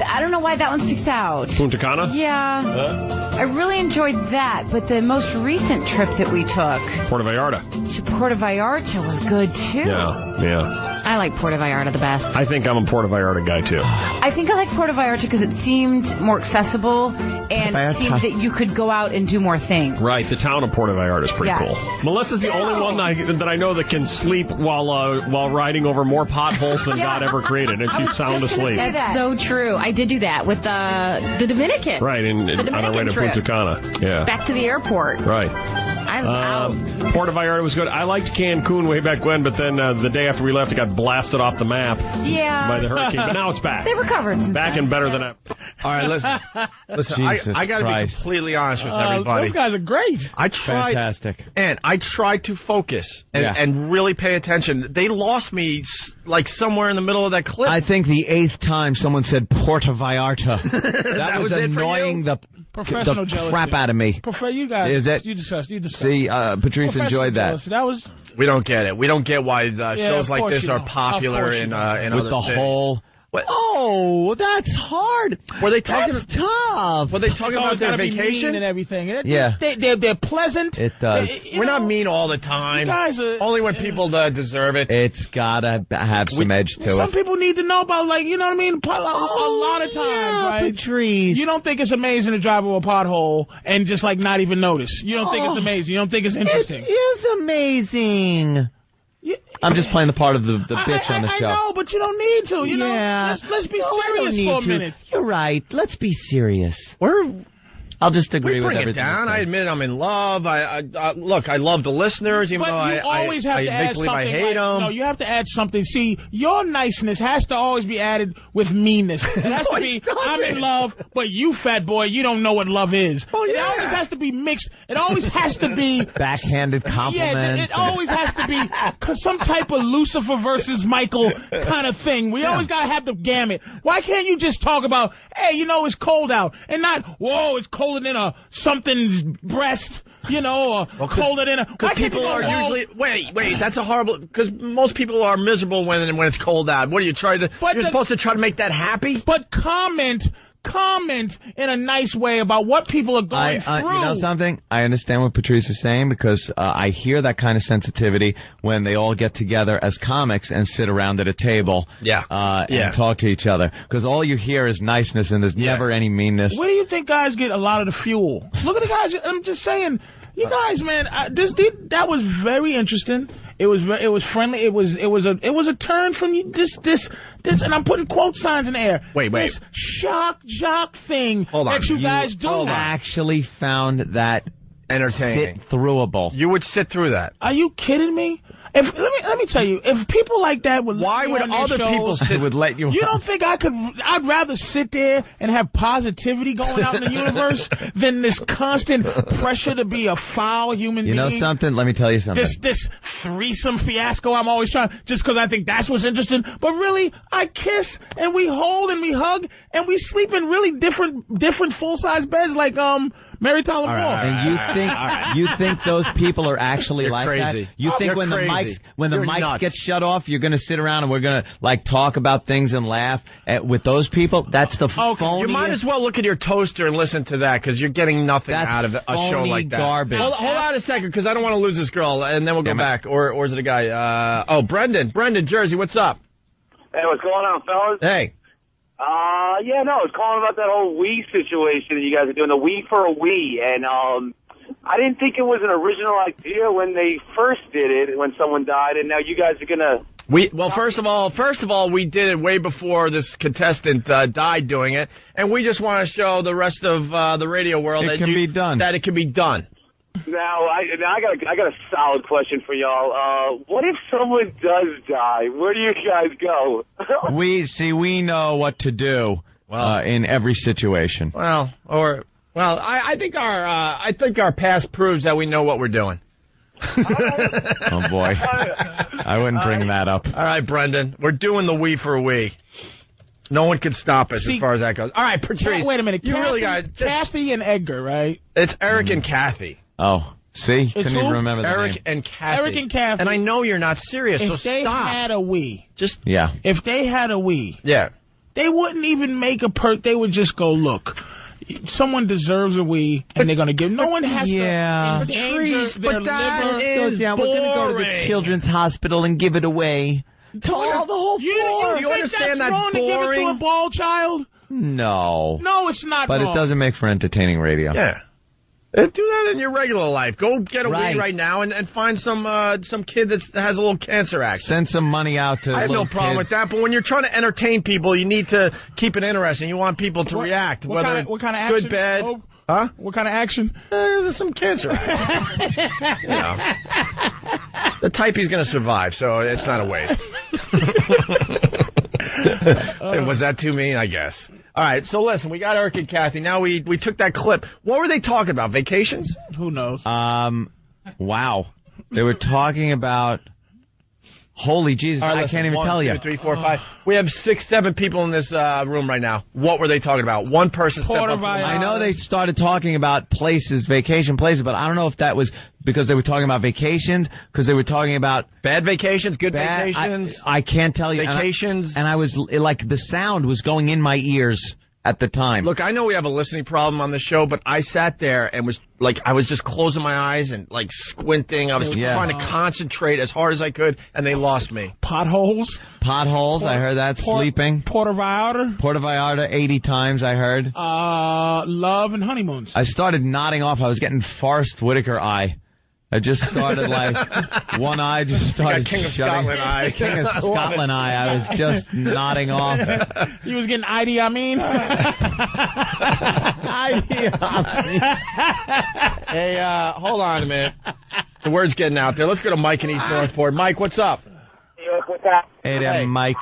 I don't know why that one sticks out. Punta Cana? Yeah. I really enjoyed that, but the most recent trip that we took... Puerto Vallarta. To Puerto Vallarta was good, too. Yeah. I like Puerto Vallarta the best. I think I'm a Puerto Vallarta guy, too. I think I like Puerto Vallarta because it seemed more accessible and it seemed that you could go out and do more things. Right, the town of Puerto Vallarta is pretty cool. Melissa's the only one that I know that can sleep while riding over more potholes than God ever created, and she's sound asleep. That's so true. I did do that with the Dominican. Right, on our way to Punta Cana. Yeah. Back to the airport. Right. I was out. Puerto Vallarta was good. I liked Cancun way back when, but then the day after we left, it got blasted off the map by the hurricane. But now it's back. They recovered. Back and better than ever. All right, listen. I got to be completely honest with everybody. Those guys are great. I tried. Fantastic. And I tried to focus and really pay attention. They lost me somewhere in the middle of that clip. I think the 8th time someone said Puerto Vallarta. That was annoying the crap out of me. You guys. Is it? You discussed. See, Patrice enjoyed that. We don't get it. We don't get why shows like this are popular in other with the cities. whole. Oh, that's hard. Were they talking? That's tough. Were they talking about their vacation and everything? Yeah, they're pleasant. It does. We're not mean all the time. Guys only when people deserve it. It's gotta have some edge to it. Some people need to know about, you know what I mean? A lot of times, right? Patrice. You don't think it's amazing to drive over a pothole and just not even notice. You don't think it's amazing. You don't think it's interesting. It is amazing. I'm just playing the part of the bitch on the show. I know, but you don't need to. You know, let's be serious for a minute. You're right. Let's be serious. I'll just agree we with bring everything. it down. I admit I'm in love. Look, I love the listeners, even though I always have to add something. I hate them. No, you have to add something. See, your niceness has to always be added with meanness. It has to be, I'm in love, but you, fat boy, you don't know what love is. Oh, yeah. It always has to be mixed. It always has to be backhanded compliments. Yeah, it always has to be some type of Lucifer versus Michael kind of thing. We always gotta have the gamut. Why can't you just talk about, hey, you know, it's cold out, and not, whoa, it's colder than something's breast, you know, or colder than Because people are usually wait. That's a horrible. Because most people are miserable when it's cold out. What are you trying to? You're supposed to try to make that happy. But comment in a nice way about what people are going through. You know something? I understand what Patrice is saying because I hear that kind of sensitivity when they all get together as comics and sit around at a table and talk to each other. Because all you hear is niceness and there's never any meanness. Where do you think guys get a lot of the fuel? Look at the guys. I'm just saying, you guys, man, that was very interesting. It was friendly. It was a turn from this, and I'm putting quote signs in the air. Wait. This shock jock thing that you guys do. I actually found that entertaining. Sit throughable. You would sit through that. Are you kidding me? Let me tell you, if people like that would why would other people would let you? You don't think I could? I'd rather sit there and have positivity going out in the universe than this constant pressure to be a foul human being. You know something? Let me tell you something. This threesome fiasco I'm always trying, just because I think that's what's interesting. But really, I kiss and we hold and we hug and we sleep in really different full size beds like Mary Tyler Moore. And you think those people are actually like crazy. that? You think when the mics get shut off, you're going to sit around and we're going to like talk about things and laugh with those people? That's the phoniest. You might as well look at your toaster and listen to that because you're getting nothing out of a show like that. Garbage. Hold on a second because I don't want to lose this girl, and then we'll go back. Or is it a guy? Brendan, Jersey, what's up? Hey, what's going on, fellas? Hey. I was calling about that whole we situation that you guys are doing, the we for a we, and I didn't think it was an original idea when they first did it, when someone died, and now you guys are gonna... First of all, we did it way before this contestant died doing it, and we just want to show the rest of the radio world that it can be done. Now I got a solid question for y'all. What if someone does die? Where do you guys go? we know what to do in every situation. I think our past proves that we know what we're doing. Oh boy, I wouldn't bring that up. All right, Brendan, we're doing the we for a we. No one can stop us as far as that goes. All right, Patrice. Wait a minute. Kathy and Edgar, right? It's Eric and Kathy. Oh, see? Couldn't even remember the Eric name. and Kathy. Eric and Kathy. And I know you're not serious, so stop. If they had a we. If they had a we. Yeah. They wouldn't even make they would just go, look, someone deserves a we, and they're going to give. No one has to endanger their liver. We're going to go to the children's hospital and give it away. To all the whole floor. You understand that's wrong boring? To give it to a bald child? No. No, it's not But wrong. it doesn't make for entertaining radio. Yeah. Do that in your regular life. Go get a weed right now and find some kid that has a little cancer act. Send some money out to I have no problem with that, but when you're trying to entertain people, you need to keep it interesting. You want people to react. What kind of action? Good, bad. Huh? What kind of action? There's some cancer act. The type he's going to survive, so it's not a waste. Was that too mean? I guess. All right, so listen, we got Eric and Kathy. Now we took that clip. What were they talking about? Vacations? Who knows? Wow. They were talking about... Holy Jesus, right, I can't even tell you. 1, 2, 3, 4, 5. We have 6, 7 people in this room right now. What were they talking about? One person stepped up to the mic. I know they started talking about places, vacation places, but I don't know if that was because they were talking about vacations, because they were talking about... Bad vacations, good vacations. I can't tell you. Vacations. And I was, like, the sound was going in my ears at the time. Look, I know we have a listening problem on the show, but I sat there and was like, I was just closing my eyes and like squinting. I was trying to concentrate as hard as I could, and they lost me. Potholes, I heard that. Sleeping. Puerto Vallarta 80 times, I heard. Love and honeymoons. I started nodding off. I was getting Forrest Whitaker eye. I just started like one eye just started King of shutting. Scotland eye. King of Scotland eye. I was just nodding off. You was getting Idi Amin? Hey, hold on a minute. The word's getting out there. Let's go to Mike in East Northport. Mike, what's up? What's that? Hey there, Mike.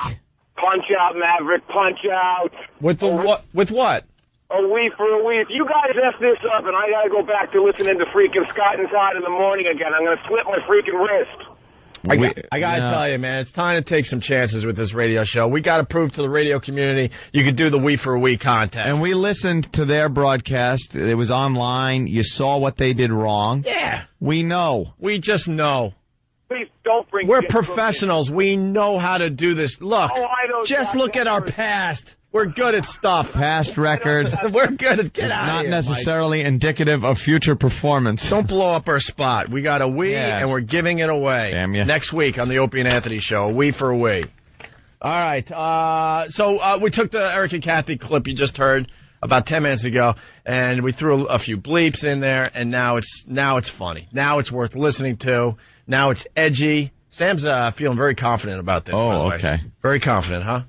Punch out, Maverick. Punch out. With the what? With what? A week for a week. You guys F this up, and I got to go back to listening to freaking Scott and Todd in the morning again. I'm going to split my freaking wrist. I got to tell you, man, it's time to take some chances with this radio show. We got to prove to the radio community you could do the We for a Week contest. And we listened to their broadcast. It was online. You saw what they did wrong. Yeah. We know. We just know. Please don't bring. We're professionals. We know how to do this. Look, I know just look at our past. We're good at stuff. Past record. We're good at get out not of here, necessarily indicative of future performance. Don't blow up our spot. We got a we, and we're giving it away. Damn you. Next week on the Opie and Anthony Show, a we for a we. All right. So we took the Eric and Kathy clip you just heard about 10 minutes ago, and we threw a few bleeps in there, and now it's funny. Now it's worth listening to. Now it's edgy. Sam's feeling very confident about this. Oh, okay. Very confident, huh?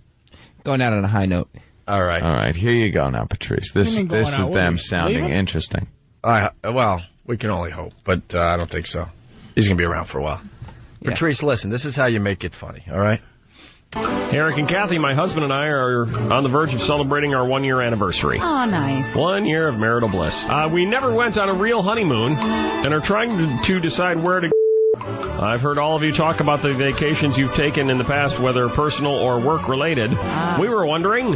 Going out on a high note. All right. All right. Here you go now, Patrice. This is them sounding interesting. Well, we can only hope, but I don't think so. He's going to be around for a while. Yeah. Patrice, listen, this is how you make it funny, all right? Eric and Kathy, my husband and I are on the verge of celebrating our 1-year anniversary. Oh, nice. 1 year of marital bliss. We never went on a real honeymoon and are trying to decide where to go. I've heard all of you talk about the vacations you've taken in the past, whether personal or work-related. We were wondering,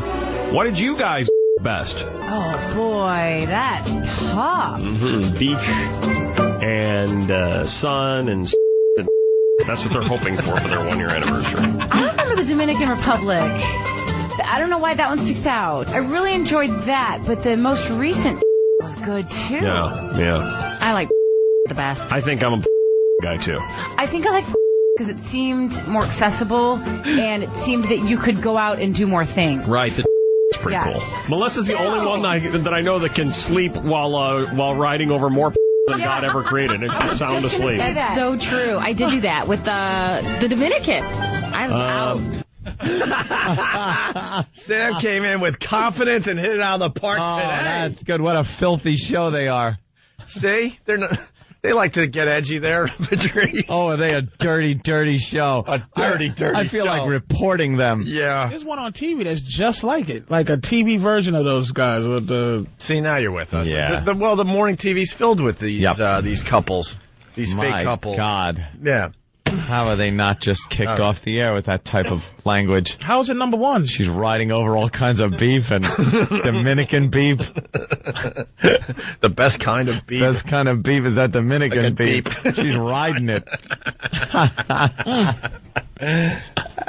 what did you guys best? Oh, boy, that's tough. Beach and sun and that's what they're hoping for their 1-year anniversary. I remember the Dominican Republic. I don't know why that one sticks out. I really enjoyed that, but the most recent was good, too. Yeah. I like the best. I think I'm a guy, too. I think I like because it seemed more accessible, and it seemed that you could go out and do more things. Right. It's pretty cool. Melissa's the only one that I know that can sleep while riding over more than God ever created and sound asleep. That's so true. I did do that with the Dominican. I was out. Sam came in with confidence and hit it out of the park today. That's good. What a filthy show they are. See? They like to get edgy there, Patrice. Oh, are they a dirty, dirty show? A dirty show. I feel like reporting them. Yeah. There's one on TV that's just like it. Like a TV version of those guys with the... See, now you're with us. Yeah. The morning TV's filled with these couples. These fake couples. My God. Yeah. How are they not just kicked off the air with that type of language? How is it number one? She's riding over all kinds of beef and Dominican beef. The best kind of beef. Best kind of beef is that Dominican like beef. She's riding it.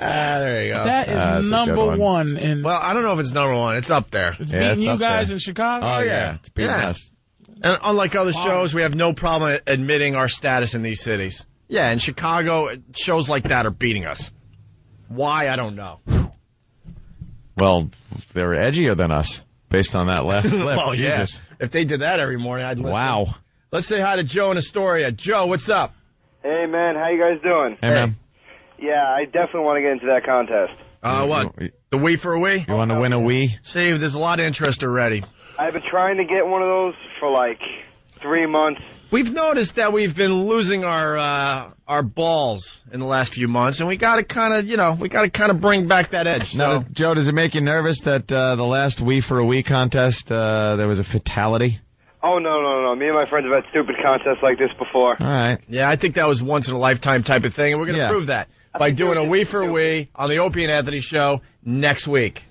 There you go. That is number one. Well, I don't know if it's number one. It's up there. It's beating you guys in Chicago? Oh, yeah. It's beating us. And unlike other shows, we have no problem admitting our status in these cities. Yeah, in Chicago, shows like that are beating us. Why, I don't know. Well, they're edgier than us, based on that last clip. Oh, yeah. Jesus. If they did that every morning, I'd listen. Wow. Let's say hi to Joe in Astoria. Joe, what's up? Hey, man. How you guys doing? Hey, man. Yeah, I definitely want to get into that contest. What? The we for a we? You want to win a we? See, there's a lot of interest already. I've been trying to get one of those for like 3 months. We've noticed that we've been losing our balls in the last few months, and we got to kind of bring back that edge. Now, Joe, does it make you nervous that the last We for a We contest there was a fatality? Oh, no. Me and my friends have had stupid contests like this before. All right. Yeah, I think that was once in a lifetime type of thing, and we're going to prove that by doing a We for a We on the Opie and Anthony Show next week.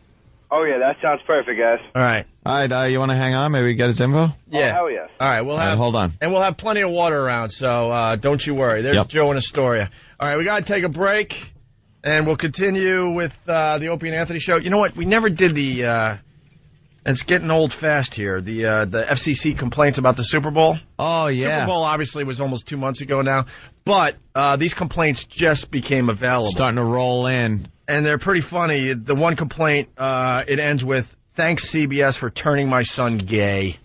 Oh, yeah, that sounds perfect, guys. All right. You want to hang on? Maybe we get his info? Yeah. Oh, hell yes. All right, hold on. And we'll have plenty of water around, so don't you worry. There's Joe in Astoria. All right, we got to take a break, and we'll continue with the Opie and Anthony Show. You know what? We never did the it's getting old fast here, the FCC complaints about the Super Bowl. Oh, yeah. Super Bowl obviously was almost 2 months ago now, but these complaints just became available. Starting to roll in. And they're pretty funny. The one complaint, it ends with, "Thanks, CBS, for turning my son gay."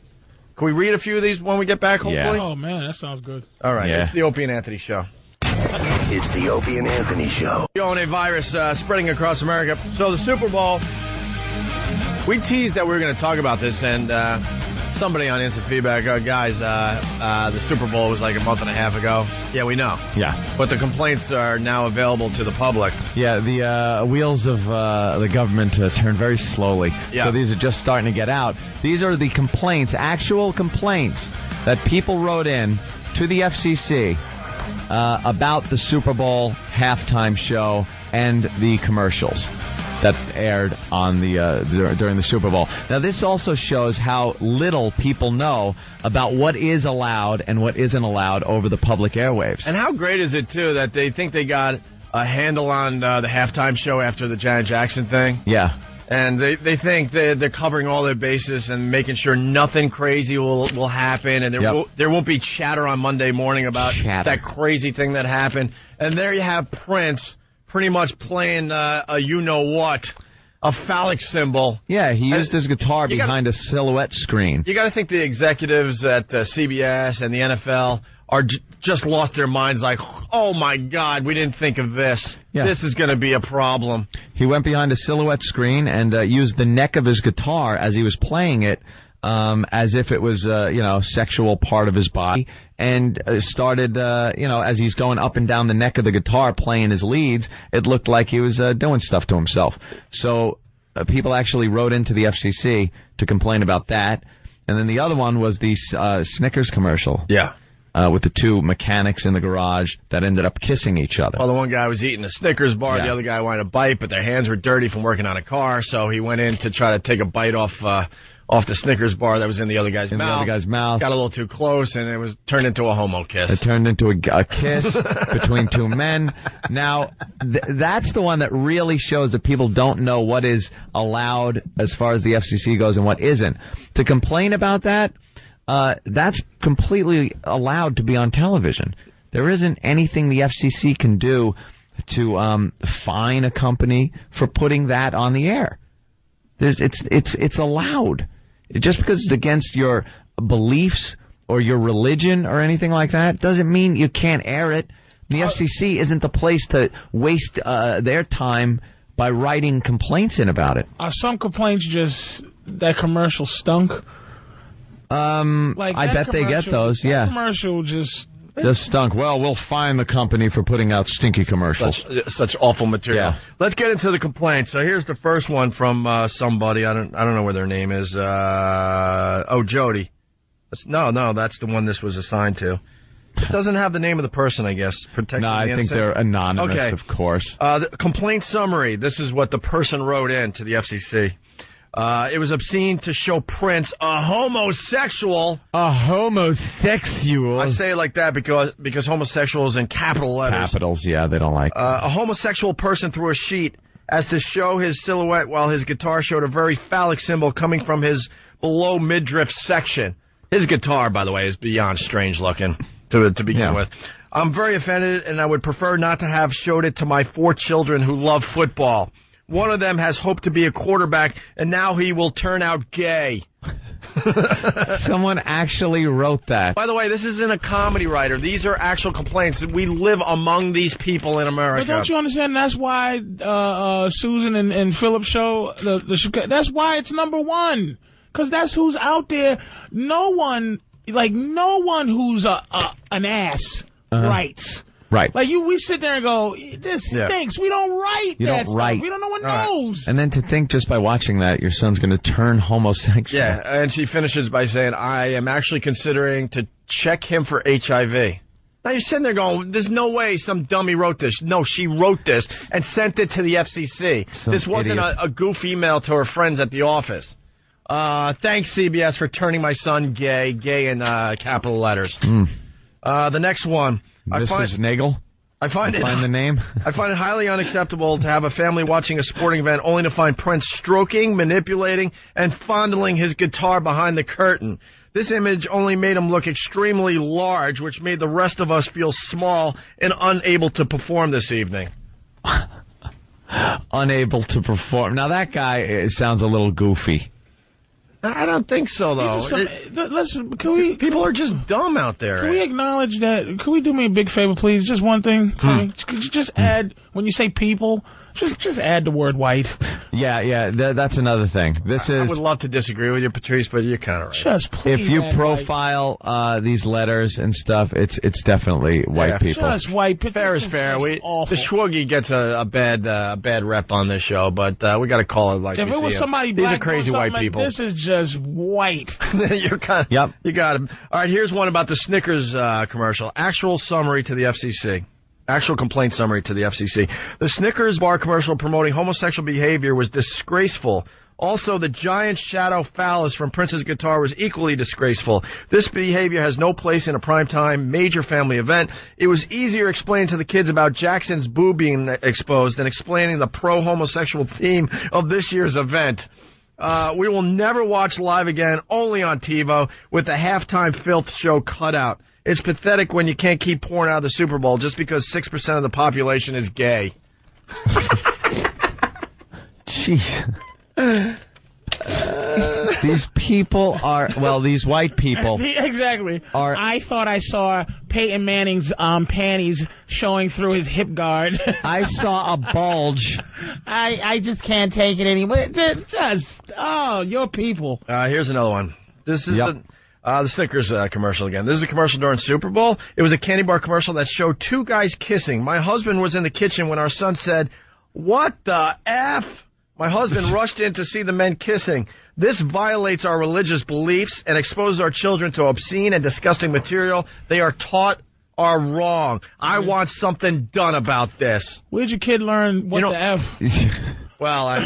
Can we read a few of these when we get back, hopefully? Yeah. Oh, man, that sounds good. All right, It's the Opie and Anthony Show. It's the Opie and Anthony Show. The virus spreading across America. So the Super Bowl, we teased that we were going to talk about this, and somebody on Instant Feedback, guys, the Super Bowl was like a month and a half ago. Yeah, we know. Yeah. But the complaints are now available to the public. Yeah, the wheels of the government turn very slowly. Yeah. So these are just starting to get out. These are the complaints, actual complaints that people wrote in to the FCC about the Super Bowl halftime show and the commercials that aired on the during the Super Bowl. Now, this also shows how little people know about what is allowed and what isn't allowed over the public airwaves. And how great is it, too, that they think they got a handle on the halftime show after the Janet Jackson thing? Yeah. And they think they're covering all their bases and making sure nothing crazy will happen, and there won't be chatter on Monday morning about that crazy thing that happened. And there you have Prince pretty much playing a you-know-what, a phallic symbol. Yeah, he used his guitar behind a silhouette screen. You got to think the executives at CBS and the NFL are just lost their minds like, oh, my God, we didn't think of this. Yeah. This is going to be a problem. He went behind a silhouette screen and used the neck of his guitar as he was playing it as if it was, a sexual part of his body, and started, as he's going up and down the neck of the guitar playing his leads, it looked like he was doing stuff to himself. So people actually wrote into the FCC to complain about that. And then the other one was the Snickers commercial. Yeah. With the two mechanics in the garage that ended up kissing each other. Well, the one guy was eating a Snickers bar, the other guy wanted a bite, but their hands were dirty from working on a car, so he went in to try to take a bite off the Snickers bar that was in the other guy's mouth. Got a little too close, and it turned into a homo kiss. It turned into a kiss between two men. Now, that's the one that really shows that people don't know what is allowed as far as the FCC goes and what isn't. To complain about that, that's completely allowed to be on television. There isn't anything the FCC can do to fine a company for putting that on the air. It's allowed. Just because it's against your beliefs or your religion or anything like that doesn't mean you can't air it. The FCC isn't the place to waste their time by writing complaints in about it. Are some complaints just that commercial stunk? I bet they get those, yeah. Commercial just stunk. Well, we'll fine the company for putting out stinky commercials. Such awful material. Yeah. Let's get into the complaints. So here's the first one from somebody. I don't know where their name is. Jody. No, that's the one this was assigned to. It doesn't have the name of the person, I guess. No, I think they're anonymous, of course. The complaint summary. This is what the person wrote in to the FCC. It was obscene to show Prince a homosexual. A homosexual. I say it like that because homosexual is in capital letters. Capitals, yeah, they don't like a homosexual person through a sheet as to show his silhouette while his guitar showed a very phallic symbol coming from his below midriff section. His guitar, by the way, is beyond strange looking to begin with. I'm very offended, and I would prefer not to have showed it to my 4 children who love football. One of them has hoped to be a quarterback, and now he will turn out gay. Someone actually wrote that. By the way, this isn't a comedy writer. These are actual complaints. We live among these people in America. But don't you understand? That's why Susan and Philip's show, that's why it's number 1. Because that's who's out there. No one who's an ass writes. Right. Like we sit there and go, this stinks. We don't write that stuff. We don't know what knows. And then to think just by watching that, your son's going to turn homosexual. Yeah, and she finishes by saying, I am actually considering to check him for HIV. Now you're sitting there going, there's no way some dummy wrote this. No, she wrote this and sent it to the FCC. This wasn't a goof email to her friends at the office. Thanks, CBS, for turning my son gay in capital letters. The next one. Mrs. Nagel? Find the name? I find it highly unacceptable to have a family watching a sporting event only to find Prince stroking, manipulating, and fondling his guitar behind the curtain. This image only made him look extremely large, which made the rest of us feel small and unable to perform this evening. Unable to perform. Now, that guy sounds a little goofy. I don't think so, though. People are just dumb out there. Can we acknowledge that? Can we do me a big favor, please? Just one thing. Could you just add, when you say people, just add the word white? Yeah, that's another thing. I would love to disagree with you, Patrice, but you're kind of right. Just please. If you profile these letters and stuff, it's definitely white people. Just white people. Fair is fair. The Schwoogie gets a bad rep on this show, but we got to call it like if we see it was somebody These black are crazy white people. This is just white. You're kind of, Yep. You got him. All right, here's one about the Snickers commercial. Actual summary to the FCC. Actual complaint summary to the FCC. The Snickers bar commercial promoting homosexual behavior was disgraceful. Also, the giant shadow phallus from Prince's guitar was equally disgraceful. This behavior has no place in a primetime major family event. It was easier explaining to the kids about Jackson's boob being exposed than explaining the pro-homosexual theme of this year's event. We will never watch live again, only on TiVo, with the halftime filth show cut out. It's pathetic when you can't keep porn out of the Super Bowl just because 6% of the population is gay. Jeez. These people are, these white people. Exactly. I thought I saw Peyton Manning's panties showing through his hip guard. I saw a bulge. I just can't take it anymore. Your people. Here's another one. This is the Snickers commercial again. This is a commercial during Super Bowl. It was a candy bar commercial that showed two guys kissing. My husband was in the kitchen when our son said, "What the F?" My husband rushed in to see the men kissing. This violates our religious beliefs and exposes our children to obscene and disgusting material they are taught are wrong. I want something done about this. Where'd your kid learn what the F? Well,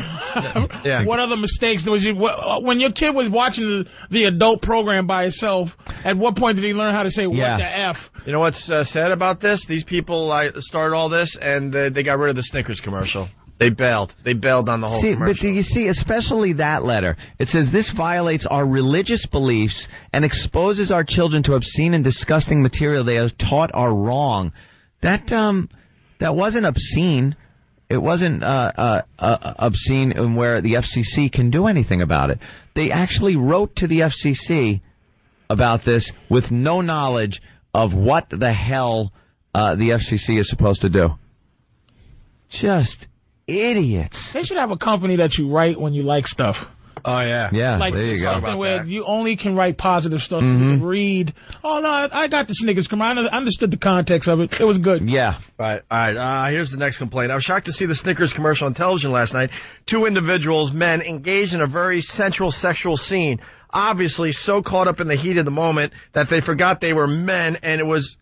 yeah. What other mistakes was you when your kid was watching the adult program by himself? At what point did he learn how to say what the F? You know what's sad about this? These people started all this, and they got rid of the Snickers commercial. They bailed. They bailed on the whole commercial. But do you see, especially that letter, it says this violates our religious beliefs and exposes our children to obscene and disgusting material they are taught are wrong. That wasn't obscene. It wasn't obscene in where the FCC can do anything about it. They actually wrote to the FCC about this with no knowledge of what the hell the FCC is supposed to do. Just idiots. They should have a company that you write when you like stuff. Oh, yeah. Yeah, like there you go. Something where you only can write positive stuff so you can read. Oh, no, I got the Snickers commercial. I understood the context of it. It was good. Yeah. All right. Here's the next complaint. I was shocked to see the Snickers commercial on television last night. Two individuals, men, engaged in a very sensual sexual scene. Obviously so caught up in the heat of the moment that they forgot they were men, and it was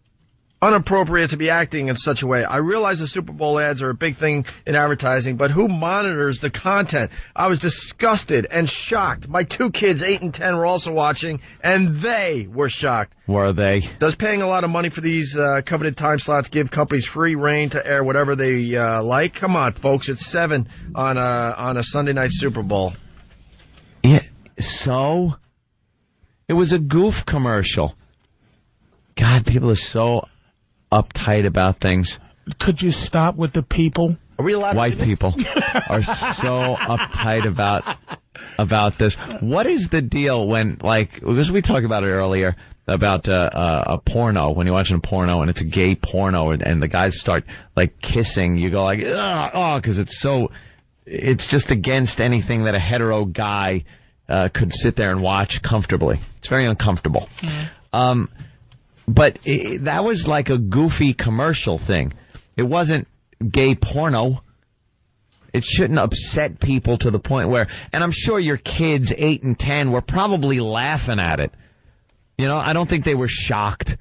inappropriate to be acting in such a way. I realize the Super Bowl ads are a big thing in advertising, but who monitors the content? I was disgusted and shocked. My two kids, 8 and 10, were also watching, and they were shocked. Were they? Does paying a lot of money for these coveted time slots give companies free reign to air whatever they like? Come on, folks. It's 7 on a Sunday night Super Bowl. Yeah. So? It was a goof commercial. God, people are so uptight about things. Could you stop with the people? Are we allowed White people are so uptight about this. What is the deal when, because we talked about it earlier, about a porno, when you're watching a porno and it's a gay porno and the guys start, kissing, you go because it's just against anything that a hetero guy could sit there and watch comfortably. It's very uncomfortable. Mm. But that was like a goofy commercial thing. It wasn't gay porno. It shouldn't upset people to the point where, and I'm sure your kids, 8 and 10, were probably laughing at it. You know, I don't think they were shocked.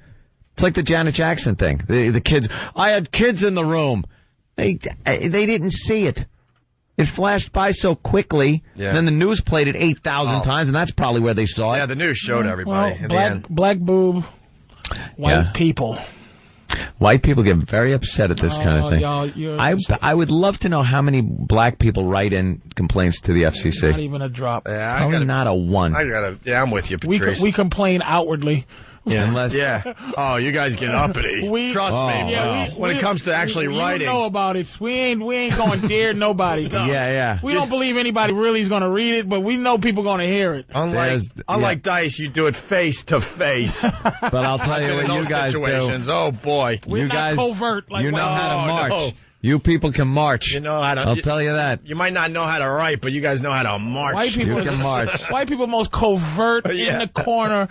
It's like the Janet Jackson thing. The kids, I had kids in the room. They didn't see it. It flashed by so quickly, and then the news played it 8,000 times, and that's probably where they saw it. Yeah, the news showed everybody in the end. Black boob. White people. White people get very upset at this kind of thing. I would love to know how many black people write in complaints to the FCC. Not even a drop. Yeah, not a one. I'm with you, Patrice. We complain outwardly. Yeah. Unless, Oh, you guys get uppity. Trust me. Yeah, when it comes to actually writing. We don't know about it. We ain't going dear nobody. Yeah. We don't believe anybody really is going to read it, but we know people going to hear it. Unlike Dice, you do it face to face. But I'll tell you what you guys do. Oh, boy. We're not covert. You know how to march. No. You people can march. You know how to. I'll tell you that. You might not know how to write, but you guys know how to march. White people can march. White people most covert in the corner.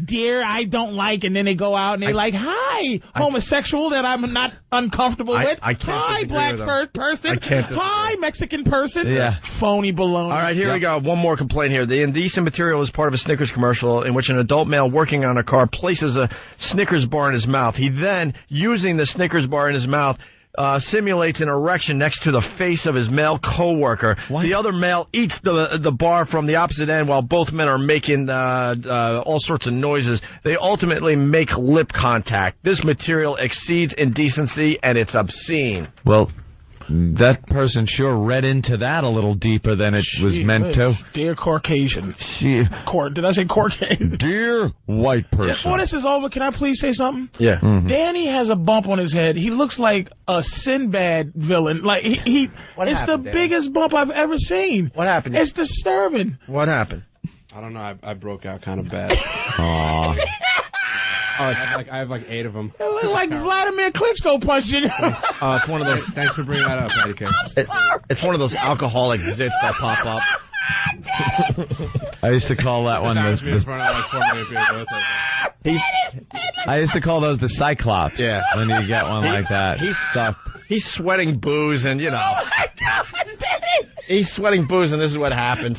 Dear, I don't like, and then they go out and they like, hi, homosexual that I'm not uncomfortable with. I can't hi, black person. I can't disagree. Hi, Mexican person. Yeah. Phony baloney. All right, here we go. One more complaint here. The indecent material is part of a Snickers commercial in which an adult male working on a car places a Snickers bar in his mouth. He then, using the Snickers bar in his mouth, simulates an erection next to the face of his male coworker. What? The other male eats the bar from the opposite end while both men are making all sorts of noises. They ultimately make lip contact. This material exceeds indecency and it's obscene. Well, that person sure read into that a little deeper than it was meant to. Dear Caucasian. Did I say Caucasian? Dear white person. Before this is over, can I please say something? Yeah. Mm-hmm. Danny has a bump on his head. He looks like a Sinbad villain. Like it's the biggest bump I've ever seen. What happened? It's disturbing. What happened? I don't know. I broke out kind of bad. Aww. I have like 8 of them. It looks like Vladimir Klitschko punching. It's one of those. Thanks for bringing that up, Patty K. It's one of those alcoholic zits that pop up. I used to call that one I used to call those the Cyclops. Yeah. When you get one like that. He's sweating booze and, you know. Oh, my God, he's sweating booze and this is what happened.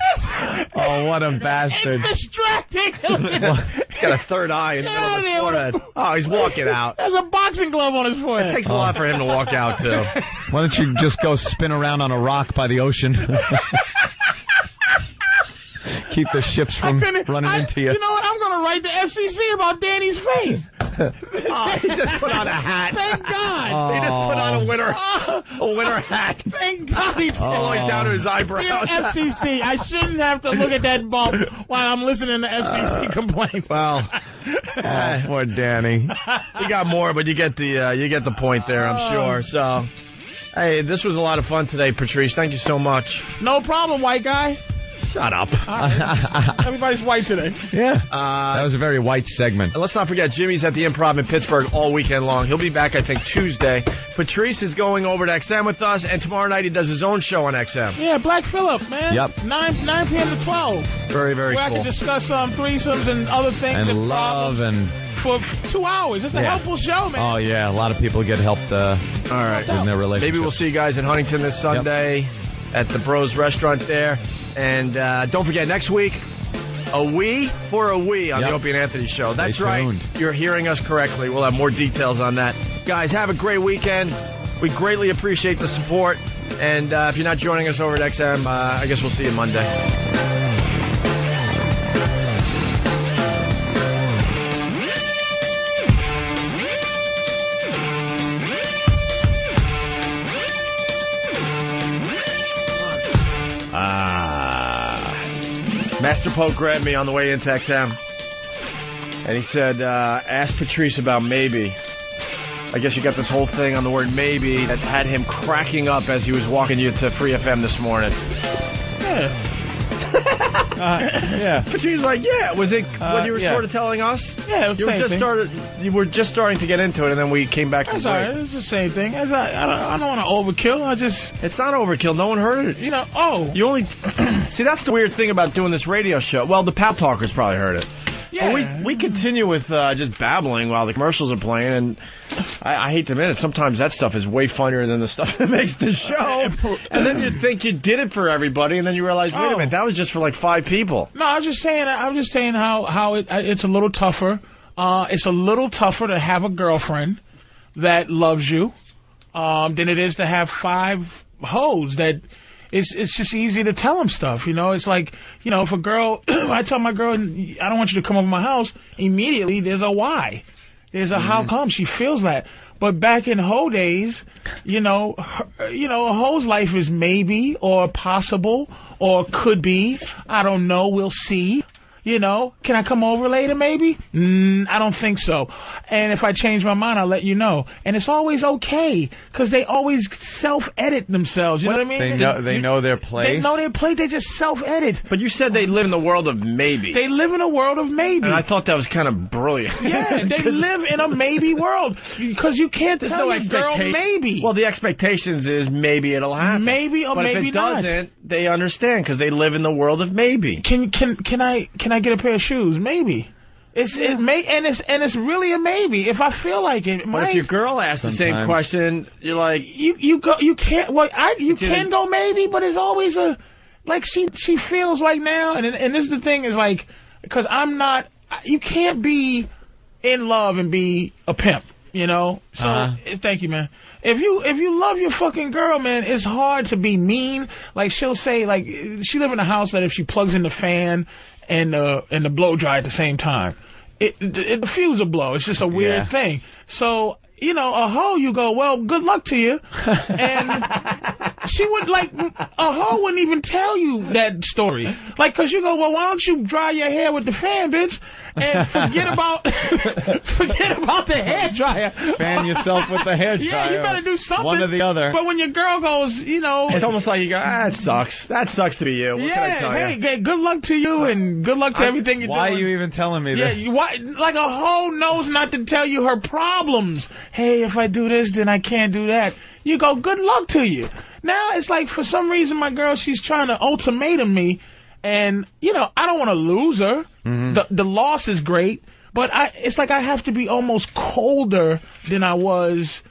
Oh, what a bastard. It's distracting. He's got a third eye in the middle of his forehead. Oh, he's walking out. There's a boxing glove on his forehead. It takes a lot for him to walk out, too. Why don't you just go spin around on a rock by the ocean? Keep the ships from running into you. You know what? I'm going to write the FCC about Danny's face. He just put on a hat. Thank God. He just put on a winter hat. Thank God he did. Going down to his eyebrows. Dear FCC, I shouldn't have to look at that bump while I'm listening to FCC complaints. Well, poor Danny. You got more, but you get the point there, I'm sure. So, hey, this was a lot of fun today, Patrice. Thank you so much. No problem, white guy. Shut up. Everybody's white today. Yeah. That was a very white segment. And let's not forget, Jimmy's at the Improv in Pittsburgh all weekend long. He'll be back, I think, Tuesday. Patrice is going over to XM with us, and tomorrow night he does his own show on XM. Yeah, Black Phillip, man. Yep. 9 p.m. to 12. Very, very where cool. I can discuss threesomes and other things. And love and... For 2 hours. It's a helpful show, man. Oh, yeah. A lot of people get helped all right. in their relationship. Maybe we'll see you guys in Huntington this Sunday at the Bros Restaurant there. And don't forget, next week, a we for a we on the Opie and Anthony Show. That's right. You're hearing us correctly. We'll have more details on that. Guys, have a great weekend. We greatly appreciate the support. And if you're not joining us over at XM, I guess we'll see you Monday. Master Pope grabbed me on the way into XM, and he said, ask Patrice about maybe. I guess you got this whole thing on the word maybe that had him cracking up as he was walking you to Free FM this morning. Yeah. Yeah. Patrice was like, yeah. Was it what you were sort of telling us? Yeah, it was the same thing. You were just starting to get into it, and then we came back. That's all right. It's the same thing. I don't want to overkill. It's not overkill. No one heard it. You know, You only... See, that's the weird thing about doing this radio show. Well, the Pal Talkers probably heard it. Yeah. But we continue with just babbling while the commercials are playing, and I hate to admit it, sometimes that stuff is way funnier than the stuff that makes the show. And then you think you did it for everybody, and then you realize, wait a minute, that was just for like 5 people. No, I'm just saying how it's a little tougher. It's a little tougher to have a girlfriend that loves you than it is to have 5 hoes that... It's just easy to tell them stuff, you know. It's like, you know, if a girl, I tell my girl, I don't want you to come over my house, immediately there's a why. There's a how come. She feels that. But back in hoe days, you know, a hoe's life is maybe or possible or could be. I don't know. We'll see. You know, can I come over later maybe? I don't think so. And if I change my mind, I'll let you know. And it's always okay, because they always self-edit themselves. You know what I mean? They know their place. They know their place. They just self-edit. But you said they live in the world of maybe. They live in a world of maybe. And I thought that was kind of brilliant. Yeah, they live in a maybe world, because you can't tell your girl maybe. Well, the expectations is maybe it'll happen. Maybe or but maybe if it not. doesn't, they understand, because they live in the world of maybe. Can I get a pair of shoes? Maybe. It's really a maybe if I feel like it. But if your girl asks the same question, you're like, you can't. Well, you can go maybe, but it's always a like she feels right now, and this is the thing is like, because I'm not. You can't be in love and be a pimp, you know. So thank you, man. If you love your fucking girl, man, it's hard to be mean. Like she'll say, like she live in a house that if she plugs in the fan and the blow dry at the same time, the fuse will blow. It's just a weird thing. So, you know, a hoe, you go, well, good luck to you. And she would, like, a hoe wouldn't even tell you that story. Like, because you go, well, why don't you dry your hair with the fan, bitch? And forget about the hair dryer. Fan yourself with the hair dryer. Yeah, you better do something. One or the other. But when your girl goes, you know, it's almost like you go, it sucks. That sucks to be you. What can I tell you? Good luck to you and good luck to everything you're doing. Why are you even telling me that? Yeah, like a hoe knows not to tell you her problems. Hey, if I do this, then I can't do that. You go, good luck to you. Now it's like, for some reason, my girl, she's trying to ultimatum me. And, you know, I don't want to lose her. Mm-hmm. The loss is great. But it's like I have to be almost colder than I was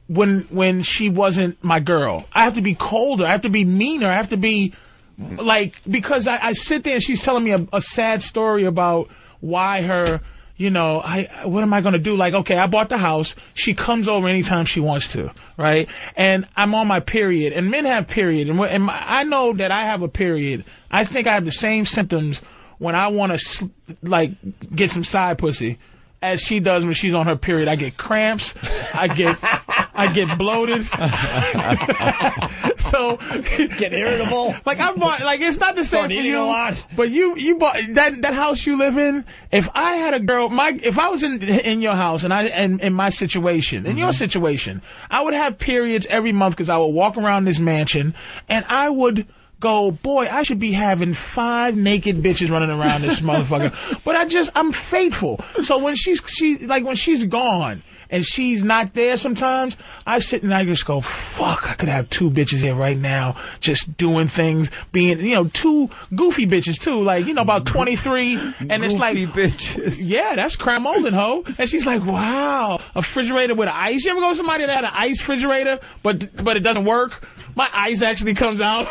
when she wasn't my girl. I have to be colder. I have to be meaner. I have to be, like, because I sit there and she's telling me a sad story about why her, you know, what am I going to do? Like, okay, I bought the house. She comes over anytime she wants to, right? And I'm on my period. And men have period. And I know that I have a period. I think I have the same symptoms when I want to, like, get some side pussy as she does when she's on her period. I get cramps. I get bloated. So get irritable. Like I bought, like it's not the same for you. A lot. But you bought that house you live in. If I had a girl, if I was in your house and in my situation, in your situation, I would have periods every month because I would walk around this mansion and I would go, boy, I should be having 5 naked bitches running around this motherfucker. But I'm faithful. So when when she's gone and she's not there sometimes, I sit and I just go, fuck, I could have 2 bitches here right now just doing things, being, you know, 2 goofy bitches too, like, you know, about 23, and it's like, bitches. Yeah, that's Cram Olden, ho. And she's like, wow, a refrigerator with ice. You ever go to somebody that had an ice refrigerator, but it doesn't work? My ice actually comes out.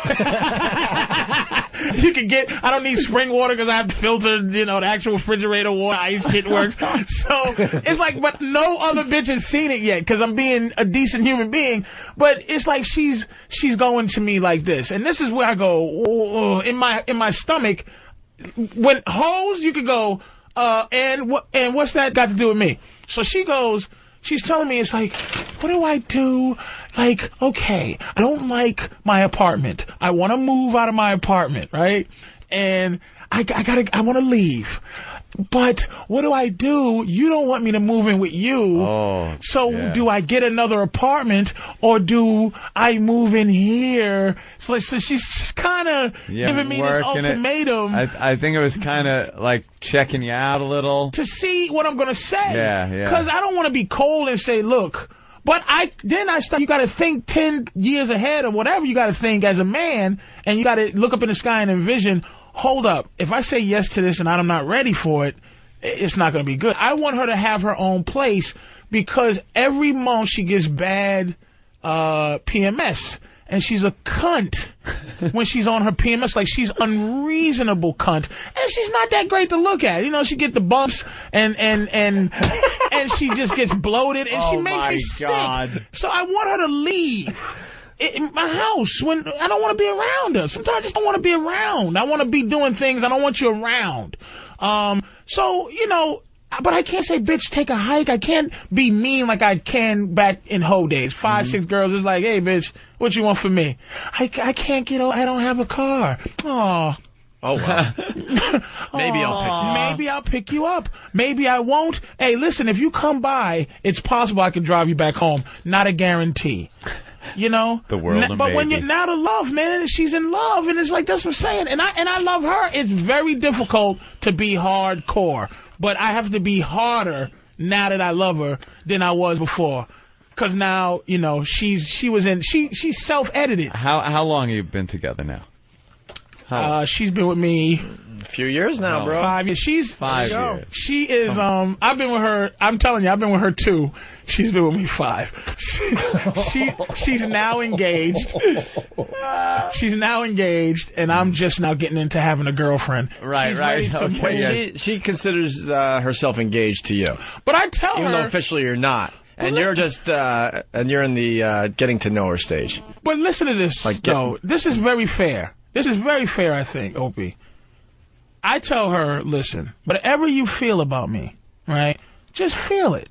You can get, I don't need spring water because I have filtered, you know, the actual refrigerator water, ice shit works. So it's like, but no other bitch has seen it yet because I'm being a decent human being. But it's like she's going to me like this. And this is where I go, in my stomach. When hoes, you could go, and what's that got to do with me? So she goes, she's telling me, it's like, what do I do? Like, okay, I don't like my apartment. I want to move out of my apartment, right? And I want to leave. But what do I do? You don't want me to move in with you. So do I get another apartment or do I move in here? So she's kind of giving me this ultimatum. I think it was kind of like checking you out a little. To see what I'm going to say. Yeah. Because I don't want to be cold and say, look. But you got to think 10 years ahead or whatever you got to think as a man, and you got to look up in the sky and envision, hold up, if I say yes to this and I'm not ready for it, it's not going to be good. I want her to have her own place because every month she gets bad PMS. And she's a cunt when she's on her PMS. Like, she's unreasonable cunt. And she's not that great to look at. You know, she get the bumps and she just gets bloated and she makes me sick. So I want her to leave my house when I don't want to be around her. Sometimes I just don't want to be around. I want to be doing things. I don't want you around. So, you know, but I can't say, bitch, take a hike. I can't be mean like I can back in hoe days. 5, 6 girls is like, hey, bitch, what you want from me? I can't get over. I don't have a car. Oh, Oh, well. Maybe I'll pick you up. Maybe I won't. Hey, listen, if you come by, it's possible I can drive you back home. Not a guarantee. You know? The world But when you're now to love, man, she's in love, and it's like, that's what I'm saying. And I love her. It's very difficult to be hardcore. But I have to be harder now that I love her than I was before. Because now, you know, she's self-edited. How long have you been together now? She's been with me a few years now, bro. 5 years. She's 5 years. She is. I've been with her. I'm telling you, I've been with her 2. She's been with me 5. She's now engaged. She's now engaged, and I'm just now getting into having a girlfriend. Right. Okay. She considers herself engaged to you, but I tell her, even though officially you're not. And you're just, and you're in the getting to know her stage. But listen to this, this is very fair. This is very fair, I think, Opie. I tell her, listen, whatever you feel about me, right, just feel it.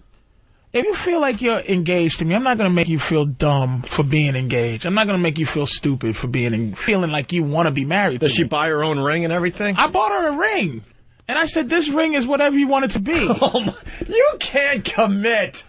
If you feel like you're engaged to me, I'm not going to make you feel dumb for being engaged. I'm not going to make you feel stupid for feeling like you want to be married to me. Does she buy her own ring and everything? I bought her a ring. And I said, this ring is whatever you want it to be. You can't commit.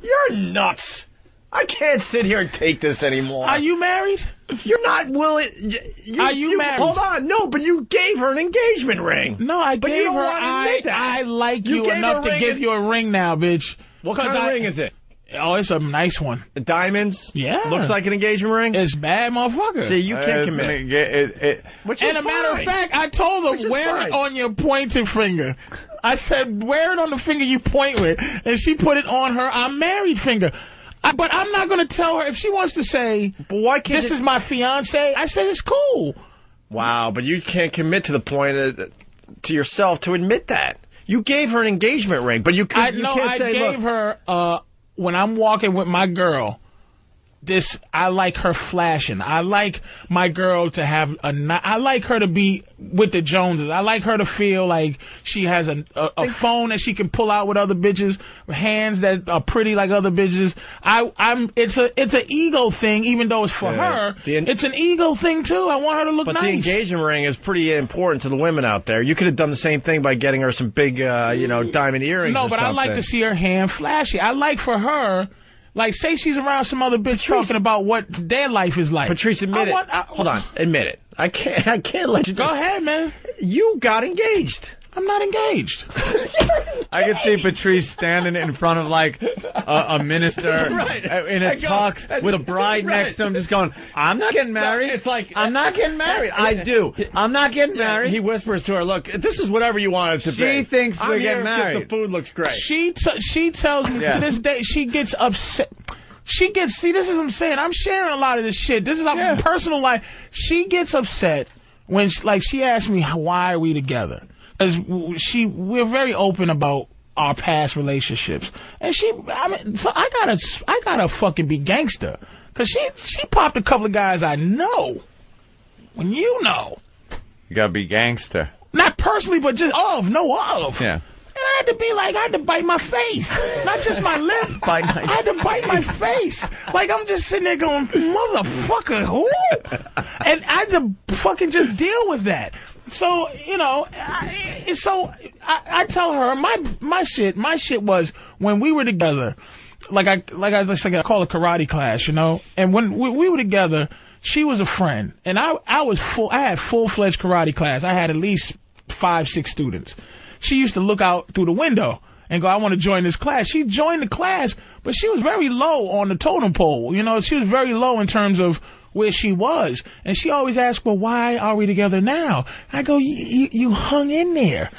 You're nuts. I can't sit here and take this anymore. Are you married? You're not willing. Are you married? Hold on. No, but you gave her an engagement ring. No, I gave her. I like you enough to give you a ring now, bitch. What kind of ring is it? Oh, it's a nice one. Diamonds? Yeah. Looks like an engagement ring? It's bad, motherfucker. See, you can't commit. And a matter of fact, I told her, wear it on your pointed finger. I said, wear it on the finger you point with. And she put it on her I'm married finger. But I'm not going to tell her. If she wants to say, but why can't this is my fiance, I said it's cool. Wow, but you can't commit to the point to yourself to admit that. You gave her an engagement ring, but you can't say, I gave her, when I'm walking with my girl, I like her flashing. I like my girl to have I like her to be with the Joneses. I like her to feel like she has a phone that she can pull out with other bitches, hands that are pretty like other bitches. It's an ego thing, even though it's for her. It's an ego thing too. I want her to look nice. But the engagement ring is pretty important to the women out there. You could have done the same thing by getting her some big, diamond earrings. No, but I like to see her hand flashy. I like for her. Like, say she's around some other bitch talking about what their life is like. Patrice, admit it. Hold on. Admit it. I can't let you go ahead, man. You got engaged. I'm not engaged. I could see Patrice standing in front of, like, a minister in a tux with a bride next to him just going, I'm not getting married. It's like, I'm not getting married. I do. I'm not getting married. He whispers to her, look, this is whatever you want it to be. She thinks we're getting married. The food looks great. She tells me to this day, she gets upset. See, this is what I'm saying. I'm sharing a lot of this shit. This is our personal life. She gets upset when, she asks me, why are we together? Because we're very open about our past relationships, and so I gotta fucking be gangster, because she popped a couple of guys I know. When you know, you gotta be gangster. Not personally, but just of. Yeah. I had to bite my face, not just my lip. I had to bite my face. Like, I'm just sitting there going, motherfucker, who? And I had to fucking just deal with that. So, I tell her, my shit was, when we were together, I call it karate class, and when we were together, she was a friend, and I had full-fledged karate class. I had at least 5-6 students. She used to look out through the window and go, I want to join this class. She joined the class, but she was very low on the totem pole. She was very low in terms of where she was. And she always asked, well, why are we together now? I go, you hung in there.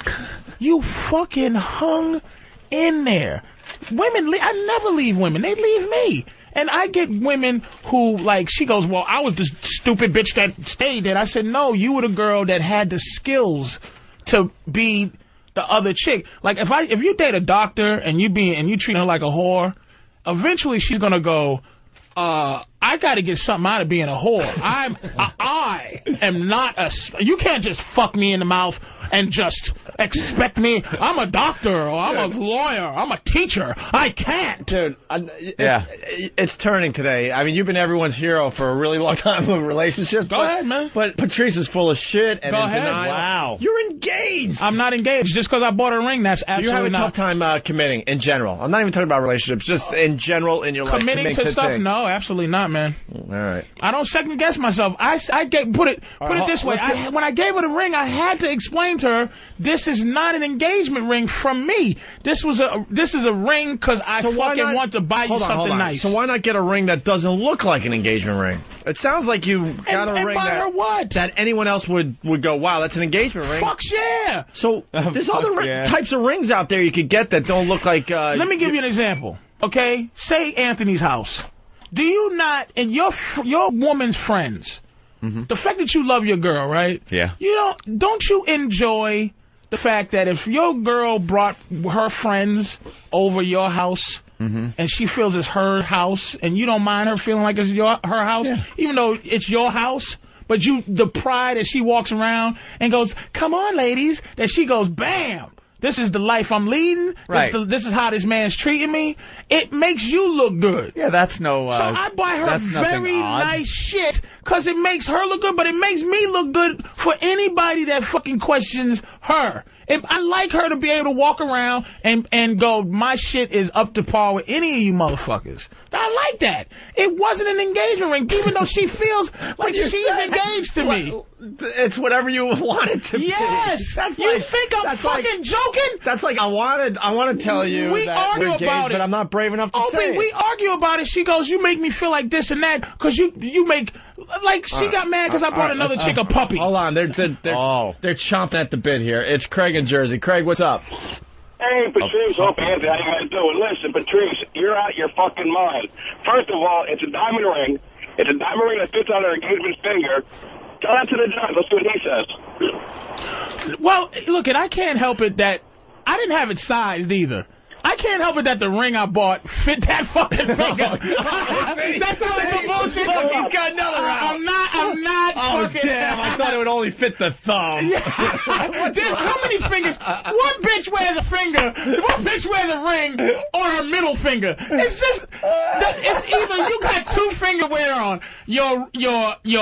You fucking hung in there. Women, I never leave women. They leave me. And I get women who, she goes, well, I was the stupid bitch that stayed there. I said, no, you were the girl that had the skills to be the other chick. Like, if you date a doctor and you treat her like a whore, eventually she's gonna go, I gotta get something out of being a whore. I am not you can't just fuck me in the mouth and just expect me. I'm a doctor, or I'm a lawyer, I'm a teacher. I can't. Dude, it's turning today. I mean, you've been everyone's hero for a really long time with relationships. Go ahead, man. But Patrice is full of shit and Go in ahead. denial. Wow. You're engaged. I'm not engaged. Just because I bought a ring, that's absolutely you have a not. tough time committing in general. I'm not even talking about relationships, just in general in your life. Committing to stuff? Things. No, absolutely not, man. All right. I don't second guess myself. Put it this way. When I gave her the ring, I had to explain to her, this is not an engagement ring from me. This is a ring because I want to buy you something nice. So why not get a ring that doesn't look like an engagement ring? It sounds like you got a ring that anyone else would go, wow, that's an engagement ring. Fuck yeah! So there's other types of rings out there you could get that don't look like... Let me give you an example, okay? Say Anthony's house. Do you not, and your woman's friends, the fact that you love your girl, right? Yeah. Don't you enjoy the fact that if your girl brought her friends over your house and she feels it's her house and you don't mind her feeling like it's her house, even though it's your house, but the pride that she walks around and goes, come on, ladies, that she goes, bam, this is the life I'm leading. Right. This is how this man's treating me. It makes you look good. Yeah, that's no... so I buy her very nice shit because it makes her look good, but it makes me look good for anybody that fucking questions her. I like her to be able to walk around and go, my shit is up to par with any of you motherfuckers. I like that. It wasn't an engagement ring, even though she feels like she's engaged to me. It's whatever you want it to be. Yes. You think I'm fucking joking? That's like, I want to tell you that we're engaged, but I'm not brave enough to say it. We argue about it. She goes, you make me feel like this and that because you make... Like, she got mad because I bought another chick a puppy. Hold on. They're chomping at the bit here. It's Craig in Jersey. Craig, what's up? Hey, Patrice, Opie, Anthony, how you guys doing? Listen, Patrice, you're out of your fucking mind. First of all, it's a diamond ring. It's a diamond ring that fits on her engagement finger. Tell that to the judge. Let's see what he says. Well, look, I can't help it that I didn't have it sized either. I can't help it that the ring I bought fit that fucking finger. That's not like some bullshit. Look, he's got another I'm not fucking... damn, I thought it would only fit the thumb. There's how many fingers? One bitch wears a finger, one bitch wears a ring on her middle finger. It's just... It's either you got two finger wear on, your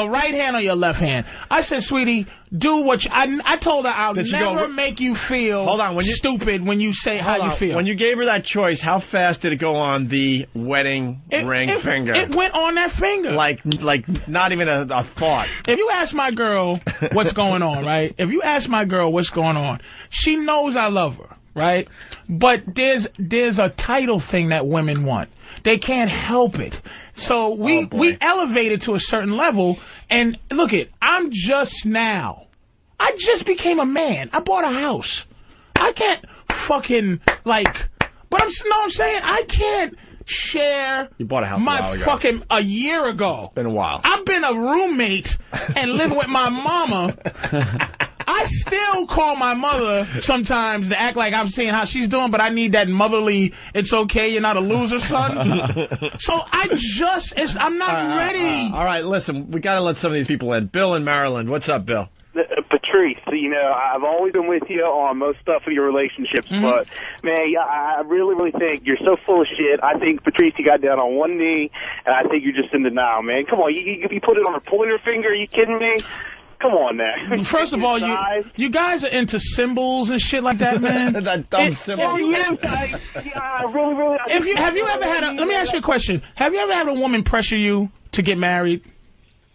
right hand or your left hand. I said, sweetie, do what I told her I'll never make you feel stupid when you say how you feel. When you gave her that choice, how fast did it go on the wedding ring finger? It went on that finger. Like not even a thought. If you ask my girl what's going on, right? If you ask my girl what's going on, she knows I love her, right? But there's a title thing that women want. They can't help it. So we elevate it to a certain level. And look I just became a man. I bought a house. I can't fucking but I'm saying I can't share you bought a house a year ago. It's been a while. I've been a roommate and living with my mama. I still call my mother sometimes to act like I'm seeing how she's doing, but I need that motherly, it's okay, you're not a loser, son. So I'm not ready. All right, listen, we got to let some of these people in. Bill in Maryland. What's up, Bill? Patrice, I've always been with you on most stuff of your relationships, but, man, I really, really think you're so full of shit. I think, Patrice, you got down on one knee, and I think you're just in denial, man. Come on, you put it on her pointer finger? Are you kidding me? Come on, man. First of all, you guys are into symbols and shit like that, man. That dumb symbol. I really, really... Have you ever had let me ask you a question. Have you ever had a woman pressure you to get married?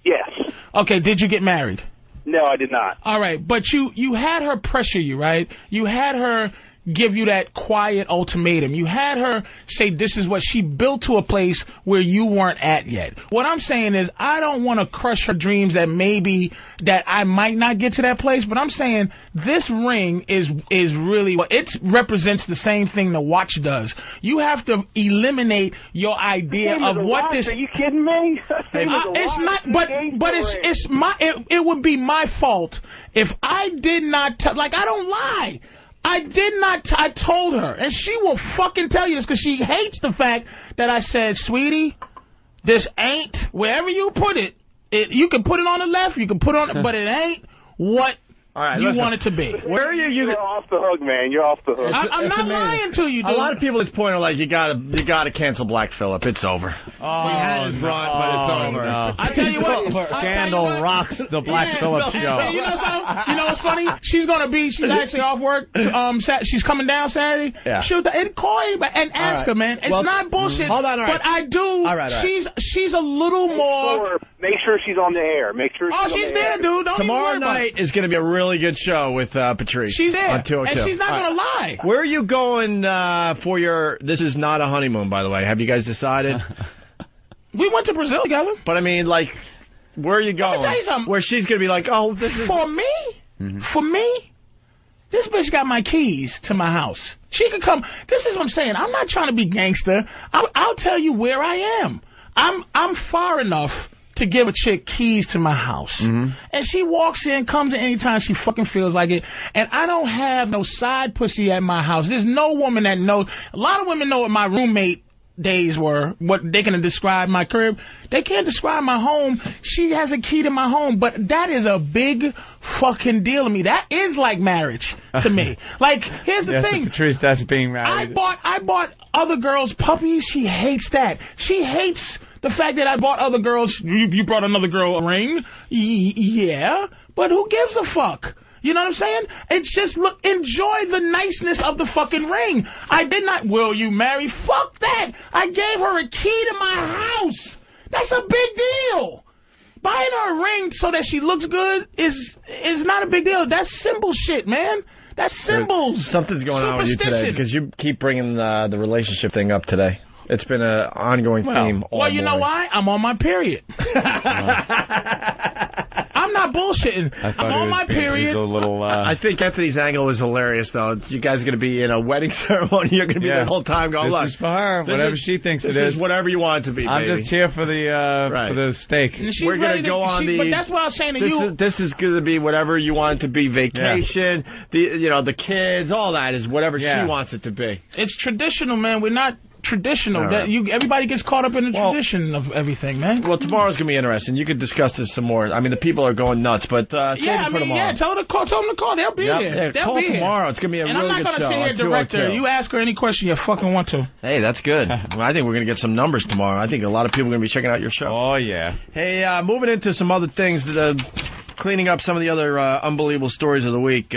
Yes. Okay, did you get married? No, I did not. All right, but you had her pressure you, right? You had her give you that quiet ultimatum. You had her say this is what she built to a place where you weren't at yet. What I'm saying is I don't want to crush her dreams that I might not get to that place, but I'm saying this ring is really it represents the same thing the watch does. You have to eliminate your idea of what this... Are you kidding me? It's not, but it would be my fault if I did not I don't lie. I did not. I told her, and she will fucking tell you this because she hates the fact that I said, sweetie, this ain't, wherever you put it, you can put it on the left, you can put it on, but it ain't what All right, you listen. want it to be. Where are you? You're off the hook, man. You're off the hook. I'm not lying to you, dude. A lot of people at this point are like, you gotta cancel Black Phillip. It's over. Oh, we had his run, but it's over. No. I tell you what, Scandal rocks the Black Phillip show. You know what's funny? She's actually off work. She's coming down Saturday. Yeah. And call anybody and ask her, man. It's not bullshit. Hold on, all right. But I do. All right. She's a little more. Make sure she's on the air. Make sure. She's there, dude. Don't Tomorrow even worry night is going to be a really good show with Patrice. She's there, on 202. and she's not going to lie. Where are you going for your? This is not a honeymoon, by the way. Have you guys decided? We went to Brazil together. But I mean, like, where are you going? Let me tell you something. Where she's going to be like, oh, this is for me. This bitch got my keys to my house. She can come. This is what I'm saying. I'm not trying to be gangster. I'll tell you where I am. I'm far enough to give a chick keys to my house. And she walks in, comes in anytime she fucking feels like it. And I don't have no side pussy at my house. There's no woman that knows. A lot of women know what my roommate days were, what they can describe my crib. They can't describe my home. She has a key to my home, but that is a big fucking deal to me. That is like marriage to me. Like, here's the thing. Patrice, that's being married. I bought other girls puppies. She hates that. She hates the fact that I bought other girls. You brought another girl a ring? Yeah, but who gives a fuck? You know what I'm saying? It's just, look, enjoy the niceness of the fucking ring. I did not, will you marry? Fuck that. I gave her a key to my house. That's a big deal. Buying her a ring so that she looks good is not a big deal. That's symbol shit, man. That's symbols. Something's going on with you today because you keep bringing the relationship thing up today. It's been an ongoing theme all Well, you know morning. why? I'm on my period. I'm not bullshitting. I'm on my period. I think Anthony's angle was hilarious, though. You guys are going to be in a wedding ceremony. You're going to be the whole time going, look. This is for her, whatever she thinks it is. This is whatever you want it to be, I'm baby. just here for the steak. We're going to go on But that's what I was saying to you. This is going to be whatever you want it to be. Vacation, the kids, all that is whatever she wants it to be. It's traditional, man. We're not traditional. Right. Everybody gets caught up in the tradition of everything, man. Well, tomorrow's going to be interesting. You could discuss this some more. I mean, the people are going nuts, but save it for tomorrow. Tell them to call. They'll be here. They'll call be here tomorrow. It's going to be a and really I'm good not show. going to sit here direct her. You ask her any question you fucking want to. Hey, that's good. I think we're going to get some numbers tomorrow. I think a lot of people are going to be checking out your show. Oh, yeah. Hey, moving into some other things, cleaning up some of the other unbelievable stories of the week.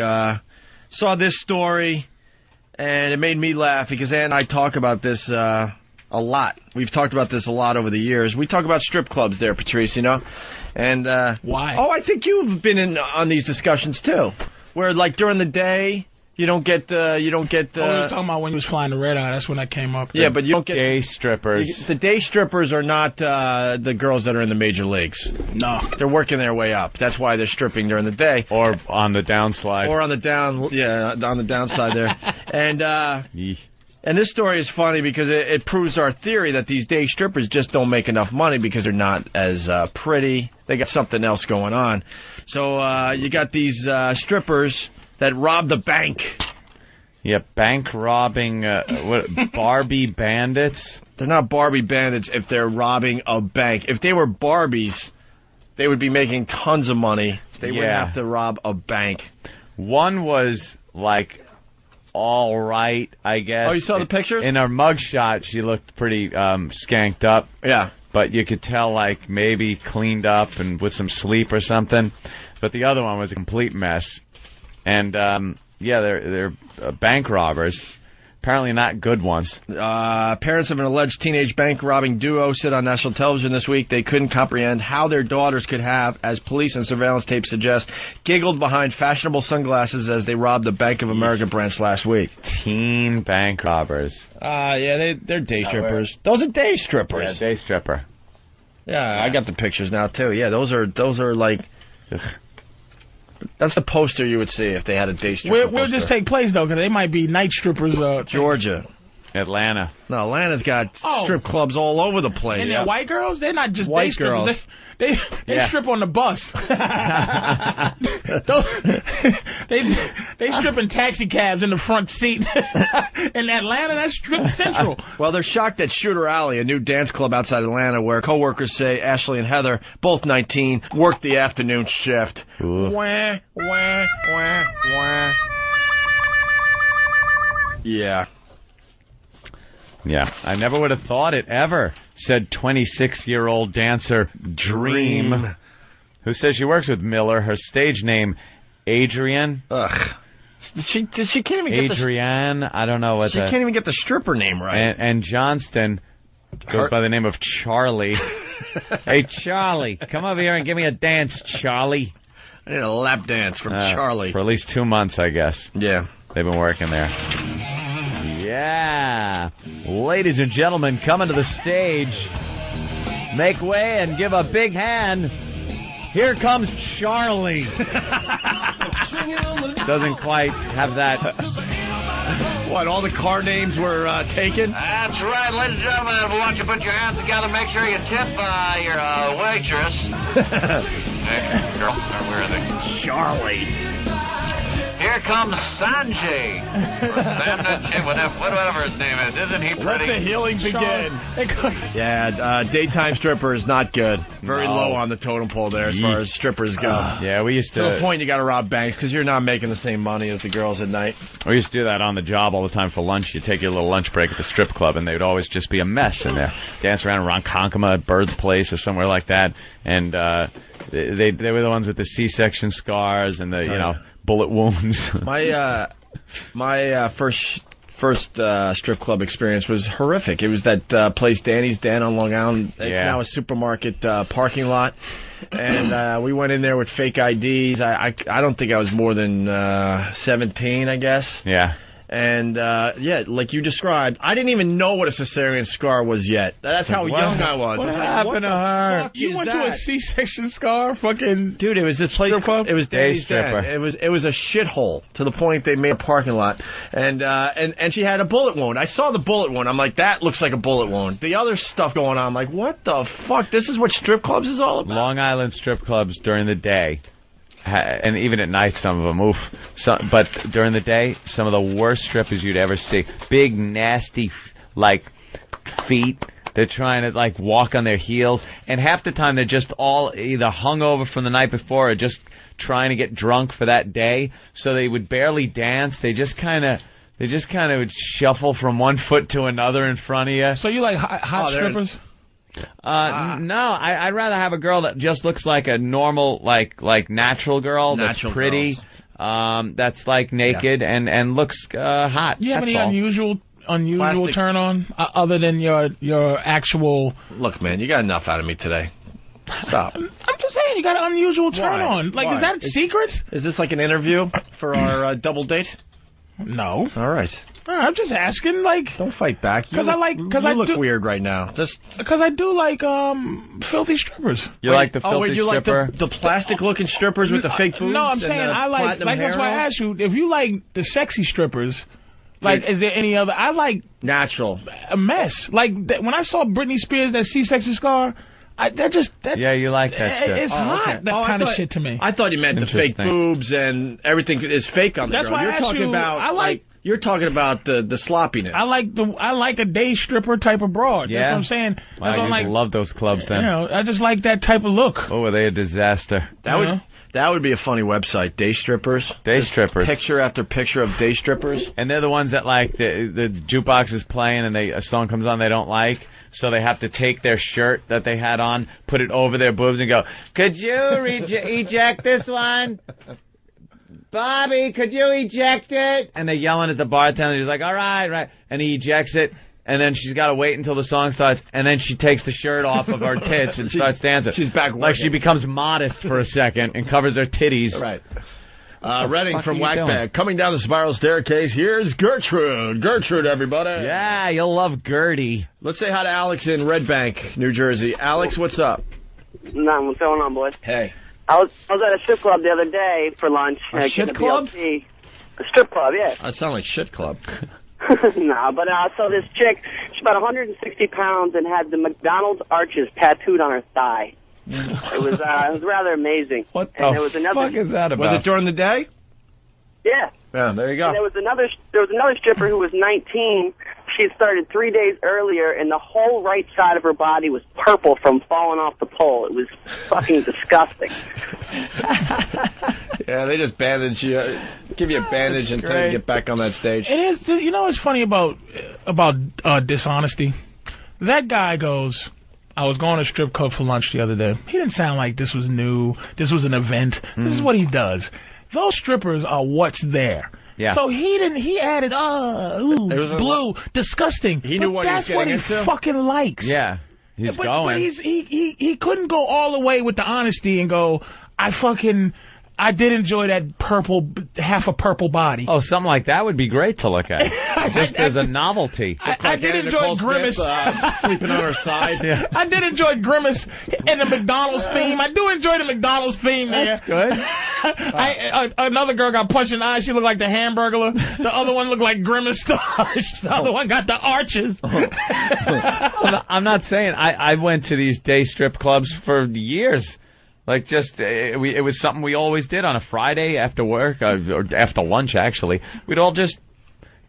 Saw this story, and it made me laugh because Ann and I talk about this a lot. We've talked about this a lot over the years. We talk about strip clubs there, Patrice, And why? Oh, I think you've been on these discussions too, where like during the day you don't get we were talking about when you was flying the red eye. That's when that came up. Yeah, but you don't get day strippers. The day strippers are not the girls that are in the major leagues. No, they're working their way up. That's why they're stripping during the day, or on the downslide, or on the downside there, And this story is funny because it proves our theory that these day strippers just don't make enough money because they're not as pretty. They got something else going on. So you got these strippers that rob the bank. Yeah, bank robbing, Barbie bandits? They're not Barbie bandits if they're robbing a bank. If they were Barbies, they would be making tons of money. They wouldn't have to rob a bank. One was like all right, I guess. Oh, you saw the pictures? In her mugshot, she looked pretty skanked up. Yeah. But you could tell, like, maybe cleaned up and with some sleep or something. But the other one was a complete mess. And, they're bank robbers. Apparently not good ones. Parents of an alleged teenage bank-robbing duo sit on national television this week. They couldn't comprehend how their daughters could have, as police and surveillance tapes suggest, giggled behind fashionable sunglasses as they robbed a Bank of America branch last week. Teen bank robbers. They're day strippers. Those are day strippers. Yeah, day stripper. Yeah, I got the pictures now, too. Yeah, those are like... That's the poster you would see if they had a day stripper. Where would this take place, though? Because they might be night strippers. Georgia. Atlanta. No, Atlanta's got strip clubs all over the place. And they're white girls? They're not just white day girls. strippers. They strip on the bus. They strip in taxi cabs in the front seat. In Atlanta, that's strip central. Well, they're shocked at Shooter Alley, a new dance club outside Atlanta, where coworkers say Ashley and Heather, both 19, worked the afternoon shift. Wah, wah, wah, wah. Yeah. Yeah, I never would have thought it ever, said 26-year-old dancer Dream, who says she works with Miller. Her stage name, Adrienne. Ugh. She can't even get Adrienne, I don't know what she can't even get the stripper name right. And Johnston goes by the name of Charlie. Hey, Charlie, come over here and give me a dance, Charlie. I need a lap dance from Charlie. For at least 2 months, I guess. Yeah. They've been working there. Yeah. Ladies and gentlemen, coming to the stage. Make way and give a big hand. Here comes Charlie. Doesn't quite have that. What, all the car names were taken? That's right, ladies and gentlemen. If you want you to put your hands together, make sure you tip your waitress. Hey, girl, where are they? Charlie. Here comes Sanjay. Whatever his name is. Isn't he pretty? Let the healing begin. Yeah, daytime stripper is not good. Very low on the totem pole there as far as strippers go. Yeah, we used to... To the point you got to rob banks because you're not making the same money as the girls at night. We used to do that on the job all the time for lunch. You take your little lunch break at the strip club, and they would always just be a mess in there. Dance around Ronkonkoma at Bird's Place or somewhere like that. And they were the ones with the C-section scars and the, bullet wounds. My first strip club experience was horrific. It was that place Danny's Den on Long Island. It's now a supermarket parking lot. And we went in there with fake IDs. I don't think I was more than 17, I guess. Yeah. And, like you described, I didn't even know what a cesarean scar was yet. That's how young I was. What happened to her? You went to a C-section scar? Fucking... Dude, it was this place... club? It was Danny's Den. It was a shithole to the point they made a parking lot. And she had a bullet wound. I saw the bullet wound. I'm like, that looks like a bullet wound. The other stuff going on, I'm like, what the fuck? This is what strip clubs is all about? Long Island strip clubs during the day. And even at night, some of them, oof. But during the day, some of the worst strippers you'd ever see. Big, nasty, feet. They're trying to, walk on their heels. And half the time, they're just all either hungover from the night before or just trying to get drunk for that day. So they would barely dance. They just kind of would shuffle from one foot to another in front of you. So you like hot strippers? No, I'd rather have a girl that just looks like a normal, natural girl that's pretty, that's naked and looks hot. Do you have any unusual turn on other than your actual? Look, man, you got enough out of me today. Stop. I'm just saying, you got an unusual turn on. Why? Is that secret? Is this like an interview for our double date? No. All right. I'm just asking, don't fight back. You look weird right now. Just because I do like filthy strippers. You like the filthy stripper? Like the plastic looking strippers with the fake boobs? No, I'm saying I like that's why I asked you if you like the sexy strippers. Is there any other? I like natural. A mess. When I saw Britney Spears that C-section scar. Yeah, you like that shit. It's hot, okay. that kind of shit to me. I thought you meant the fake boobs and everything is fake on the girl. Why You're talking about you're talking about the sloppiness. I like a day stripper type of broad. Yeah. That's what I'm saying. Wow, you love those clubs then. I just like that type of look. Oh, were they a disaster? That would be a funny website. Day strippers. Day strippers. Picture after picture of day strippers. And they're the ones that the jukebox is playing and a song comes on they don't like. So they have to take their shirt that they had on, put it over their boobs and go, could you eject this one? Bobby, could you eject it? And they're yelling at the bartender. He's like, all right. And he ejects it. And then she's got to wait until the song starts. And then she takes the shirt off of her tits and starts dancing. She's back working. Like she becomes modest for a second and covers her titties. Right. Redding from Whackbag. Coming down the spiral staircase, here's Gertrude. Gertrude, everybody. Yeah, you'll love Gertie. Let's say hi to Alex in Red Bank, New Jersey. Alex, what's up? Nothing. What's going on, boys? Hey. I was at a strip club the other day for lunch. A shit club? A strip club, yeah. That sounds like shit club. Nah, but so this chick, she's about 160 pounds and had the McDonald's arches tattooed on her thigh. It was rather amazing. What and the fuck is that about? Was it during the day? Yeah. Yeah, there you go. And there was another stripper who was 19. She had started 3 days earlier, and the whole right side of her body was purple from falling off the pole. It was fucking disgusting. Yeah, they just bandage you, give you a bandage until you get back on that stage. It is. You know what's funny about dishonesty? That guy goes, I was going to a strip club for lunch the other day. He didn't sound like this was new. This was an event. This is what he does. Those strippers are what's there. Yeah. So he added, blue, disgusting. He knew what he was getting into. That's what he fucking likes. Yeah. He's going. But he couldn't go all the way with the honesty and go, I did enjoy that half a purple body. Oh, something like that would be great to look at. Just as a novelty. I did enjoy Grimace. Sleeping on her side. Yeah. I did enjoy Grimace and the McDonald's theme. I do enjoy the McDonald's theme there. That's good. Another girl got punched in the eye. She looked like the Hamburglar. The other one looked like Grimace. The other one got the arches. I'm not saying. I went to these day strip clubs for years. Like, just, it was something we always did on a Friday after work, or after lunch, actually. We'd all just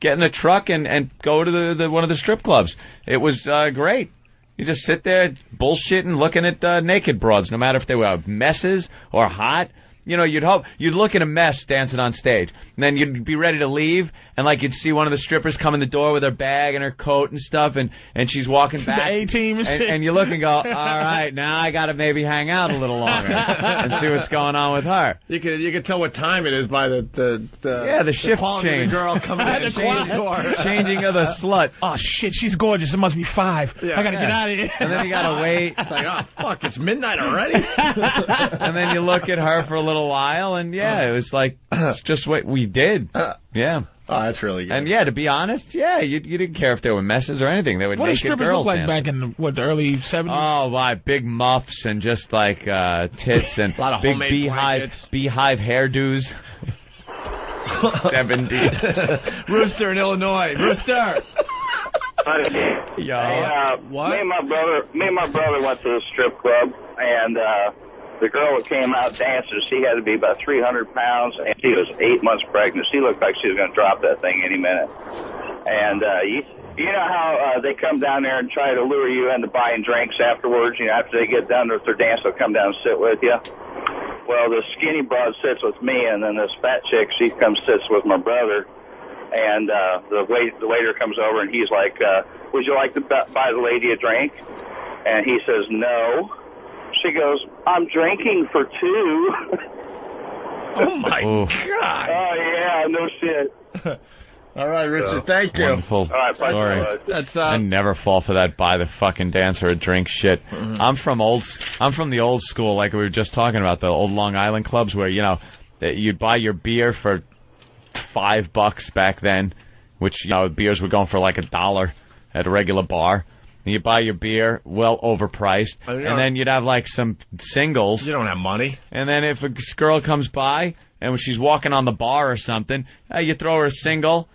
get in the truck and go to the one of the strip clubs. It was great. You just sit there bullshitting, looking at naked broads, no matter if they were messes or hot. You know, you'd look at a mess dancing on stage, and then you'd be ready to leave, and like you'd see one of the strippers come in the door with her bag and her coat and stuff, and she's walking back. The A-team and shit. And you look and go, all right, now I got to maybe hang out a little longer and see what's going on with her. You can tell what time it is by the shift change. The girl coming in and changing of the slut. Oh shit, she's gorgeous. It must be 5. I gotta get out of here. And then you gotta wait. It's like, oh fuck, it's midnight already. And then you look at her for a little while, and it was like, it's just what we did. Yeah. Oh, that's really good. And to be honest, you didn't care if there were messes or anything. They would what naked strippers girls look like dancing. back in the early 70s? Oh, my big muffs and just like tits and a lot of big homemade beehive hairdos. 70s. Rooster in Illinois. Rooster. What? Me and my brother went to the strip club, and the girl that came out dancing, she had to be about 300 pounds, and she was 8 months pregnant. She looked like she was going to drop that thing any minute. And you know how they come down there and try to lure you into buying drinks afterwards? You know, after they get done with their dance, they'll come down and sit with you. Well, the skinny broad sits with me, and then this fat chick, she comes sits with my brother. And the waiter comes over, and he's like, would you like to buy the lady a drink? And he says, no. She goes, I'm drinking for 2. Oh, my God. Oh, yeah, no shit. All right, Rooster, thank you. Wonderful story. That's, I never fall for that buy the fucking dance or a drink shit. Mm-hmm. I'm from the old school, like we were just talking about, the old Long Island clubs where, you'd buy your beer for $5 back then, which, beers were going for like $1 at a regular bar. And you buy your beer, well overpriced, and then you'd have like some singles. You don't have money. And then if a girl comes by, and when she's walking on the bar or something, you throw her a single,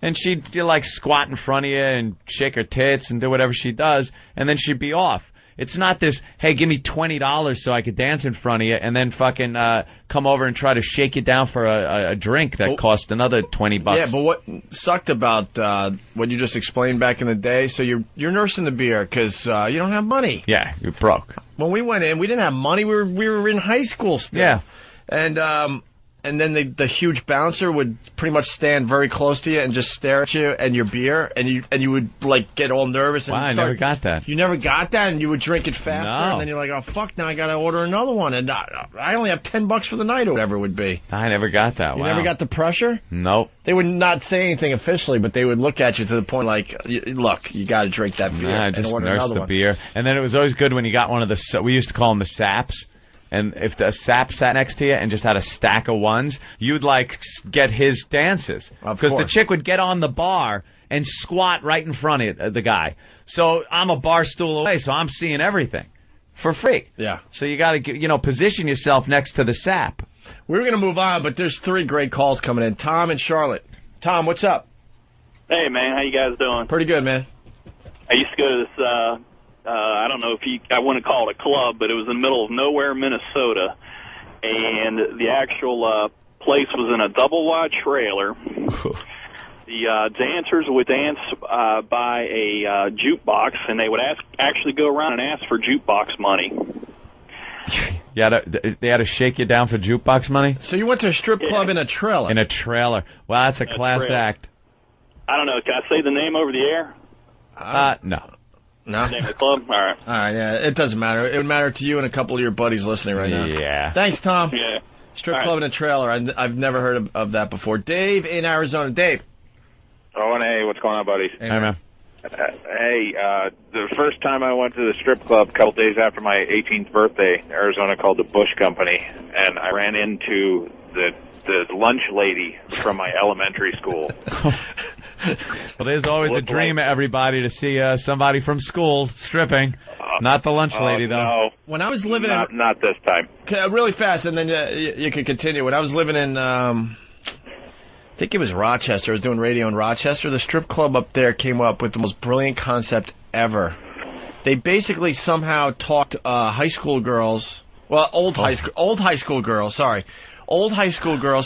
and she'd like squat in front of you and shake her tits and do whatever she does, and then she'd be off. It's not this, hey, give me $20 so I could dance in front of you, and then fucking come over and try to shake you down for a drink that cost another $20. Yeah, but what sucked about what you just explained back in the day, so you're nursing the beer because you don't have money. Yeah, you're broke. When we went in, we didn't have money. We were in high school still. Yeah. And then the huge bouncer would pretty much stand very close to you and just stare at you and your beer, and you would like get all nervous. And I never got that. You never got that, and you would drink it faster, No. and then you're like, oh fuck, now I got to order another one, and I only have $10 for the night or whatever it would be. I never got that. You Wow. never got the pressure? Nope. They would not say anything officially, but they would look at you to the point like, look, you got to drink that beer. Nah, and just order nurse another the one. beer. And then it was always good when you got one of the, we used to call them the saps. And if the sap sat next to you and just had a stack of ones, you'd like get his dances. Because the chick would get on the bar and squat right in front of the guy. So I'm a bar stool away, so I'm seeing everything for free. Yeah. So you got to, position yourself next to the sap. We were going to move on, but there's 3 great calls coming in. Tom and Charlotte. Tom, what's up? Hey, man, how you guys doing? Pretty good, man. I used to go to this, I don't know if I want to call it a club, but it was in the middle of nowhere, Minnesota, and the actual place was in a double-wide trailer. The dancers would dance by a jukebox, and they would actually go around and ask for jukebox money. They had to shake you down for jukebox money? So you went to a strip club in a trailer? In a trailer. Wow, that's a class act. I don't know. Can I say the name over the air? No. No? Name of the club? All right. All right, yeah. It doesn't matter. It would matter to you and a couple of your buddies listening right now. Yeah. Thanks, Tom. Yeah. Strip club in a trailer. I've never heard of that before. Dave in Arizona. Dave. Oh, and hey, what's going on, buddies? Hey, man. The first time I went to the strip club, a couple days after my 18th birthday, Arizona, called the Bush Company, and I ran into the lunch lady from my elementary school. Well, there's always a dream, everybody, to see somebody from school stripping. Not the lunch lady, though. No. When I was living not this time. Really fast, and then you can continue. When I was living in, I think it was Rochester. I was doing radio in Rochester. The strip club up there came up with the most brilliant concept ever. They basically somehow talked high school girls, well, old high school girls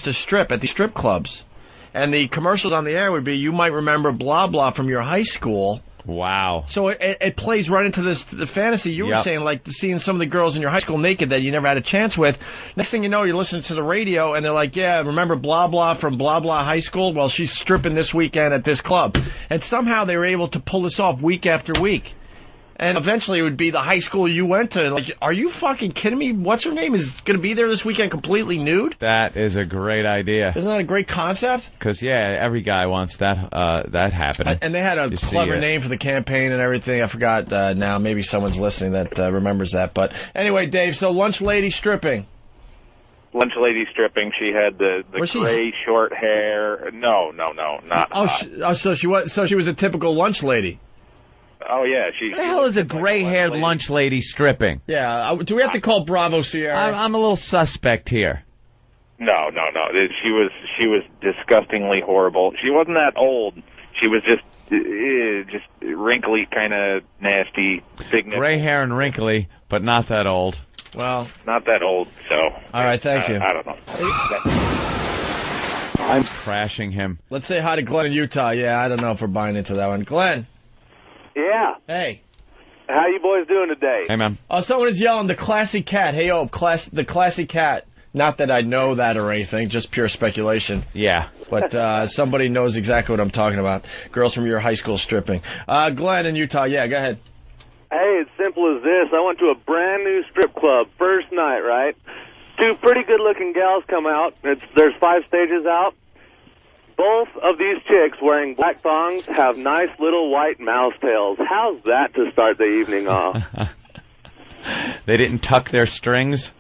to strip at the strip clubs. And the commercials on the air would be, you might remember blah blah from your high school. Wow. So it plays right into the fantasy you were saying, like seeing some of the girls in your high school naked that you never had a chance with. Next thing you know, you're listening to the radio, and they're like, yeah, remember blah blah from blah blah high school? Well, she's stripping this weekend at this club. And somehow they were able to pull this off week after week. And eventually it would be the high school you went to. Like, are you fucking kidding me? What's her name is going to be there this weekend completely nude? That is a great idea. Isn't that a great concept? Because, yeah, every guy wants that happening. And they had a clever name for the campaign and everything. I forgot now. Maybe someone's listening that remembers that. But anyway, Dave, so lunch lady stripping. Lunch lady stripping. She had the gray short hair. No, not. So she was a typical lunch lady. Oh, yeah. What the hell is a gray-haired lunch lady stripping? Yeah. Do we have to call Bravo Sierra? I'm a little suspect here. No. She was disgustingly horrible. She wasn't that old. She was just wrinkly, kind of nasty. Gray hair and wrinkly, but not that old. Well, not that old, so. All right, thank you. I don't know. I'm crashing him. Let's say hi to Glenn in Utah. Yeah, I don't know if we're buying into that one. Glenn. Yeah. Hey. How you boys doing today? Hey, man. Someone is yelling, the classy cat. Hey, the classy cat. Not that I know that or anything, just pure speculation. Yeah. But somebody knows exactly what I'm talking about. Girls from your high school stripping. Glenn in Utah, yeah, go ahead. Hey, it's simple as this. I went to a brand new strip club, first night, right? Two pretty good-looking gals come out. There's 5 stages out. Both of these chicks wearing black thongs have nice little white mouse tails. How's that to start the evening off? They didn't tuck their strings?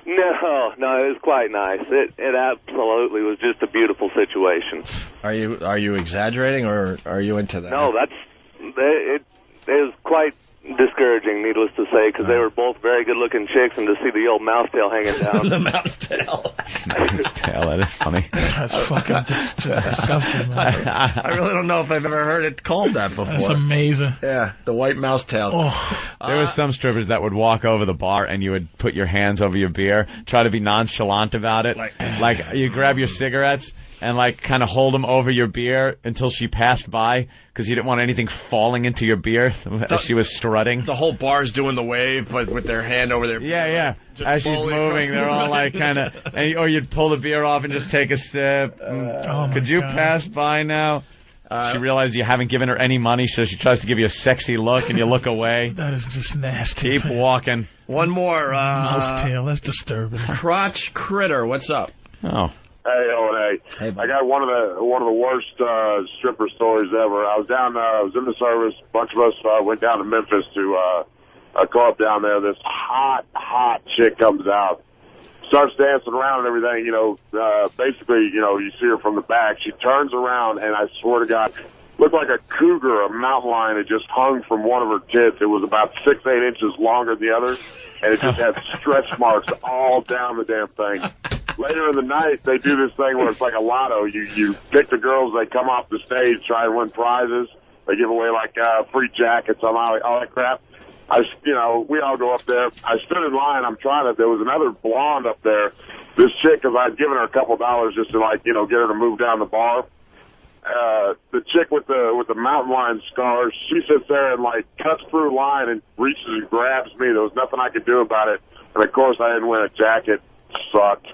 No, it was quite nice. It absolutely was just a beautiful situation. Are you exaggerating, or are you into that? No, it was quite discouraging, needless to say, because they were both very good-looking chicks, and to see the old mouse tail hanging down. The mouse tail. Mouse tail, that is funny. That's fucking disgusting, man. I really don't know if I've ever heard it called that before. That's amazing. Yeah, the white mouse tail. Oh. There was some strippers that would walk over the bar and you would put your hands over your beer, try to be nonchalant about it. Like you grab your cigarettes and like kind of hold them over your beer until she passed by because you didn't want anything falling into your beer as she was strutting. The whole bar's doing the wave, but with their hand over their beer. Yeah. As she's moving, they're all like kind of, or you'd pull the beer off and just take a sip. Could you pass by now? She realized you haven't given her any money, so she tries to give you a sexy look, and you look away. That is just nasty. Keep walking. One more. Mouse tail, that's disturbing. Crotch Critter, what's up? Oh. Hey, I got one of the worst stripper stories ever. I was in the service. A bunch of us went down to Memphis to a club down there. This hot chick comes out, starts dancing around and everything. Basically, you see her from the back. She turns around, and I swear to God, looked like a cougar, a mountain lion that just hung from one of her tits. It was about 6-8 inches longer than the other, and it just had stretch marks all down the damn thing. later in the night, they do this thing where it's like a lotto. You pick the girls, they come off the stage, try and win prizes. They give away like free jackets, all that crap. We all go up there. I stood in line. There was another blonde up there. This chick, because I'd given her a couple $, just to get her to move down the bar. The chick with the mountain lion scars, she sits there and cuts through line and reaches and grabs me. There was nothing I could do about it. And of course I didn't win a jacket. Sucked.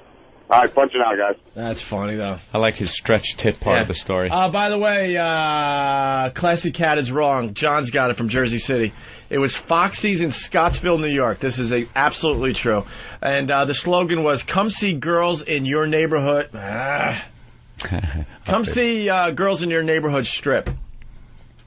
All right, punch it out, guys. That's funny, though. I like his stretch tit part of the story. By the way, Classy Cat is wrong. John's got it from Jersey City. It was Foxy's in Scottsville, New York. This is absolutely true. And the slogan was, come see girls in your neighborhood. Come see girls in your neighborhood strip.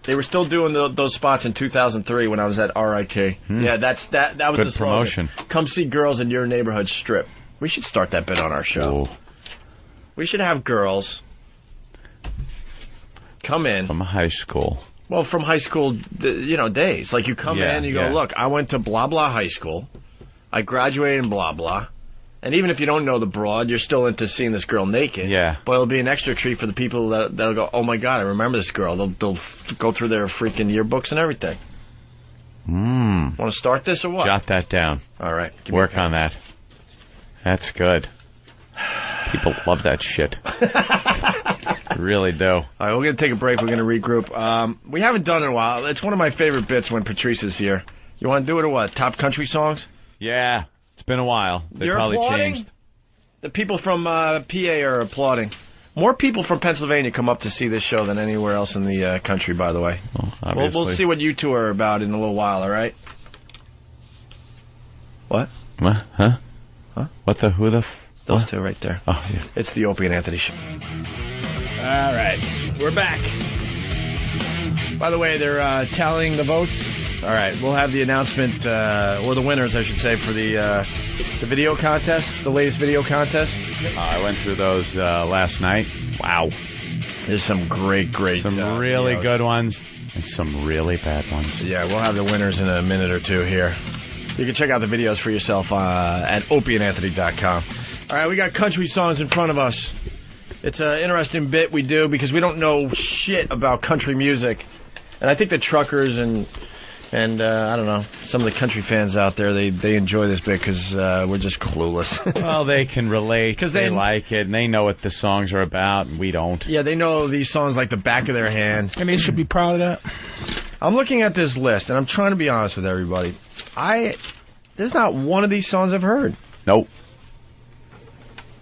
They were still doing those spots in 2003 when I was at RIK. Yeah, that was good the slogan. Promotion. Come see girls in your neighborhood strip. We should start that bit on our show. Ooh. We should have girls come in from high school. Well, from high school, days. Like you come in, you go, look, I went to blah blah high school. I graduated in blah blah. And even if you don't know the broad, you're still into seeing this girl naked. Yeah. But it'll be an extra treat for the people that'll go, oh my God, I remember this girl. They'll go through their freaking yearbooks and everything. Want to start this or what? Jot that down. All right. Work on that. That's good. People love that shit. Really do. All right, we're going to take a break. We're going to regroup. We haven't done it in a while. It's one of my favorite bits when Patrice is here. You want to do it or what? Top country songs? Yeah. It's been a while. They probably changed. The people from PA are applauding. More people from Pennsylvania come up to see this show than anywhere else in the country, by the way. Well, we'll see what you two are about in a little while, all right? What? What? Huh? What the? Who the? Those two right there. Oh, yeah. It's the Opie and Anthony Show. All right. We're back. By the way, they're tallying the votes. All right. We'll have the announcement, or the winners, I should say, for the video contest, the latest video contest. I went through those last night. Wow. There's some great some really good ones and some really bad ones. Yeah, we'll have the winners in a minute or two here. You can check out the videos for yourself at opieandanthony.com. All right, we got country songs in front of us. It's an interesting bit we do because we don't know shit about country music. And I think the truckers and I don't know, some of the country fans out there, they enjoy this bit because we're just clueless. Well, they can relate because they like it and they know what the songs are about and we don't. Yeah, they know these songs like the back of their hand. And they should be proud of that. I'm looking at this list and I'm trying to be honest with everybody. There's not one of these songs I've heard. Nope.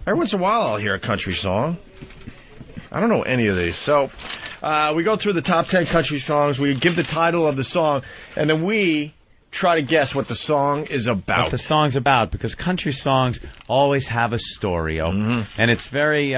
Every once in a while I'll hear a country song. I don't know any of these. So we go through the top 10 country songs. We give the title of the song, and then we try to guess what the song is about. What the song's about, because country songs always have a story, and it's very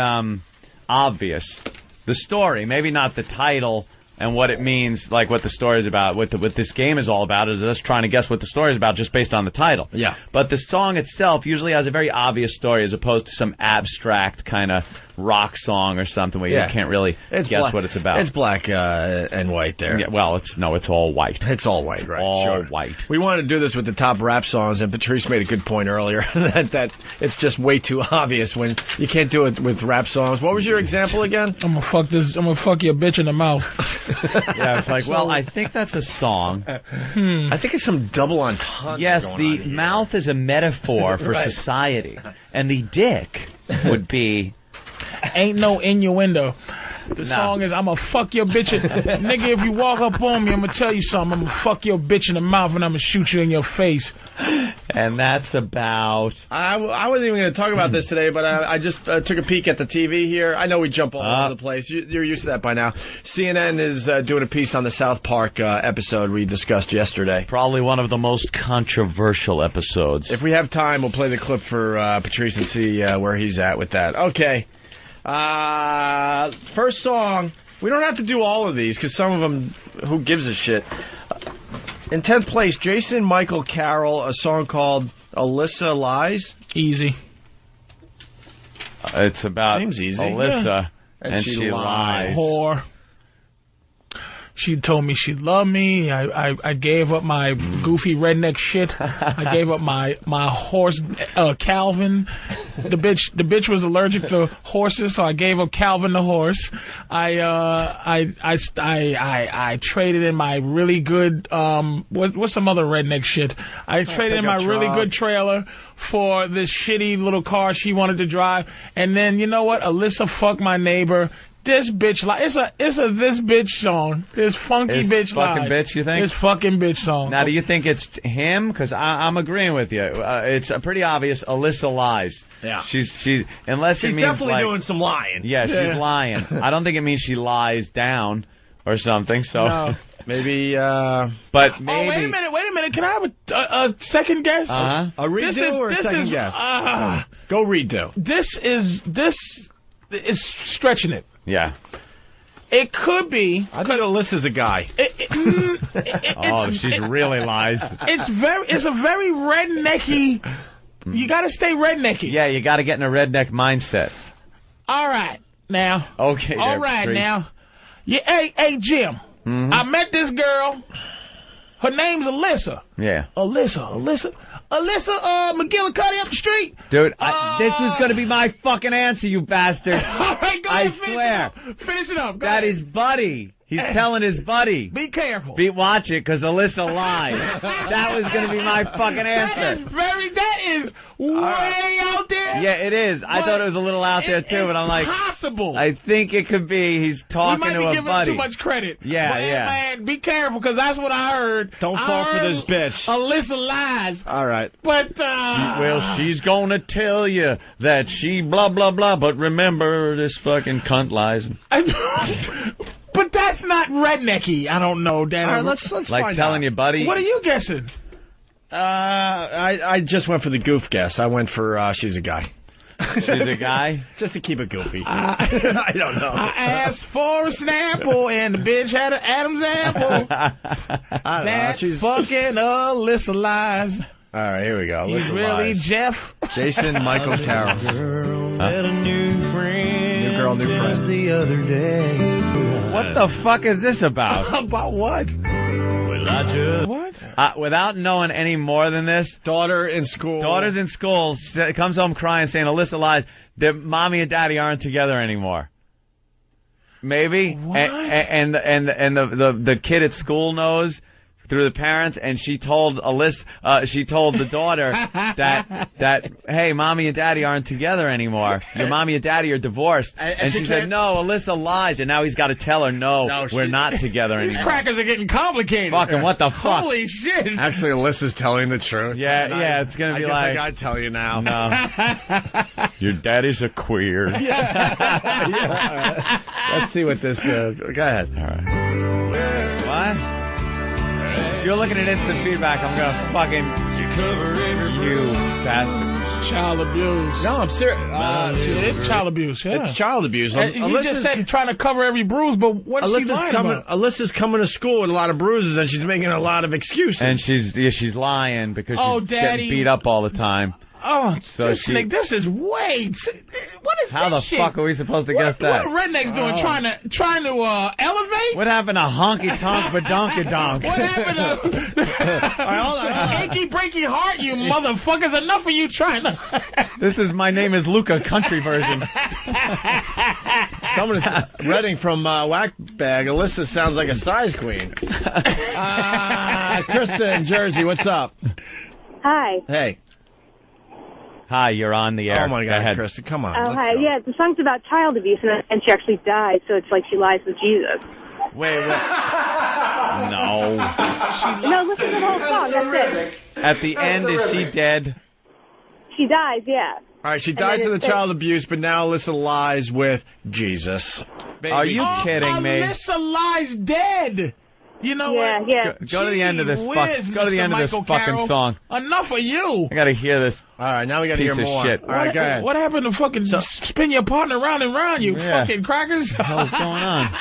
obvious. The story, maybe not the title and what it means, like what the story is about. What this game is all about is us trying to guess what the story is about just based on the title. Yeah. But the song itself usually has a very obvious story as opposed to some abstract kind of rock song or something where you can't really guess what it's about. It's black and white there. Yeah, well, it's all white. It's all white, right? All white. We wanted to do this with the top rap songs, and Patrice made a good point earlier that it's just way too obvious when you can't do it with rap songs. What was your example again? I'm gonna fuck your bitch in the mouth. Yeah, it's like, well, I think that's a song. I think it's some double entendre. Yes, the mouth is a metaphor for society, and the dick would be. Ain't no innuendo. The song is, I'm gonna fuck your bitch. Nigga, if you walk up on me, I'm gonna tell you something. I'm gonna fuck your bitch in the mouth and I'm gonna shoot you in your face. And that's about... I wasn't even going to talk about this today, but I just took a peek at the TV here. I know we jump all over the place. You're used to that by now. CNN is doing a piece on the South Park episode we discussed yesterday. Probably one of the most controversial episodes. If we have time, we'll play the clip for Patrice and see where he's at with that. Okay. First song. We don't have to do all of these because some of them, who gives a shit? In 10th place, Jason Michael Carroll, a song called Alyssa Lies. Easy. It's about Seems easy. Alyssa, and she lies. Whore. She told me she loved me. I gave up my goofy redneck shit. I gave up my horse, Calvin. The bitch was allergic to horses, so I gave up Calvin the horse. I traded in my really good what's some other redneck shit? I traded in my really good trailer for this shitty little car she wanted to drive. And then you know what? Alyssa fucked my neighbor. This bitch, it's a this bitch song. This funky bitch fucking bitch, you think? This fucking bitch song. Now, do you think it's him? Because I'm agreeing with you. It's pretty obvious. Alyssa lies. Yeah. She's unless it means definitely doing some lying. Yeah, she's lying. I don't think it means she lies down or something. So maybe. But maybe. Oh, wait a minute. Can I have a second guess? A redo or a second guess? Go redo. This is stretching it. Yeah. It could be. I think Alyssa's a guy. She really lies. It's a very rednecky. You got to stay rednecky. Yeah, you got to get in a redneck mindset. All right, now. Okay. All right, now. Yeah, hey, Jim. Mm-hmm. I met this girl. Her name's Alyssa. Yeah. Alyssa McGillicuddy up the street. Dude, this was going to be my fucking answer, you bastard. All right, go I ahead, swear. Finish it up. Go that ahead. is Buddy. He's telling his buddy. Be careful. Watch it, because Alyssa lies. That was going to be my fucking answer. That is way out there. Yeah, it is. I thought it was a little out there, too, but I'm like... Possible. I think it could be he's talking to a buddy. We might be giving too much credit. Yeah, but, yeah. Man, be careful, because that's what I heard. Don't fall for this bitch. Alyssa lies. All right. But, well, she's going to tell you that she blah, blah, blah, but remember, this fucking cunt lies. But that's not rednecky. I don't know, Dan. All right, let's like find telling out. your buddy. What are you guessing? I just went for the goof guess. I went for she's a guy. She's a guy? Just to keep it goofy. I don't know. I asked for a Snapple, and the bitch had an Adam's apple. That's fucking Alyssa lies. All right, here we go. He's really lies. Jeff. Jason Michael Carroll. Met a new friend. New girl, new friend. The other day. What the fuck is this about? About what? Well, I just... What? Without knowing any more than this, daughter's in school, comes home crying saying Alyssa lies, that mommy and daddy aren't together anymore. Maybe. What? And the kid at school knows through the parents, and she told she told the daughter that hey, mommy and daddy aren't together anymore. Your mommy and daddy are divorced. And she said, no, Alyssa lies, and now he's got to tell her, no, we're not together anymore. These crackers are getting complicated. Fucking what the fuck? Holy shit. Actually, Alyssa's telling the truth. Yeah, it's going to be I gotta tell you now. No. Your daddy's a queer. Yeah. Let's see what this go ahead. All right. What? You're looking at instant feedback. I'm gonna fucking you bastard. Child abuse. No, I'm serious. It is child abuse. Yeah. It's child abuse. You just said trying to cover every bruise, but what's she lying about? Alyssa's coming to school with a lot of bruises, and she's making a lot of excuses. And she's lying because she's Daddy. getting beat up all the time. Oh, so this is way. What is how this the fuck are we supposed to guess that? What are rednecks doing? Trying to elevate? What happened to honky tonk badonkadonk? What happened to achy breaky heart? You motherfuckers! Enough of you trying to. This is My Name Is Luca country version. Someone is Reading from Whack Bag. Alyssa sounds like a size queen. Krista in Jersey, what's up? Hi. Hey. Hi, you're on the air. Oh, my God, Krista, come on. Oh, hi. Go. Yeah, the song's about child abuse, and she actually died, so it's like she lies with Jesus. Wait. No. No, listen to the whole song. That's it. At the end, is she dead? She dies, yeah. All right, she dies of the child abuse, but now Alyssa lies with Jesus. Baby. Are you kidding me? Alyssa lies dead. You know what? Yeah. Go to the end of this fucking song. Enough of you. I gotta hear this. All right, now we gotta hear more. Shit. All right, go ahead. What happened to fucking spin your partner round and round, you fucking crackers? What the hell's going on?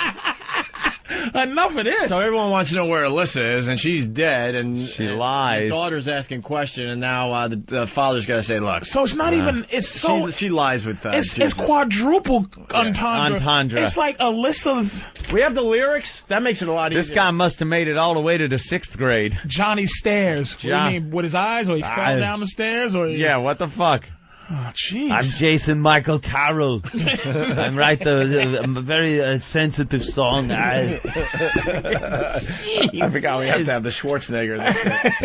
Enough of this. So everyone wants to know where Alyssa is, and she's dead, and she lies. The daughter's asking question, and now the father's got to say, look. So it's not even. It's so. She lies with that. It's quadruple entendre. Entendre. It's like Alyssa. We have the lyrics. That makes it a lot easier. This guy must have made it all the way to the 6th grade. Johnny Stairs. What do you mean? With his eyes, or he fell down the stairs, or yeah? What the fuck? Oh, jeez. I'm Jason Michael Carroll. I'm a very sensitive song. I forgot we have to have the Schwarzenegger.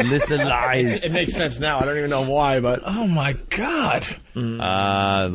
Listen, lies. It makes sense now. I don't even know why, but oh my God. You got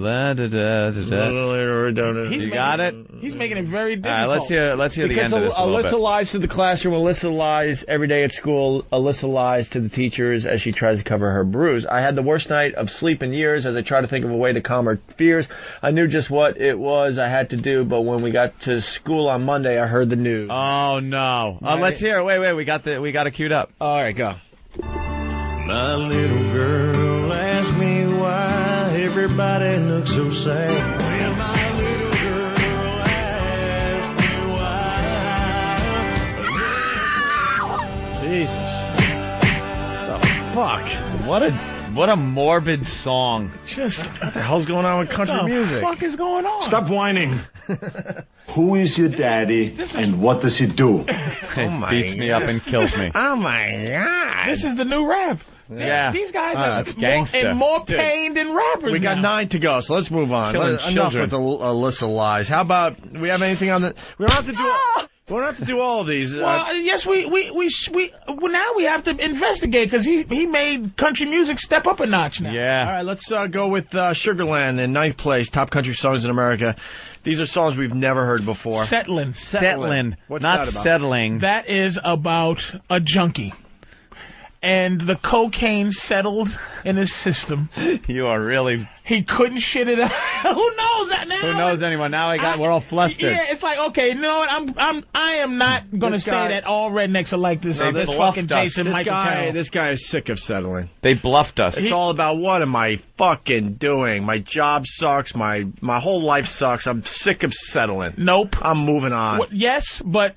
it. He's making it very difficult. Let's hear the end of this. Alyssa lies to the classroom. Alyssa lies every day at school. Alyssa lies to the teachers as she tries to cover her bruise. I had the worst night of sleep in years as I tried to think of a way to calm her fears. I knew just what it was I had to do, but when we got to school on Monday, I heard the news. Oh no! Let's hear it. Wait, we got it queued up. All right, go. My little girl asked me why everybody looks so sad. Well, my little girl asked me why. Jesus. The fuck? What a morbid song. Just what the hell's going on with country music? What the fuck is going on? Stop whining. Who is your daddy and what does he do? It beats me up and kills me. Oh my God. This is the new rap. Yeah. These guys are gangsta. more pain than rappers. We got 9 to go, so let's move on. Enough with Alyssa lies. How about we have anything on the? We don't have to do. We don't have to do all of these. Well, yes, well, now we have to investigate because he made country music step up a notch now. Yeah. All right, let's go with Sugarland in 9th place, top country songs in America. These are songs we've never heard before. Settling. What's not that about? settling. That is about a junkie. And the cocaine settled in his system. You are really... He couldn't shit it out. Who knows that now? Who knows anymore? Now we're all flustered. Yeah, it's like, okay, you know what? I am not going to say that all rednecks are like this. This fucking Jason Michael Carroll. This guy is sick of settling. They bluffed us. It's all about what am I fucking doing? My job sucks. My whole life sucks. I'm sick of settling. Nope. I'm moving on. Yes, but...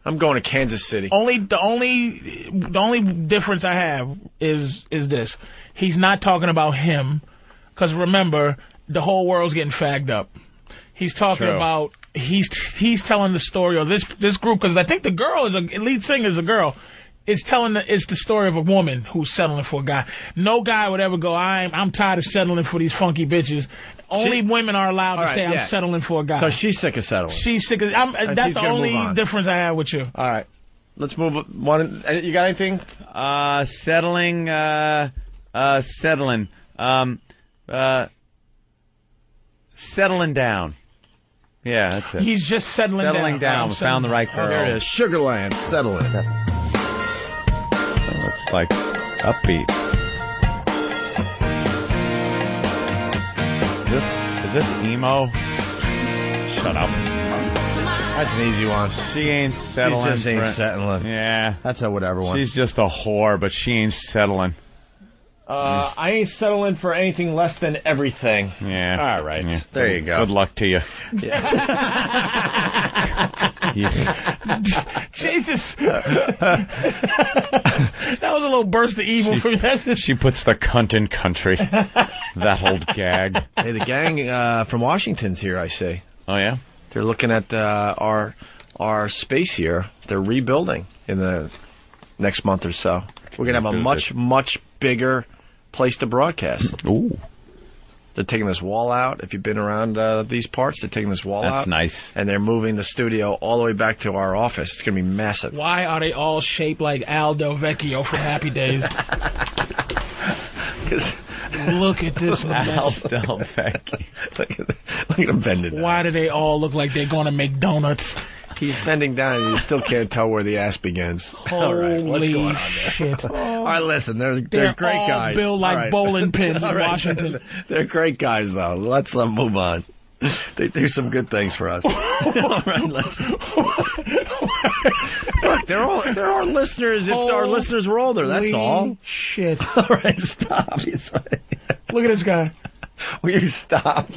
I'm going to Kansas City. The only difference I have is this. He's not talking about him, because remember, the whole world's getting fagged up. He's talking about he's telling the story of this group, because I think the girl is lead singer is a girl. It's the story of a woman who's settling for a guy. No guy would ever go, I'm tired of settling for these funky bitches. Only women are allowed to say I'm settling for a guy. So she's sick of settling. She's sick of. That's the only difference I have with you. All right, let's move on. You got anything? Settling. Settling down. Yeah, that's it. He's just settling down. We found the right girl. There it is. Sugarland. Settling. It's like upbeat. Is this emo? Shut up. That's an easy one. She ain't settling. She just ain't settling. Yeah. That's a whatever one. She's just a whore, but she ain't settling. I ain't settling for anything less than everything. Yeah. All right. Yeah. There you go. Good luck to you. Yeah. Jesus. That was a little burst of evil from you. She puts the cunt in country. That old gag. Hey, the gang from Washington's here, I see. Oh, yeah? They're looking at our space here. They're rebuilding in the next month or so. We're going to have a much bigger place to broadcast. Ooh. They're taking this wall out. If you've been around these parts, they're taking this wall out. That's nice. And they're moving the studio all the way back to our office. It's going to be massive. Why are they all shaped like Al Del Vecchio from Happy Days? Look at this Al Del Vecchio. Look at him bending down. Why do they all look like they're going to make donuts? He's bending down and you still can't tell where the ass begins. Holy all right, what's going on there? Shit. All right, listen, they're great all guys. Built like bowling pins in Washington. They're great guys, though. Let's move on. They do some good things for us. All right, let's... Look, they're our listeners. If our listeners were older, that's all. Shit. All right, stop. Look at this guy. Will you stop?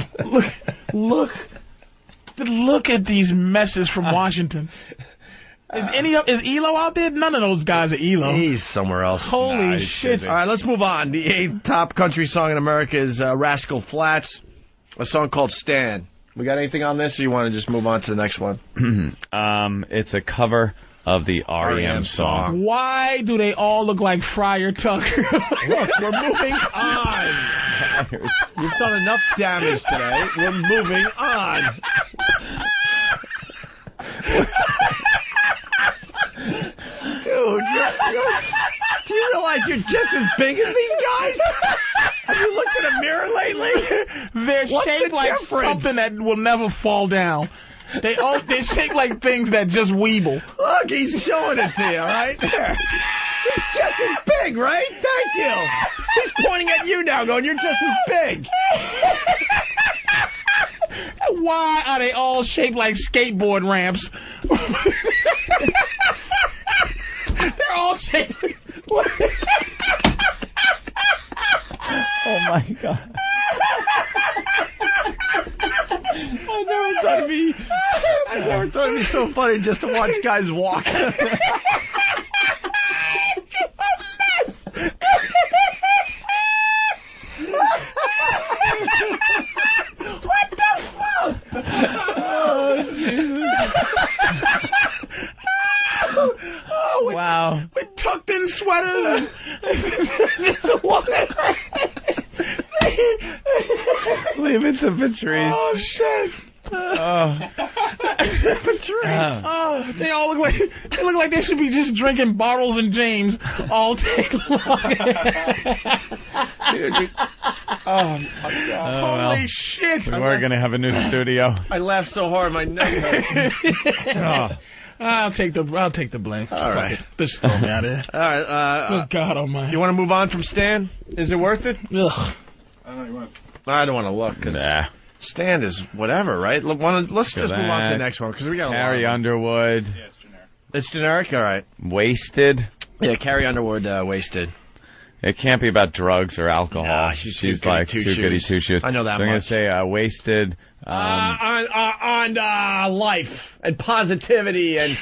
Look. Look at these messes from Washington. Is ELO out there? None of those guys are ELO. He's somewhere else. Holy shit. All right, let's move on. The 8th top country song in America is Rascal Flatts, a song called Stan. We got anything on this, or you want to just move on to the next one? It's a cover of the R.E.M. song. Why do they all look like Friar Tucker? Look, we're moving on. You've done enough damage today. We're moving on. Dude, do you realize you're just as big as these guys? Have you looked in a mirror lately? They're shaped like something that will never fall down. They're shaped like things that just weeble. Look, he's showing it to you, right? There. He's just as big, right? Thank you. He's pointing at you now going, you're just as big. Why are they all shaped like skateboard ramps? They're all shaped. Oh my God. I never thought it'd be so funny just to watch guys walk. Just a mess. What the fuck? Oh, Jesus. Wow. With tucked in sweaters. Leave it to Patrice. Oh, shit. Patrice. They all look like they should be just drinking bottles and James all day long. Oh my God! Holy shit! We were gonna have a new studio. I laughed so hard my neck hurt. I'll take the blame. All right, just throw me out of here. All right. Oh God Almighty! You want to move on from Stan? Is it worth it? Ugh. I don't want to look. Nah. Stan is whatever, right? Let's just move on to the next one because we got a Carrie Underwood. Yeah, it's generic. It's generic, all right. Wasted. Yeah, Carrie Underwood, Wasted. It can't be about drugs or alcohol. Nah, she's like too goody two shoes. I know that so I'm much. gonna say Wasted. On life and positivity and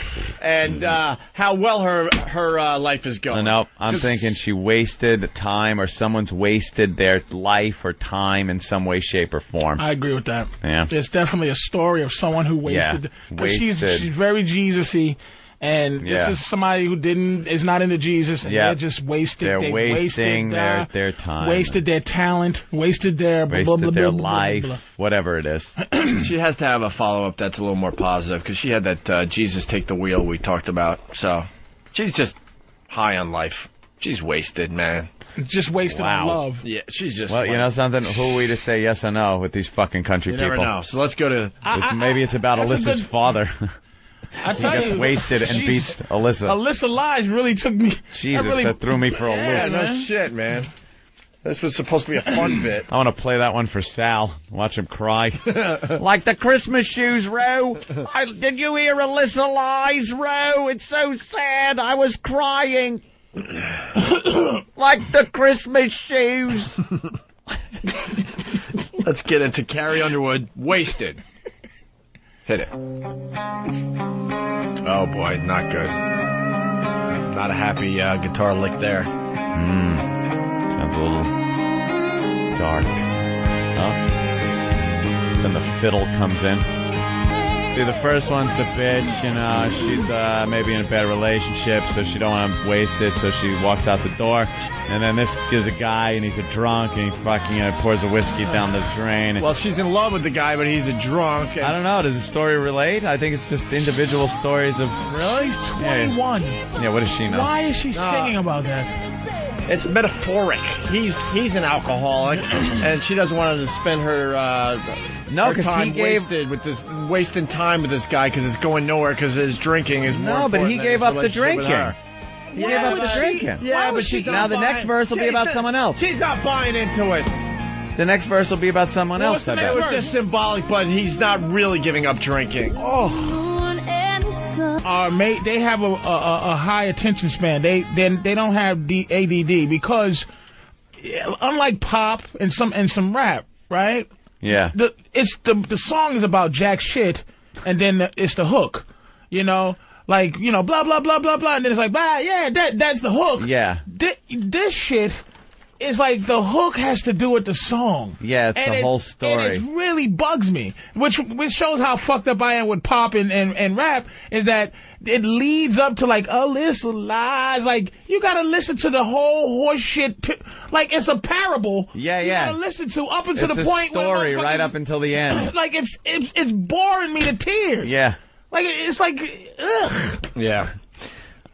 how well her life is going. No, I'm thinking she wasted time, or someone's wasted their life or time in some way, shape, or form. I agree with that. Yeah, there's definitely a story of someone who wasted. Yeah, wasted. She's very Jesus-y. And this is somebody who is not into Jesus, and they're just wasted. They're wasting their time, wasted their talent, wasted their life, whatever it is. She has to have a follow-up that's a little more positive, because she had that Jesus take the wheel we talked about. So she's just high on life. She's wasted, man. Just wasted on love. Yeah, she's just. Well, you know something? Who are we to say yes or no with these fucking country people? You never know. So let's go to. Maybe it's about Alyssa's father. I tell he gets wasted and beats Alyssa. Alyssa Lige really took me. Jesus, that threw me for a loop. Yeah, no shit, man. This was supposed to be a fun bit. I want to play that one for Sal. Watch him cry. Like the Christmas shoes, Ro. Did you hear Alyssa Lige, Ro? It's so sad. I was crying. Like the Christmas shoes. Let's get into Carrie Underwood, Wasted. Hit it. Oh, boy, not good. Not a happy guitar lick there. Sounds a little dark. Oh. Then the fiddle comes in. See, the first one's the bitch, you know, she's maybe in a bad relationship, so she don't want to waste it, so she walks out the door. And then this is a guy, and he's a drunk, and he fucking pours a whiskey down the drain. Well, she's in love with the guy, but he's a drunk. I don't know. Does the story relate? I think it's just individual stories of... Really? He's 21. Yeah, what does she know? Why is she singing about that? It's metaphoric. He's an alcoholic, and she doesn't want to spend her time wasting time with this guy because it's going nowhere because his drinking is more important. No, but he gave up the drinking. He gave up the drinking. Yeah, but she's now the next verse will be about someone else. She's not buying into it. The next verse will be about someone else. It was just symbolic, but he's not really giving up drinking. Oh. They have a high attention span. They don't have ADD because unlike pop and some rap, right? Yeah. The song is about jack shit, and then it's the hook. You know, like, you know, blah blah blah blah blah, and then it's like, yeah, that's the hook. Yeah. This shit is like the hook has to do with the song. Yeah, it's the whole story. And it really bugs me, which shows how fucked up I am with pop and rap, is that it leads up to like a list of lies. Like, you gotta listen to the whole horse shit. Like, it's a parable. Yeah. You gotta listen to up until the point where story right up until the end. Like, it's boring me to tears. Yeah. Like, it's like, ugh. Yeah.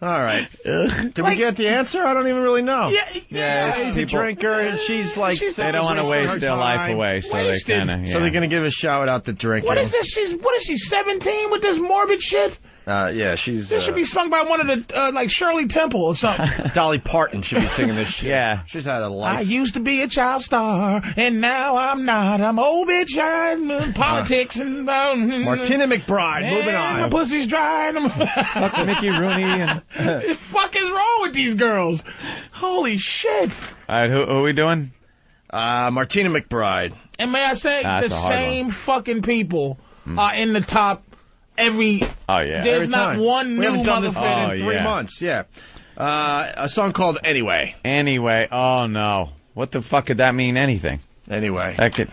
All right. Did we get the answer? I don't even really know. Yeah. He's a drinker, and she's like... They don't want to waste their life away, so they kind of... Yeah. So they're going to give a shout out to drinking. What is this? What is she, 17 with this morbid shit? Yeah, she's... This should be sung by one of the, like, Shirley Temple or something. Dolly Parton should be singing this shit. Yeah. She's had a life. I used to be a child star, and now I'm not. I'm old bitch, I'm politics and... Martina McBride, moving on. My pussy's dry. Fuck Mickey Rooney and... What the fuck is wrong with these girls? Holy shit. All right, who are we doing? Martina McBride. And may I say, the same fucking people are in the top... There's every not time. one We new haven't done this motherfucker in 3 months. Yeah. A song called Anyway. Anyway. Oh, no. What the fuck could that mean? Anything. Anyway. That could...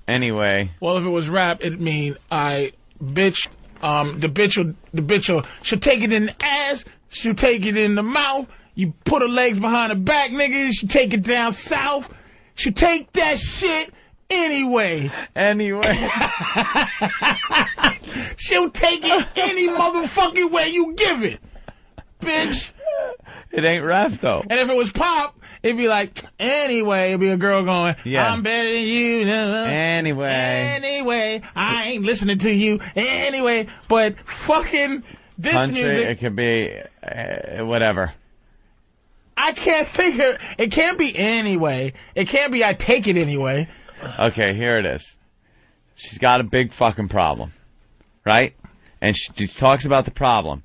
Anyway. Well, if it was rap, it'd mean the bitch should take it in the ass, she'll take it in the mouth, you put her legs behind her back, nigga, she take it down south, she take that shit anyway. She'll take it any motherfucking way you give it, bitch. It ain't rap, though. And if it was pop, it'd be like, anyway, it'd be a girl going, I'm better than you. Anyway, I ain't listening to you. Anyway, but fucking this country, music. It could be whatever. I can't think of it. Can't be anyway. It can't be I take it anyway. Okay, here it is. She's got a big fucking problem, right? And she talks about the problem.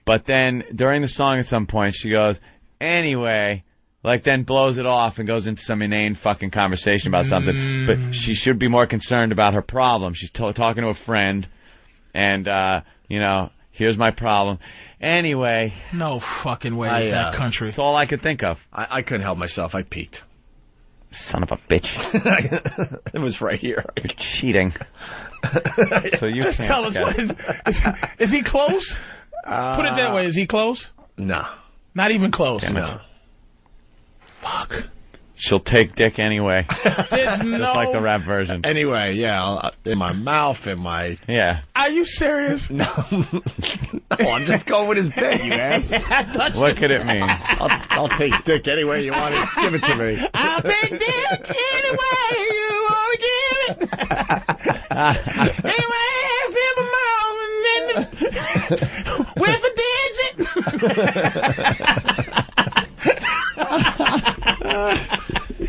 But then during the song at some point, she goes, anyway, like then blows it off and goes into some inane fucking conversation about something. But she should be more concerned about her problem. She's talking to a friend, and, you know, here's my problem. Anyway. No fucking way is that country. That's all I could think of. I couldn't help myself. I peeked. Son of a bitch. It was right here. You're cheating. So you just can't tell us, what is he close? Put it that way. Is he close? No. Not even close. No. Fuck. She'll take dick anyway. It's Just like the rap version. Anyway, yeah. In my mouth, in my... Yeah. Are you serious? No. No, I'm just going with his bit, you ass. What could it mean? I'll take dick any way you want it. Give it to me. I'll take dick any way you want to give it. Anyway, ass in my mouth and then with a digit.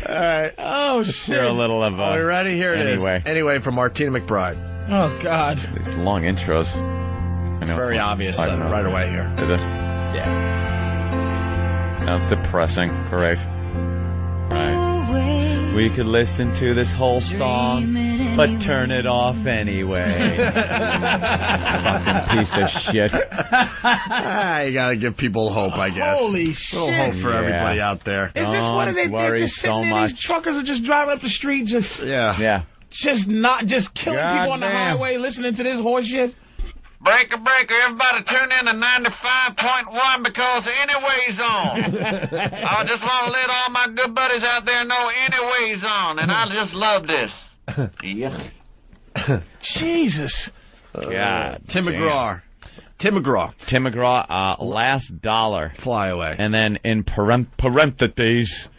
All right. Oh, shit. You're a little of a... Are we ready? Here it is. Anyway, from Martina McBride. Oh, God. These long intros. I know very obvious right away here. Is it? Yeah. Sounds depressing. Correct. Right. We could listen to this whole song, but turn it off anyway. Fucking piece of shit. You gotta give people hope, I guess. Holy shit. A little hope for everybody out there. Is this what it is? They're just sitting there, these truckers are just driving up the street, just killing people on the highway, listening to this horse shit? Breaker, everybody tune in to 95.1 because Anyway's on. I just want to let all my good buddies out there know Anyway's on, and I just love this. Yeah. Jesus. God. Tim McGraw. Tim McGraw, Last Dollar. Fly Away. And then in parentheses,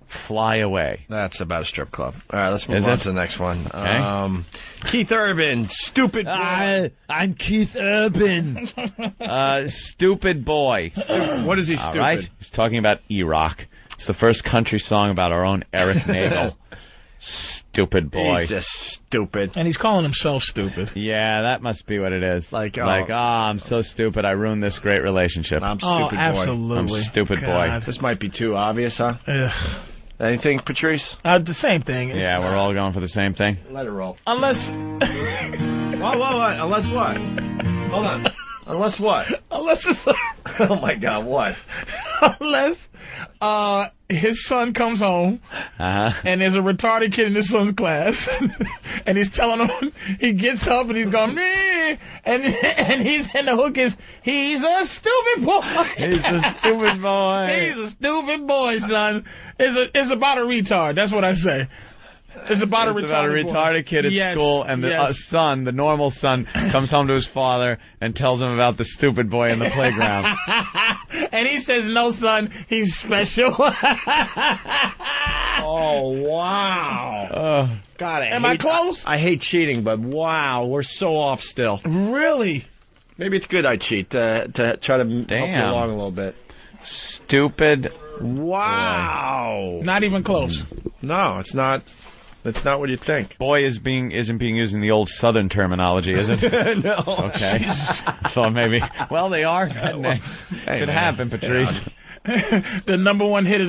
Fly Away. That's about a strip club. All right, let's move on to the next one. Okay. Keith Urban, Stupid Boy. I'm Keith Urban. Stupid Boy. What is he stupid? All right. He's talking about E-Rock. It's the first country song about our own Eric Nagel. Stupid boy. He's just stupid. And he's calling himself stupid. Yeah, that must be what it is. Like, I'm so stupid, I ruined this great relationship. I'm stupid boy. Absolutely. I'm stupid boy. This might be too obvious, huh? Ugh. Anything, Patrice? The same thing. Yeah, we're all going for the same thing. Let it roll. Unless... What? Unless what? Hold on. Unless what? Unless it's... Oh, my God, what? Unless his son comes home and there's a retarded kid in his son's class and he's telling him, he gets up and he's going, meh, and the hook is, he's a stupid boy. He's a stupid boy. He's a stupid boy, son. It's about a retard. That's what I say. It's about a retarded kid at school, and the son, the normal son, comes home to his father and tells him about the stupid boy in the playground. And he says, no, son, he's special. Oh, wow. God, Am I close? I hate cheating, but wow, we're so off still. Really? Maybe it's good I cheat to try to help you along a little bit. Stupid. Wow. Not even close. No, it's not. That's not what you think. Boy isn't being used in the old Southern terminology, is it? No. Okay. So maybe. Well, they are. Could happen, Patrice. The number one hit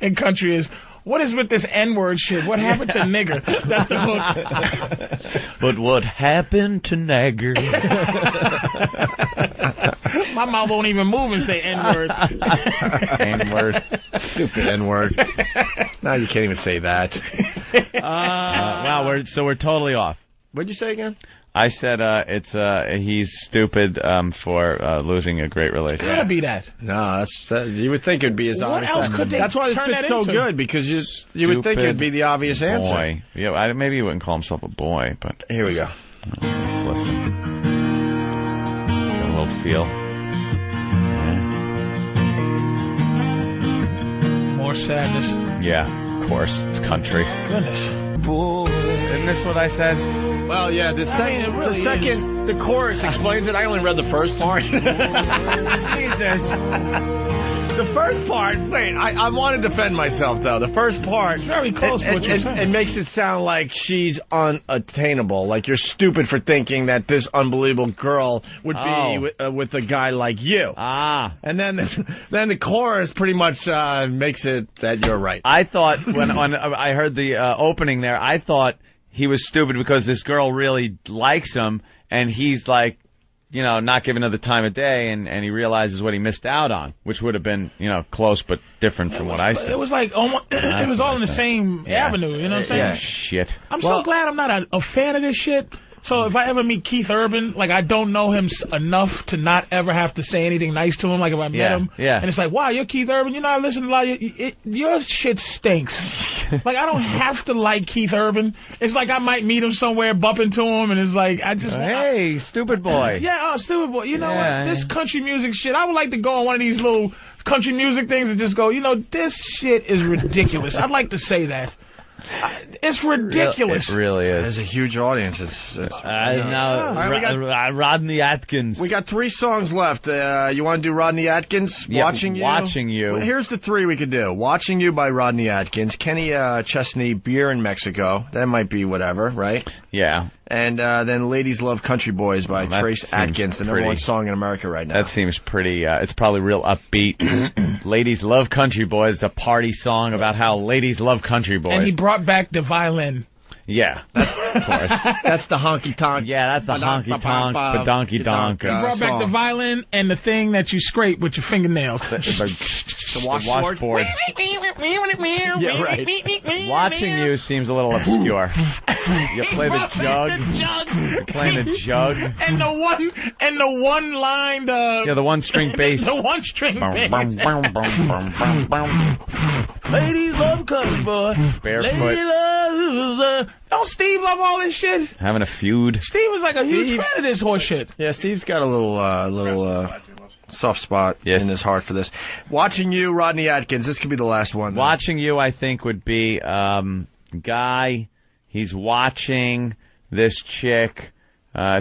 in country is, what is with this N-word shit? What happened to nigger? That's the hook. But what happened to nagger? My mouth won't even move and say N-word. N-word. Stupid N-word. Now you can't even say that. Wow, we're totally off. What'd you say again? I said he's stupid for losing a great relationship. It's gotta be that. No, you would think it'd be as obvious. What else could they That's why turn it's that so into? good, because you would think it'd be the obvious answer. Boy. Yeah, maybe he wouldn't call himself a boy, but here we go. Let's listen. Get a little feel. More sadness. Yeah, of course. It's country. Goodness. Isn't this what I said? Well, yeah, the chorus explains it. I only read the first part. Jesus. The first part, wait, I want to defend myself, though. The first part... It's very close to what you're saying. It makes it sound like she's unattainable. Like you're stupid for thinking that this unbelievable girl would be with a guy like you. And then the chorus pretty much makes it that you're right. I thought, when I heard the opening there, I thought he was stupid because this girl really likes him, and he's like, you know, not giving her the time of day, and he realizes what he missed out on, which would have been, you know, close but different from what I said. It was like almost, it was all in the same avenue, you know what I'm saying? Yeah, shit. I'm so glad I'm not a fan of this shit. So if I ever meet Keith Urban, like, I don't know him enough to not ever have to say anything nice to him, like if I met him. Yeah. And it's like, wow, you're Keith Urban, you know, I listen to a lot of your shit stinks. Like, I don't have to like Keith Urban. It's like I might meet him somewhere, bump into him, and it's like, I just... Hey, stupid boy. Yeah, stupid boy. You know what? This country music shit, I would like to go on one of these little country music things and just go, you know, this shit is ridiculous. I'd like to say that. It's ridiculous. It really is. There's a huge audience. Rodney Atkins. We got 3 songs left. You want to do Rodney Atkins? Yeah, Watching You? Watching You. Well, here's the 3 we could do. Watching You by Rodney Atkins. Kenny Chesney, Beer in Mexico. That might be whatever, right? Yeah. And then Ladies Love Country Boys by Trace Atkins, the number 1 song in America right now. That seems pretty, it's probably real upbeat. Ladies Love Country Boys, a party song about how ladies love country boys. And he brought back the violin. Yeah, that's, of course. That's the honky-tonk. Yeah, that's the honky-tonk, badonky-donk. He brought back the violin and the thing that you scrape with your fingernails. The washboard. Yeah, right. Watching You seems a little obscure. You play the jug. You're playing the jug. And the one line, yeah, the one string bass. The one string bass. Ladies love country boy. Barefoot. Ladies love. Don't Steve love all this shit? Having a feud. Steve was like a huge fan of this horse shit. Yeah, Steve's got a little soft spot in his heart for this. Watching You, Rodney Atkins. This could be the last one. Then. Watching You, I think, would be guy. He's watching this chick.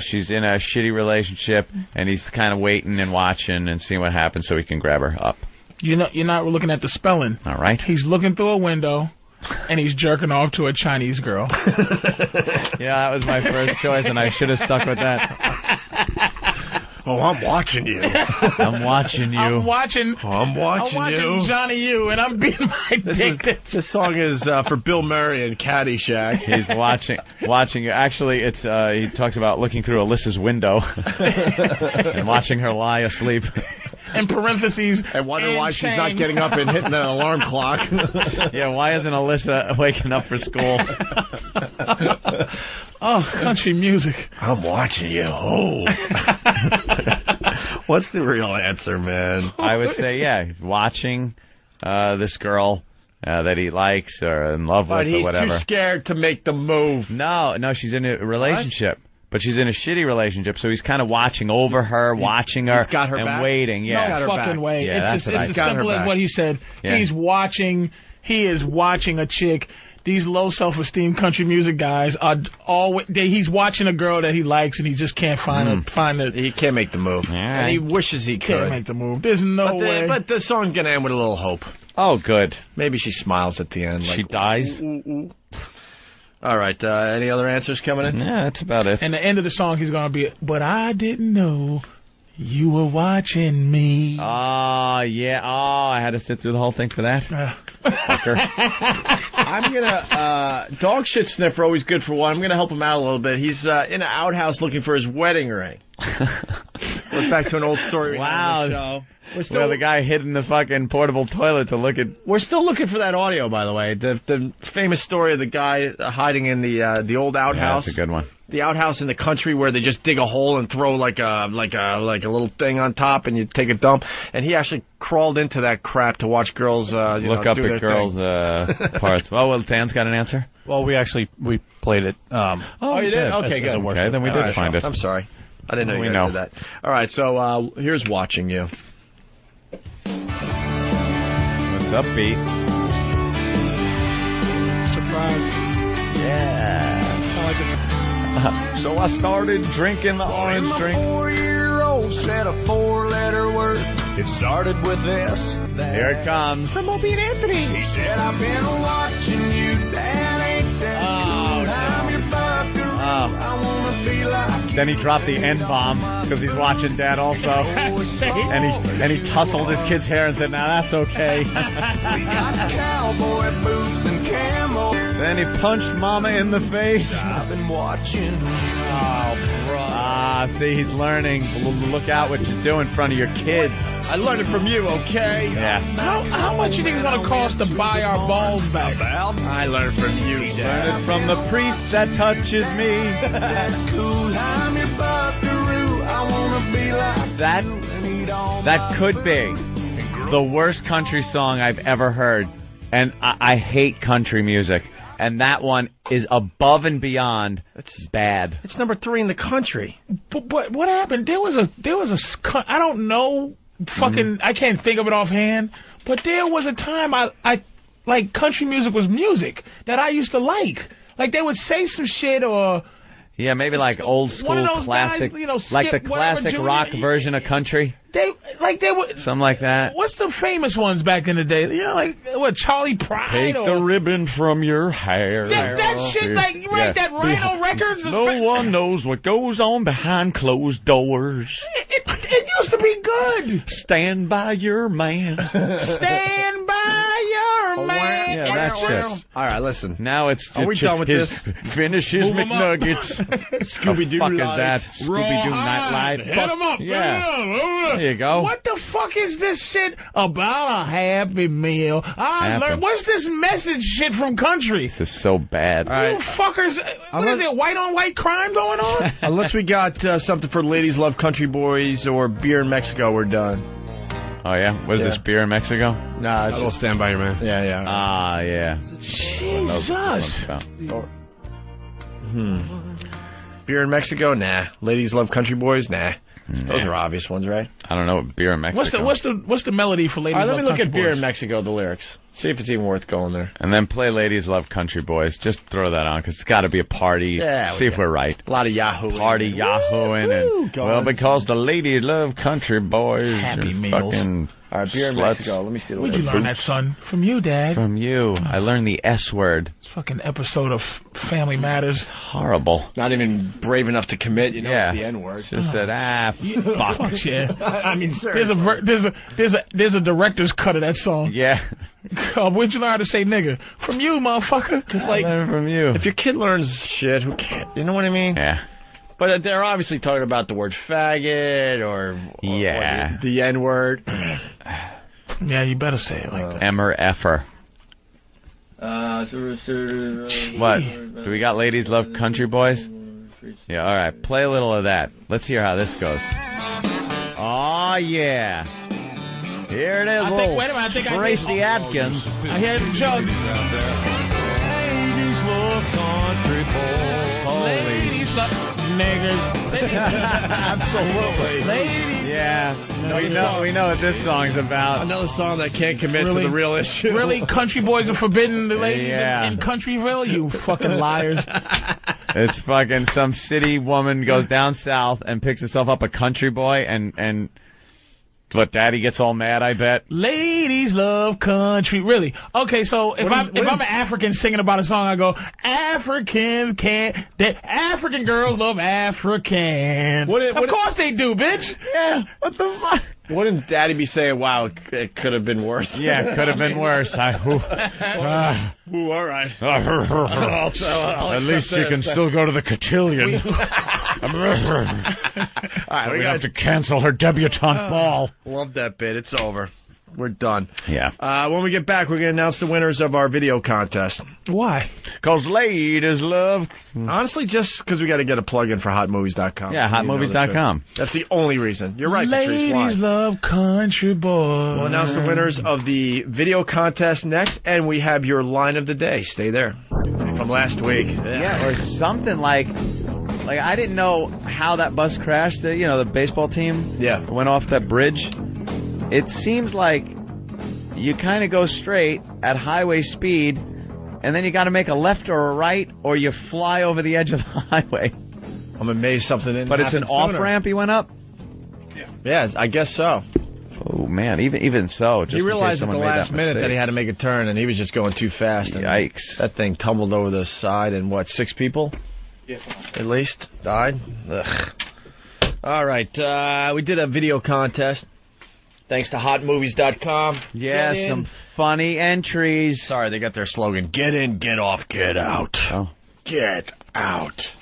She's in a shitty relationship, and he's kind of waiting and watching and seeing what happens so he can grab her up. You're not looking at the spelling. All right. He's looking through a window. And he's jerking off to a Chinese girl. Yeah, that was my first choice, and I should have stuck with that. Oh, I'm watching you. I'm watching you. I'm watching you. Johnny U, and I'm being my dick. This song is for Bill Murray and Caddyshack. He's watching you. Actually, it's he talks about looking through Alyssa's window and watching her lie asleep. In parentheses. I wonder why she's not getting up and hitting an alarm clock. Yeah, why isn't Alyssa waking up for school? Oh, country music. I'm watching you. Oh. What's the real answer, man? I would say, watching this girl that he likes or in love with or whatever. He's too scared to make the move. No, she's in a relationship. What? But she's in a shitty relationship, so he's kind of watching over her, watching her, he's got her and back? waiting. Yeah, No fucking way. Yeah, it's as simple as what he said. Yeah. He is watching a chick. These low self-esteem country music guys are always. He's watching a girl that he likes, and he just can't find it. He can't make the move. Right. And he wishes he could. Can't make the move. There's no way. But the song's gonna end with a little hope. Oh, good. Maybe she smiles at the end. She dies. All right. Any other answers coming in? Yeah, that's about it. And the end of the song, he's gonna be. But I didn't know you were watching me. Oh, yeah. Oh, I had to sit through the whole thing for that. I'm gonna dog shit sniffer, always good for one. I'm gonna help him out a little bit. He's in an outhouse looking for his wedding ring. Goes back to an old story. Wow. The guy hid in the fucking portable toilet to look at. We're still looking for that audio, by the way. The famous story of the guy hiding in the old outhouse. Yeah, that's a good one. The outhouse in the country where they just dig a hole and throw like a little thing on top, and you take a dump. And he actually crawled into that crap to watch girls look up at girls' parts. Well, Dan's got an answer. Well, we played it. Oh, you did? Okay, good. Okay, then we did find it. I'm sorry. I didn't know we you guys did that. All right, so here's Watching You. What's up, Pete? Surprise. Yeah. So I started drinking the orange drink. 4-year-old said a 4-letter word. It started with S. Here it comes. From Opie and Anthony. He said, I've been watching you. That ain't that good. I'm your buckaroo. I wanna be like you. Then he dropped the N-bomb because he's watching Dad also. and he tussled his kid's hair and said, "Now that's okay." We got cowboy boots and camo. Then he punched Mama in the face. I've been watching. Oh, bro. See, he's learning. Look out what you do in front of your kids. I learned it from you, okay? Yeah. How much you think it's going to cost to buy our balls back? I learned it from you, Dad. Learned it from the priest that touches me. Cool, I'm your buckaroo. I wanna be like that could be the worst country song I've ever heard. And I hate country music. And that one is above and beyond. It's bad. It's number 3 in the country. But what happened? There was a I don't know, I can't think of it offhand. But there was a time I like country music was music that I used to like. Like they would say some shit or. Yeah, maybe like old school classic, guys, like the classic rock version of country. They were something like that. What's the famous ones back in the day? You know, like what Charlie Pride. Take the ribbon from your hair. That shit, like that Rhino Records. No one knows what goes on behind closed doors. It used to be good. Stand by your man. Stand by your man. Yeah, that's shit. All right, listen. Now it's. Are we done with this? Finish his McNuggets. Scooby-Doo What the fuck is that? Scooby-Doo Nightlight. Hit him up. Yeah. There you go. What the fuck is this shit about a Happy Meal? What's this message shit from country? This is so bad. Right. You fuckers. What is it, white-on-white crime going on? Unless we got something for Ladies Love Country Boys or Beer in Mexico, we're done. Oh, yeah? What is this, Beer in Mexico? Nah, it's just Stand By Your Man. Yeah. Ah, yeah. Jesus. Beer in Mexico? Nah. Ladies Love Country Boys? Nah. Those are obvious ones, right? I don't know what Beer in Mexico. What's the melody for Ladies Love Country Boys? Let me look at Beer in Mexico, the lyrics. See if it's even worth going there. And then play Ladies Love Country Boys. Just throw that on, because it's got to be a party. Yeah, see if we're right. A lot of yahooing. Party yahooing. And, well, because the ladies love country boys. Happy Meals. Fucking All right, beer in Mexico. Let me see the Where'd you learn that, son? From you, Dad. From you. I learned the S word. It's fucking episode of Family Matters. Horrible. Not even brave enough to commit. You know, it's the N word. Should have said, fuck. Yeah. I mean, seriously. There's a director's cut of that song. Yeah. Where'd you learn how to say nigga? From you, motherfucker. Because like, from you. If your kid learns shit, who cares? You know what I mean? Yeah. But they're obviously talking about the word faggot or the N word. Yeah, you better say it like that. Emmer effer. What? Do we got Ladies Love Country Boys? Yeah, all right. Play a little of that. Let's hear how this goes. Oh, yeah. Here it is. I think Tracy Adkins. I hear the jug. Ladies love country boys. Ladies love niggas. Absolutely. Ladies. Yeah. We know what this song's about. Another song that can't commit to the real issue. Really? Country boys are forbidden the ladies in Countryville? You fucking liars. It's fucking some city woman goes down south and picks herself up a country boy and what, daddy gets all mad, I bet? Ladies love country. Really? Okay, so if I'm an African singing about a song, I go, African girls love Africans. Of course they do, bitch. Yeah, what the fuck? Wouldn't Daddy be saying, wow, it could have been worse? Yeah, it could have been worse. All right. At least you can still go to the cotillion. All right, we have to cancel her debutante ball. Love that bit. It's over. We're done. Yeah. When we get back, we're going to announce the winners of our video contest. Why? Because ladies love... Honestly, just because we got to get a plug-in for hotmovies.com. Yeah, hotmovies.com. That's the only reason. You're right, Patrice. Why? Ladies love country boys. We'll announce the winners of the video contest next, and we have your line of the day. Stay there. From last week. Yeah, or something like I didn't know how that bus crashed. The baseball team went off that bridge. It seems like you kind of go straight at highway speed, and then you got to make a left or a right, or you fly over the edge of the highway. I'm amazed something didn't But it's happen an off-ramp you went up? Yeah, I guess so. Oh, man, even so. Just he realized at the last minute that he had had to make a turn, and he was just going too fast. And yikes. That thing tumbled over the side, and 6 people? Yes. At least died? Ugh. All right, we did a video contest. Thanks to hotmovies.com. Yeah, some funny entries. Sorry, they got their slogan, get in, get off, get out. Oh. Get out.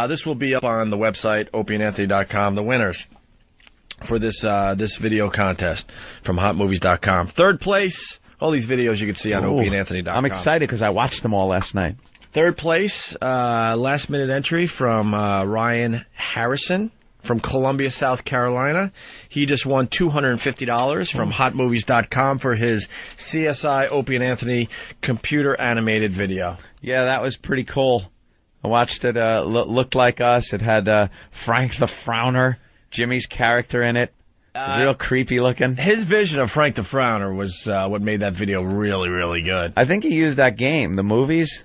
This will be up on the website, opieandanthony.com, the winners for this video contest from hotmovies.com. Third place, all these videos you can see on opieandanthony.com. I'm excited because I watched them all last night. Third place, last minute entry from Ryan Harrison from Columbia, South Carolina. He just won $250 from hotmovies.com for his CSI Opie and Anthony computer animated video. Yeah, that was pretty cool. I watched it. Looked like us. It had Frank the Frowner, Jimmy's character in it. It was real creepy looking. His vision of Frank the Frowner was what made that video really, really good. I think he used that game, the movies.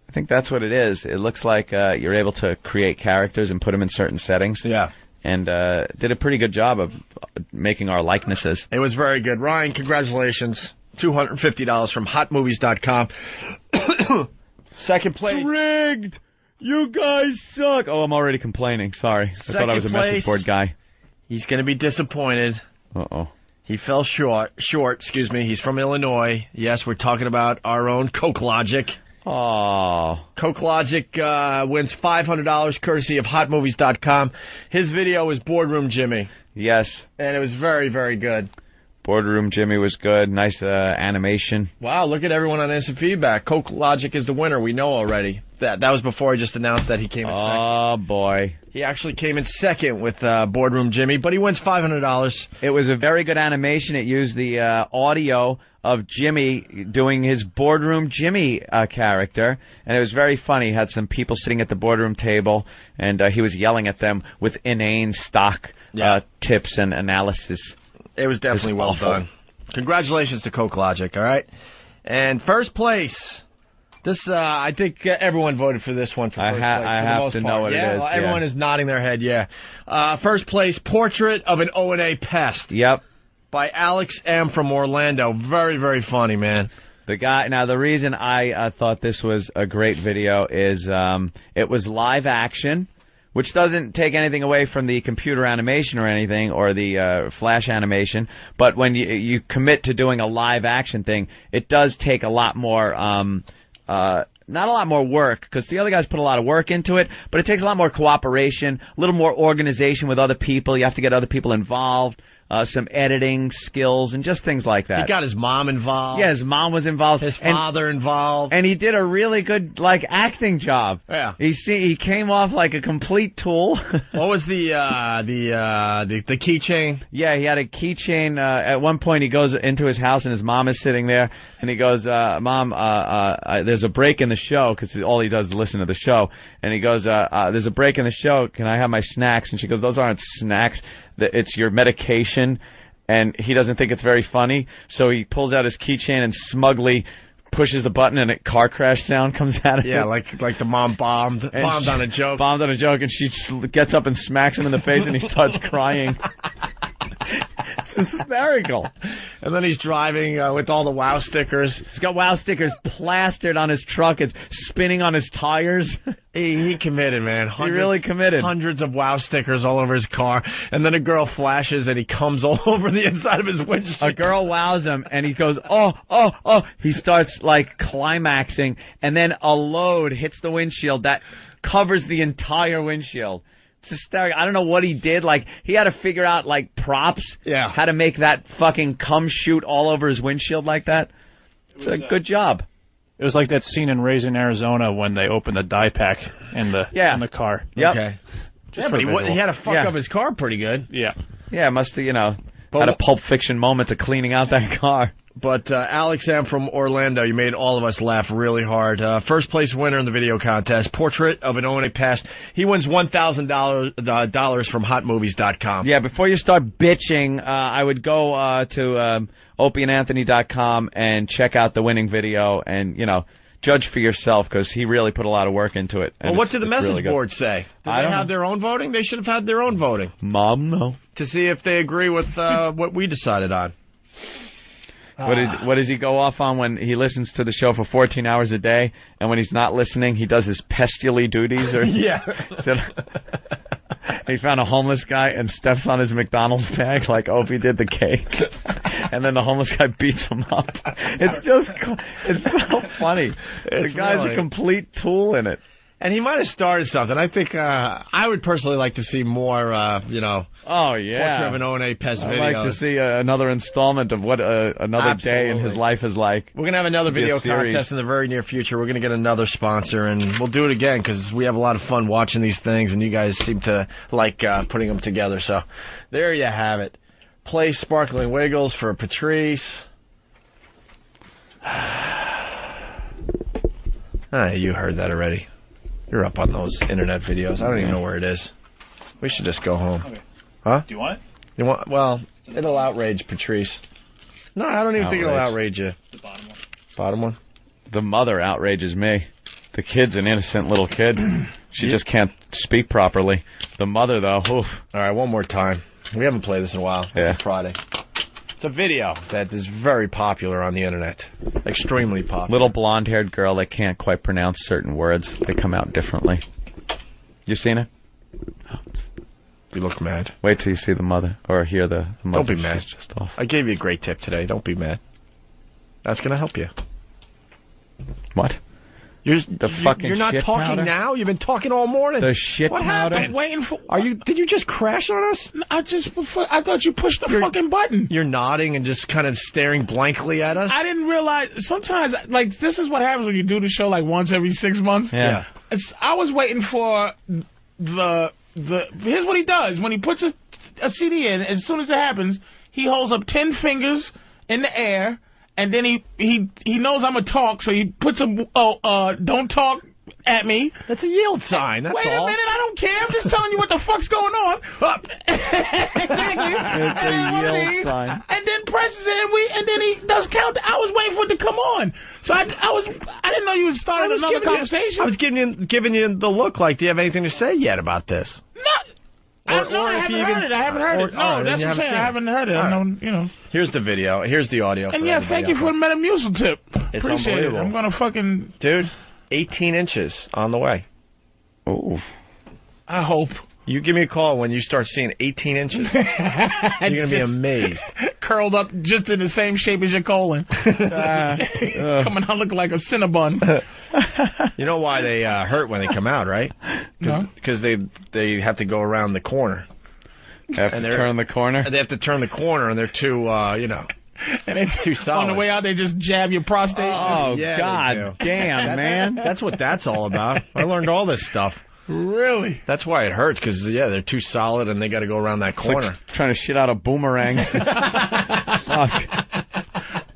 I think that's what it is. It looks like you're able to create characters and put them in certain settings. Yeah. And did a pretty good job of making our likenesses. It was very good. Ryan, congratulations. $250 from hotmovies.com. Second place. It's rigged! You guys suck! Oh, I'm already complaining. Sorry. I thought I was a message board guy. He's going to be disappointed. Uh-oh. He fell short. He's from Illinois. Yes, we're talking about our own Coke Logic. Oh. Coke Logic wins $500 courtesy of hotmovies.com. His video was Boardroom Jimmy. Yes. And it was very, very good. Boardroom Jimmy was good. Nice animation. Wow, look at everyone on Instant Feedback. Coke Logic is the winner. We know already. That was before I just announced that he came in second. Oh, boy. He actually came in second with Boardroom Jimmy, but he wins $500. It was a very good animation. It used the audio of Jimmy doing his Boardroom Jimmy character, and it was very funny. He had some people sitting at the boardroom table, and he was yelling at them with inane stock tips and analysis. It was definitely well done. Congratulations to Coke Logic, all right? And first place. This, I think everyone voted for this one for first place. I have to know what it is. Everyone is nodding their head, yeah. First place, Portrait of an O&A Pest. Yep. by Alex M. from Orlando. Very, very funny, man. The guy. Now, the reason I thought this was a great video is it was live action, which doesn't take anything away from the computer animation or anything, or the flash animation. But when you commit to doing a live action thing, it does take a lot more, not a lot more work, because the other guys put a lot of work into it, but it takes a lot more cooperation, a little more organization with other people. You have to get other people involved. Some editing skills and just things like that. He got his mom involved. Yeah, his mom was involved. His father involved. And he did a really good, acting job. Yeah. He came off like a complete tool. What was the keychain? Yeah, he had a keychain. At one point, he goes into his house and his mom is sitting there, and he goes, "Mom, there's a break in the show," because all he does is listen to the show. And he goes, "There's a break in the show. Can I have my snacks?" And she goes, "Those aren't snacks. It's your medication." And he doesn't think it's very funny, so he pulls out his keychain and smugly pushes the button, and a car crash sound comes out of it. Yeah, like the mom bombed on a joke. Bombed on a joke, and she gets up and smacks him in the face, and he starts crying. It's hysterical. And then he's driving with all the WOW stickers. He's got WOW stickers plastered on his truck. It's spinning on his tires. He committed, man. He really committed. Hundreds of WOW stickers all over his car. And then a girl flashes, and he comes all over the inside of his windshield. A girl wows him, and he goes, oh. He starts, climaxing, and then a load hits the windshield that covers the entire windshield. It's hysterical. I don't know what he did. He had to figure out, props. Yeah. How to make that fucking cum shoot all over his windshield like that. It's a good job. It was like that scene in Raising Arizona when they opened the dye pack in the car. Yep. Okay. But he had to fuck up his car pretty good. Yeah. Yeah, must have, had a Pulp Fiction moment of cleaning out that car. But Alex M. from Orlando, you made all of us laugh really hard. First place winner in the video contest, Portrait of an O&A Past. He wins $1,000 from HotMovies.com. Yeah, before you start bitching, I would go to OpieandAnthony.com and check out the winning video and, judge for yourself, because he really put a lot of work into it. Well, what did the message board say? Did they have their own voting? They should have had their own voting. Mom, no. To see if they agree with what we decided on. What does he go off on when he listens to the show for 14 hours a day, and when he's not listening, he does his pestily duties? Or yeah. He found a homeless guy and steps on his McDonald's bag like Opie did the cake, and then the homeless guy beats him up. It's so funny. The guy's a complete tool in it. And he might have started something. I think I would personally like to see more, Oh, yeah. Portrait of an O&A Pest videos. I'd like to see another installment of what another day in his life is like. We're going to have another video contest in the very near future. We're going to get another sponsor, and we'll do it again because we have a lot of fun watching these things, and you guys seem to like putting them together. So there you have it. Play Sparkling Wiggles for Patrice. You heard that already. You're up on those internet videos. I don't even know where it is. We should just go home. Okay. Huh? Do you want it? You want? Well, it'll outrage Patrice. No, I don't even think it'll outrage you. The bottom one. Bottom one? The mother outrages me. The kid's an innocent little kid. She just can't speak properly. The mother, though, oof. All right, one more time. We haven't played this in a while. Yeah. It's a Friday. It's a video that is very popular on the internet. Extremely popular. Little blonde-haired girl that can't quite pronounce certain words. They come out differently. You seen it? You look mad. Wait till you see the mother, or hear the mother. Don't be mad. She's just off. I gave you a great tip today. Don't be mad. That's going to help you. What? You're not shit talking powder? now? You've been talking all morning. The shit what powder? happened? Waiting for. Did you just crash on us? I thought you pushed the fucking button. You're nodding and just kind of staring blankly at us. I didn't realize. Sometimes, this is what happens when you do the show once every 6 months. Yeah. I was waiting for here's what he does. When he puts a CD in, as soon as it happens, he holds up 10 fingers in the air, and then he knows I'm a talk, so he puts don't talk at me. That's a yield sign. That's Wait all. a minute, I don't care. I'm just telling you what the fuck's going on. Exactly. It's a yield sign. And then presses it, and then he does count. I was waiting for it to come on. So I didn't know you had started another conversation. I was giving you the look do you have anything to say yet about this? No. I haven't heard it. I haven't heard it. No, that's what I'm saying. I haven't heard it. Right. Here's the video. Here's the audio. And yeah, thank you for the Metamucil tip. It's Appreciate unbelievable. it. I'm going to fucking... Dude, 18 inches on the way. Oh. I hope. You give me a call when you start seeing 18 inches. You're going to be amazed. Curled up just in the same shape as your colon. Coming out looking like a Cinnabon. You know why they hurt when they come out, right? Because they have to go around the corner. Turn the corner? They have to turn the corner, and they're too, And it's too solid. On the way out, they just jab your prostate. Oh, yeah, God damn, man. That's what that's all about. I learned all this stuff. Really? That's why it hurts, because, they're too solid, and they got to go around that corner. Like trying to shit out a boomerang. Fuck.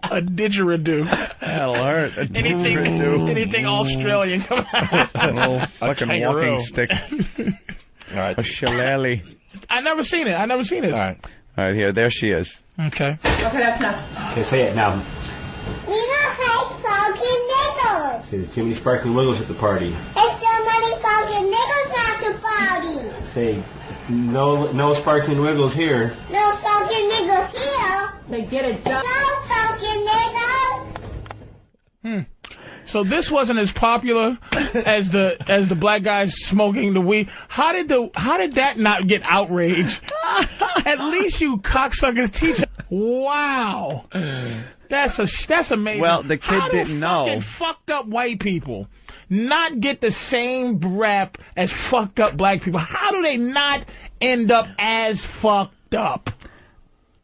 A didgeridoo. That'll hurt. Anything Australian. Fucking walking stick. All right. A shillelagh. I never seen it. All right, here. There she is. Okay. Okay, that's enough. Okay, say it now. We don't like sparkling niggles. Say, too many sparkling wiggles at the party. It's so many sparkling niggles at the party. Say, no sparkling wiggles here. No sparkling niggles here. They get it done. No sparkling niggles. So this wasn't as popular as the black guys smoking the weed. How did that not get outraged? At least you cocksuckers teach. Wow, that's amazing. Well, the kid didn't know. Fucking fucked up white people not get the same rap as fucked up black people? How do they not end up as fucked up?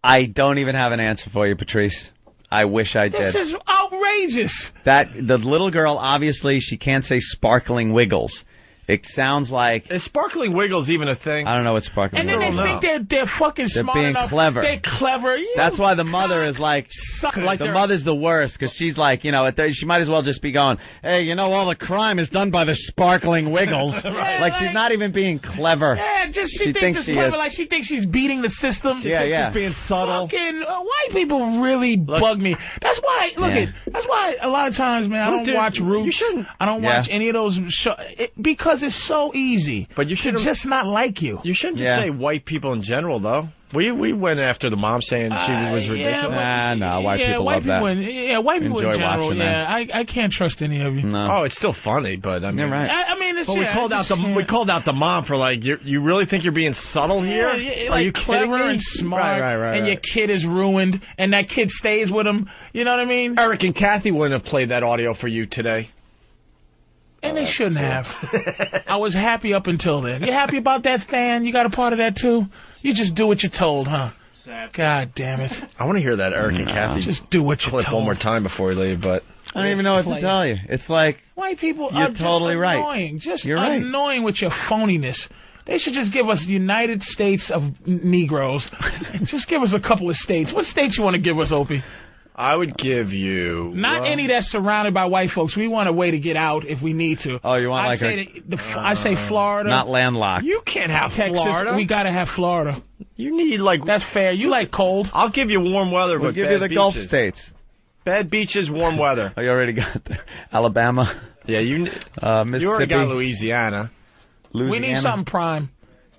I don't even have an answer for you, Patrice. I wish I did. This is outrageous. The little girl, obviously, she can't say sparkling wiggles. It sounds like... Is sparkling wiggles even a thing? I don't know what sparkling wiggles are. And then they think they're fucking smart being enough. Clever. They're clever. That's why the mother is like... the mother's the worst, because she's like, she might as well just be going, hey, all the crime is done by the sparkling wiggles. She's not even being clever. Yeah, she thinks it's clever. Like, she thinks she's beating the system. Yeah. She's being subtle. Fucking white people really bug me. That's why, that's why a lot of times, man, I don't watch Roots. I don't watch any of those shows. Because it's so easy. But you should just not like you. You shouldn't just say white people in general, though. We went after the mom saying she was ridiculous. White people love that. White people Enjoy in general. watching that. I can't trust any of you. No. Oh, it's still funny, but I mean, you're right. I mean, it's, we called out the mom for like, you really think you're being subtle here? Are you clever kidding me? and smart? Right. And your kid is ruined, and that kid stays with him. You know what I mean? Eric and Kathy wouldn't have played that audio for you today. And they shouldn't have. I was happy up until then. You happy about that fan? You got a part of that too? You just do what you're told, huh? God damn it. I want to hear that Eric and Kathy just do what you're clip told. one more time before we leave, but I don't even know what to tell you. It's like white people you're are totally just annoying. Right. Just you're annoying with your phoniness. They should just give us United States of Negroes. Just give us a couple of states. What states you want to give us, Opie? I would give you... Not any that's surrounded by white folks. We want a way to get out if we need to. Oh, you want I say Florida. Not landlocked. You can't have Texas. Florida. We got to have Florida. You need, That's fair. You like cold. I'll give you warm weather, we'll but give you the beaches. Gulf states. Bad beaches, warm weather. Oh, you already got Alabama. Yeah, Mississippi. You already got Louisiana. We need something prime.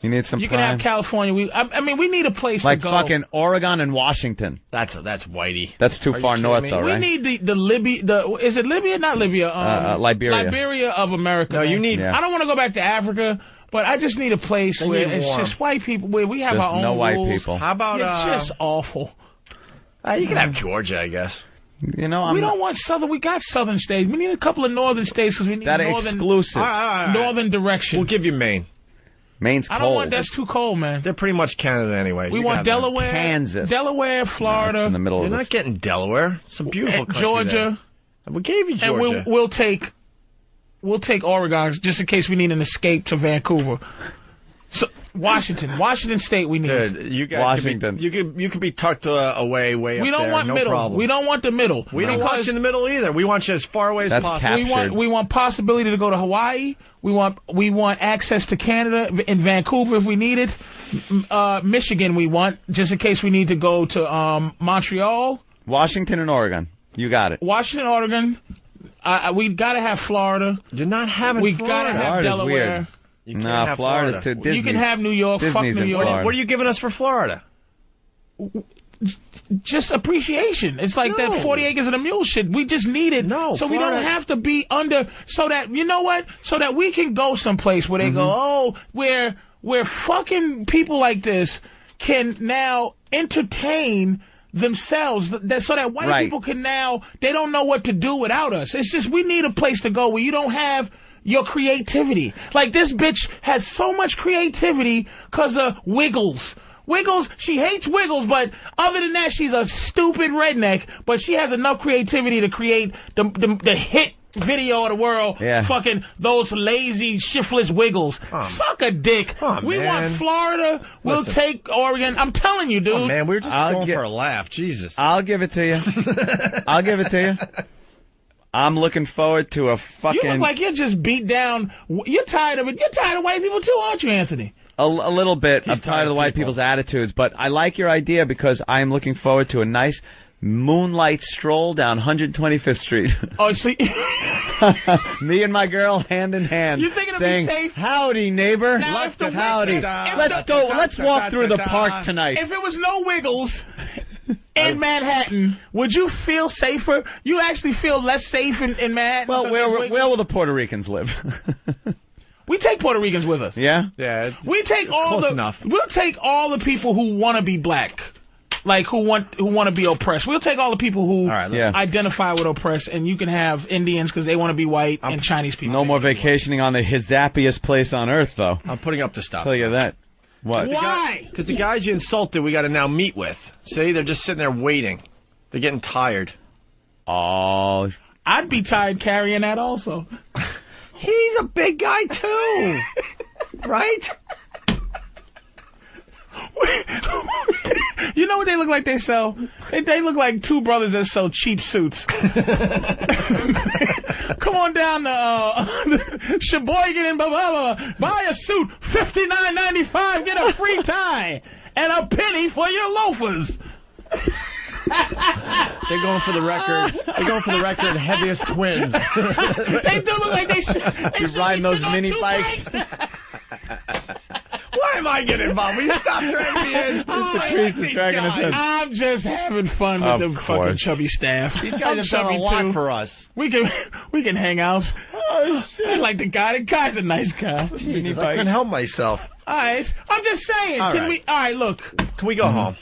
You need some. You can have California. I mean, we need a place like to go. Like fucking Oregon and Washington. That's whitey. That's too far north, though, right? We need the Libya. Is it Libya? Not Libya. Liberia. Liberia of America. No, man. you need. I don't want to go back to Africa, but I just need a place where it's just white people, where we have our own no white rules. people. How about it's just awful. You can have Georgia, I guess. We don't want southern. We got southern states. We need a couple of northern states because we need northern exclusive. Northern direction. We'll give you Maine. Maine's cold. I don't want that's too cold, man. They're pretty much Canada anyway. We want Delaware, Kansas, Delaware, Florida. No, in the middle You're not getting Delaware. It's a beautiful country. Georgia. There. We gave you Georgia. And we'll take Oregon just in case we need an escape to Vancouver. So Washington State, we need. Dude, you guys Washington. You could be tucked away way we up don't there. Want no middle. problem. We don't want the middle. We don't want you in the middle either. We want you as far away as possible. Captured. We want possibility to go to Hawaii. We want access to Canada in Vancouver if we need it. Michigan we want just in case we need to go to Montreal. Washington and Oregon. You got it. Washington, Oregon. We got to have Florida. You're not having we Florida. We got to have Florida's Delaware. Weird. You can't have Florida's too Disney. You can have New York. Disney's fuck New York. What are you giving us for Florida? Just appreciation. It's like that 40 acres and a mule shit. We just need it so Florida. we don't have to be under, so that, you know what? So that we can go someplace where they go, oh, where fucking people like this can now entertain themselves, so that white people can now, they don't know what to do without us. It's just, we need a place to go where you don't have your creativity. Like, this bitch has so much creativity because of Wiggles. Wiggles, she hates Wiggles, but other than that, she's a stupid redneck, but she has enough creativity to create the hit video of the world. Fucking those lazy, shiftless Wiggles. Suck a dick. We want Florida. We'll take Oregon. I'm telling you, dude. Oh, man, we were just going for a laugh. Jesus. I'll give it to you. I'll give it to you. I'm looking forward to a fucking... You look like you're just beat down. You're tired of it. You're tired of white people too, aren't you, Anthony? A little bit. I'm tired of the white people's attitudes, but I like your idea because I am looking forward to a nice moonlight stroll down 125th Street. Oh, see? Me and my girl hand in hand. You think it'll saying, be safe? Howdy, neighbor. Howdy. Let's walk through the park tonight. If it was no Wiggles in Manhattan, would you feel safer? You actually feel less safe in Manhattan? Well, where will the Puerto Ricans live? We take Puerto Ricans with us. Yeah? Yeah. We take all we'll take all the people who want to be black. Like, who want to be oppressed. We'll take all the people who identify with oppressed, and you can have Indians because they want to be white, and Chinese people. No more vacationing on the hizappiest place on earth, though. I'm putting up the stuff. Tell you that. What? Why? Because the guys you insulted, we got to now meet with. See, they're just sitting there waiting. They're getting tired. Oh. I'd be tired carrying that also. He's a big guy, too. Right? You know what they look like they sell? They look like two brothers that sell cheap suits. Come on down to Sheboygan and buy a suit, $59.95, get a free tie, and a penny for your loafers. They're going for the record. They're going for the record. Heaviest twins. They do look like they You're riding those mini bikes. Why am I getting involved? Will you stop dragging me in? Patrice is dragging us in. I'm just having fun with the fucking chubby staff. These guys have done a lot for us. We can hang out. Oh, shit. I like the guy. The guy's a nice guy. Jesus, I couldn't help myself. All right, I'm just saying. All right, look. Can we go home?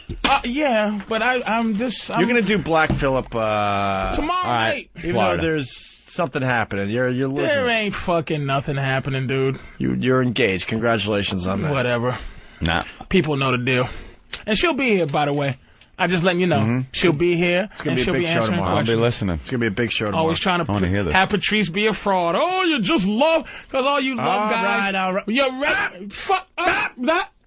Yeah, but I'm just. You're gonna do Black Phillip tomorrow night. Even though there's something happening, you're losing. There ain't fucking nothing happening, dude. You're engaged. Congratulations on that. Whatever. Nah. People know the deal, and she'll be here. By the way, I just letting you know. She'll be here. It's gonna be a big show tomorrow. I'll be listening. It's gonna be a big show tomorrow. Always trying to hear this. Have Patrice be a fraud. Oh, you just love because all you love guys. All right. You're fuck that.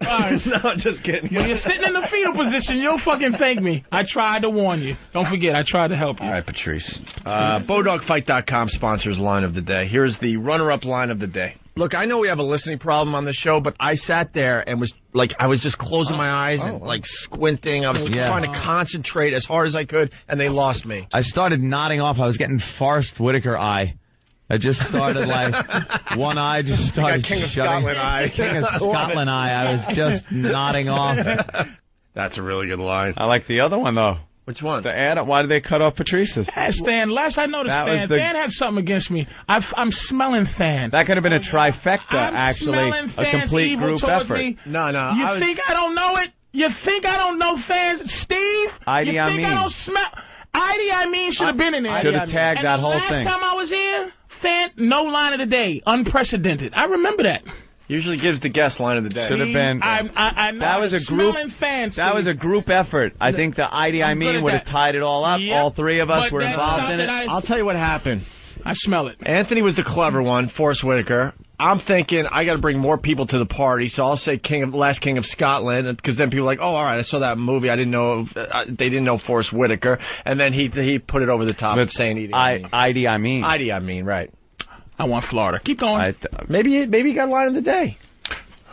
All right. No, just kidding. When you're sitting in the fetal position, you'll fucking thank me. I tried to warn you. Don't forget, I tried to help you. All right, Patrice. Bodogfight.com sponsors line of the day. Here's the runner-up line of the day. Look, I know we have a listening problem on the show, but I sat there and was like, I was just closing my eyes and like squinting. I was trying to concentrate as hard as I could, and they lost me. I started nodding off. I was getting Forrest Whitaker eye. I just started like one eye just started King of shutting. Scotland eye. King of Scotland eye. I was just nodding off. That's a really good line. I like the other one though. Which one? The ad. Why did they cut off Patrice's? Stan. Last I noticed, Stan had something against me. I'm smelling Stan. That could have been a trifecta, actually, a complete group effort. Me. No. You think I don't know it? You think I don't know Fan? Steve? I don't smell? I mean should have been in there. Should have tagged that whole thing. Last time I was here, Fan, no line of the day, unprecedented. I remember that. Usually gives the guest line of the day. Should have been. I know. That was a group. Fans, that was a group effort. I think the Idi Amin would have tied it all up. Yep. All three of us were involved in it. I'll tell you what happened. I smell it. Anthony was the clever one, Forrest Whitaker. I'm thinking I got to bring more people to the party, so I'll say Last King of Scotland, because then people are like, oh, all right, I saw that movie. I didn't know they didn't know Forrest Whitaker, and then he put it over the top of saying Idi Amin. Idi Amin, right? I want Florida. Keep going. Maybe he got line of the day.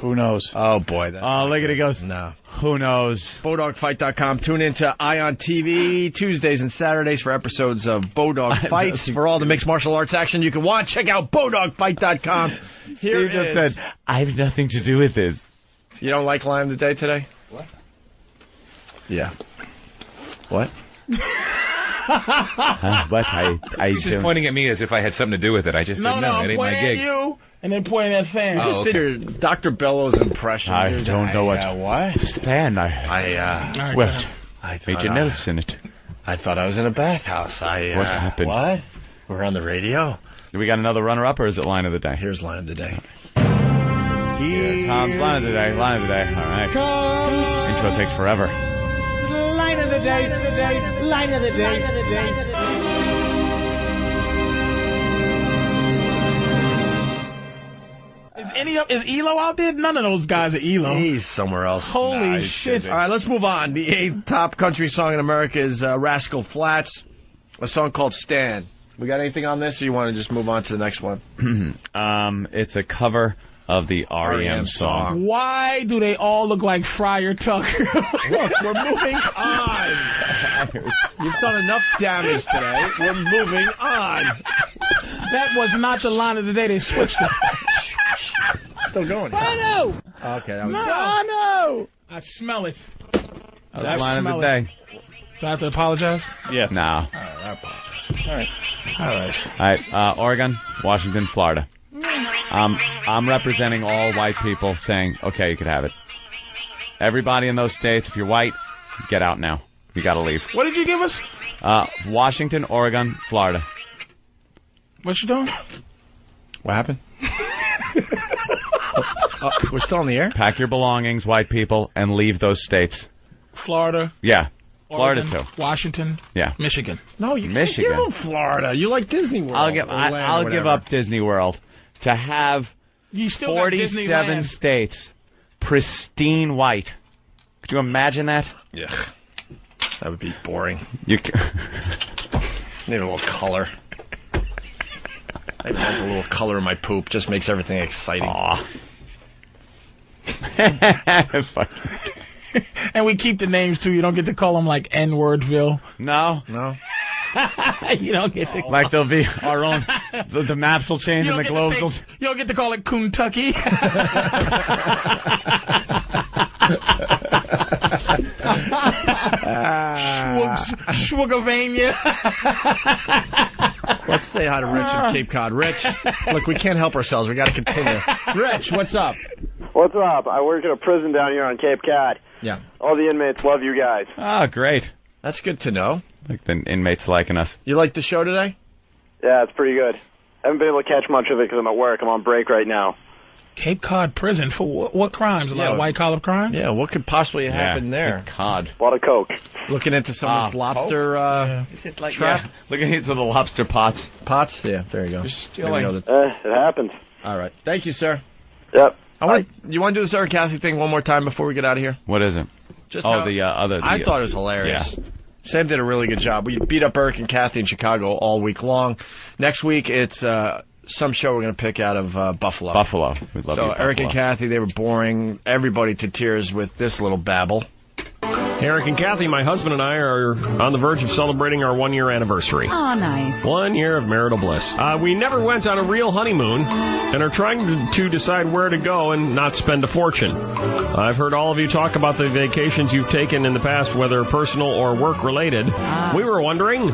Who knows? Oh, boy. Look at it goes. No. Who knows? BowDogFight.com. Tune into Ion TV Tuesdays and Saturdays for episodes of Bowdog Fights. For all the mixed martial arts action you can watch, check out BowDogFight.com. Here Steve just said, I have nothing to do with this. You don't like Line of the Day today? What? Yeah. What? But He's just pointing at me as if I had something to do with it. I just said, no, it ain't my gig. You, and then pointing at Fan. You just did your Dr. Bellows impression. I don't know what. What? Stan, well, Major Nelson it. I thought I was in a bathhouse. What happened? What? We're on the radio. Do we got another runner-up, or is it Line of the Day? Here's Line of the Day. Here comes Line of the Day. Line of the Day. All right. Intro takes forever. Line of the day, line of the day. Is ELO out there? None of those guys are ELO. He's somewhere else. Holy shit. All right, let's move on. The 8th top country song in America is Rascal Flatts, a song called Stan. We got anything on this, or you want to just move on to the next one? It's a cover of the R.E.M. song. Why do they all look like Friar Tuck? Look, we're moving on. You've done enough damage today. We're moving on. That was not the Line of the Day. They switched it. Still going. Bono! Okay, that was no! I smell it. That's Line of the Day. Do I have to apologize? Yes. No. All right, I apologize. All right. Oregon, Washington, Florida. I'm representing all white people saying, okay, you could have it. Everybody in those states, if you're white, get out now. You got to leave. What did you give us? Washington, Oregon, Florida. What you doing? What happened? We're still on the air? Pack your belongings, white people, and leave those states. Florida. Yeah. Oregon, Florida, too. Washington. Yeah. Michigan. No, you Michigan. can't give them Florida. You like Disney World. I'll give up Disney World to have you still 47 states pristine white. Could you imagine that? Yeah. That would be boring. You need a little color. I like a little color in my poop. Just makes everything exciting. Aw. And we keep the names, too. You don't get to call them, like, N-Wordville. No. You don't get to... Like they'll be our own... The maps will change and the globes will... You don't get to call it Kentucky. Schwugavania. Let's say hi to Rich in Cape Cod. Rich, look, we can't help ourselves. We got to continue. Rich, what's up? What's up? I work at a prison down here on Cape Cod. Yeah. All the inmates love you guys. Oh, great. That's good to know. Like the inmates liking us. You like the show today? Yeah, it's pretty good. I haven't been able to catch much of it because I'm at work. I'm on break right now. Cape Cod prison for what crimes? A lot of white-collar crime? Yeah, what could possibly happen there? Cod. A lot of coke. Looking into someone's lobster Is it like trap? Yeah. Looking into the lobster pots. Pots? Yeah, there you go. It happens. All right. Thank you, sir. Yep. You want to do the Sarah Cathy thing one more time before we get out of here? What is it? Just I thought it was hilarious. Yeah. Sam did a really good job. We beat up Eric and Kathy in Chicago all week long. Next week, it's some show we're going to pick out of Buffalo. Buffalo. We love you, Eric Buffalo. and Kathy, they were boring everybody to tears with this little babble. Eric and Kathy, my husband and I are on the verge of celebrating our 1-year anniversary. Oh, nice. 1 year of marital bliss. We never went on a real honeymoon and are trying to decide where to go and not spend a fortune. I've heard all of you talk about the vacations you've taken in the past, whether personal or work-related. We were wondering,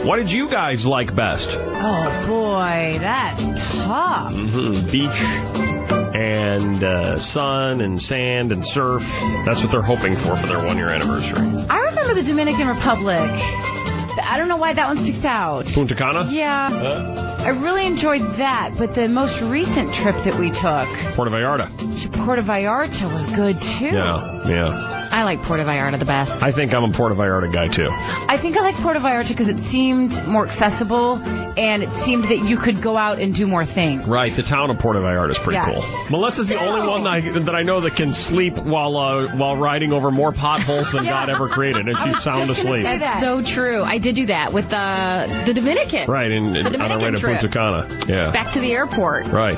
what did you guys like best? Oh, boy, that's tough. Beach and sun and sand and surf. That's what they're hoping for their 1-year anniversary. I remember the Dominican Republic. I don't know why that one sticks out. Punta Cana? Yeah. I really enjoyed that, but the most recent trip that we took... Puerto Vallarta. To Puerto Vallarta was good, too. Yeah. I like Puerto Vallarta the best. I think I'm a Puerto Vallarta guy, too. I think I like Puerto Vallarta because it seemed more accessible, and it seemed that you could go out and do more things. Right, the town of Puerto Vallarta is pretty Yes. cool. Melissa's the only one that I know that can sleep while riding over more potholes than God ever created, and she's sound asleep. That's so true. I did do that with the Dominican. Right, the on our way Dominican to trip. Punta Cana. Yeah. Back to the airport. Right.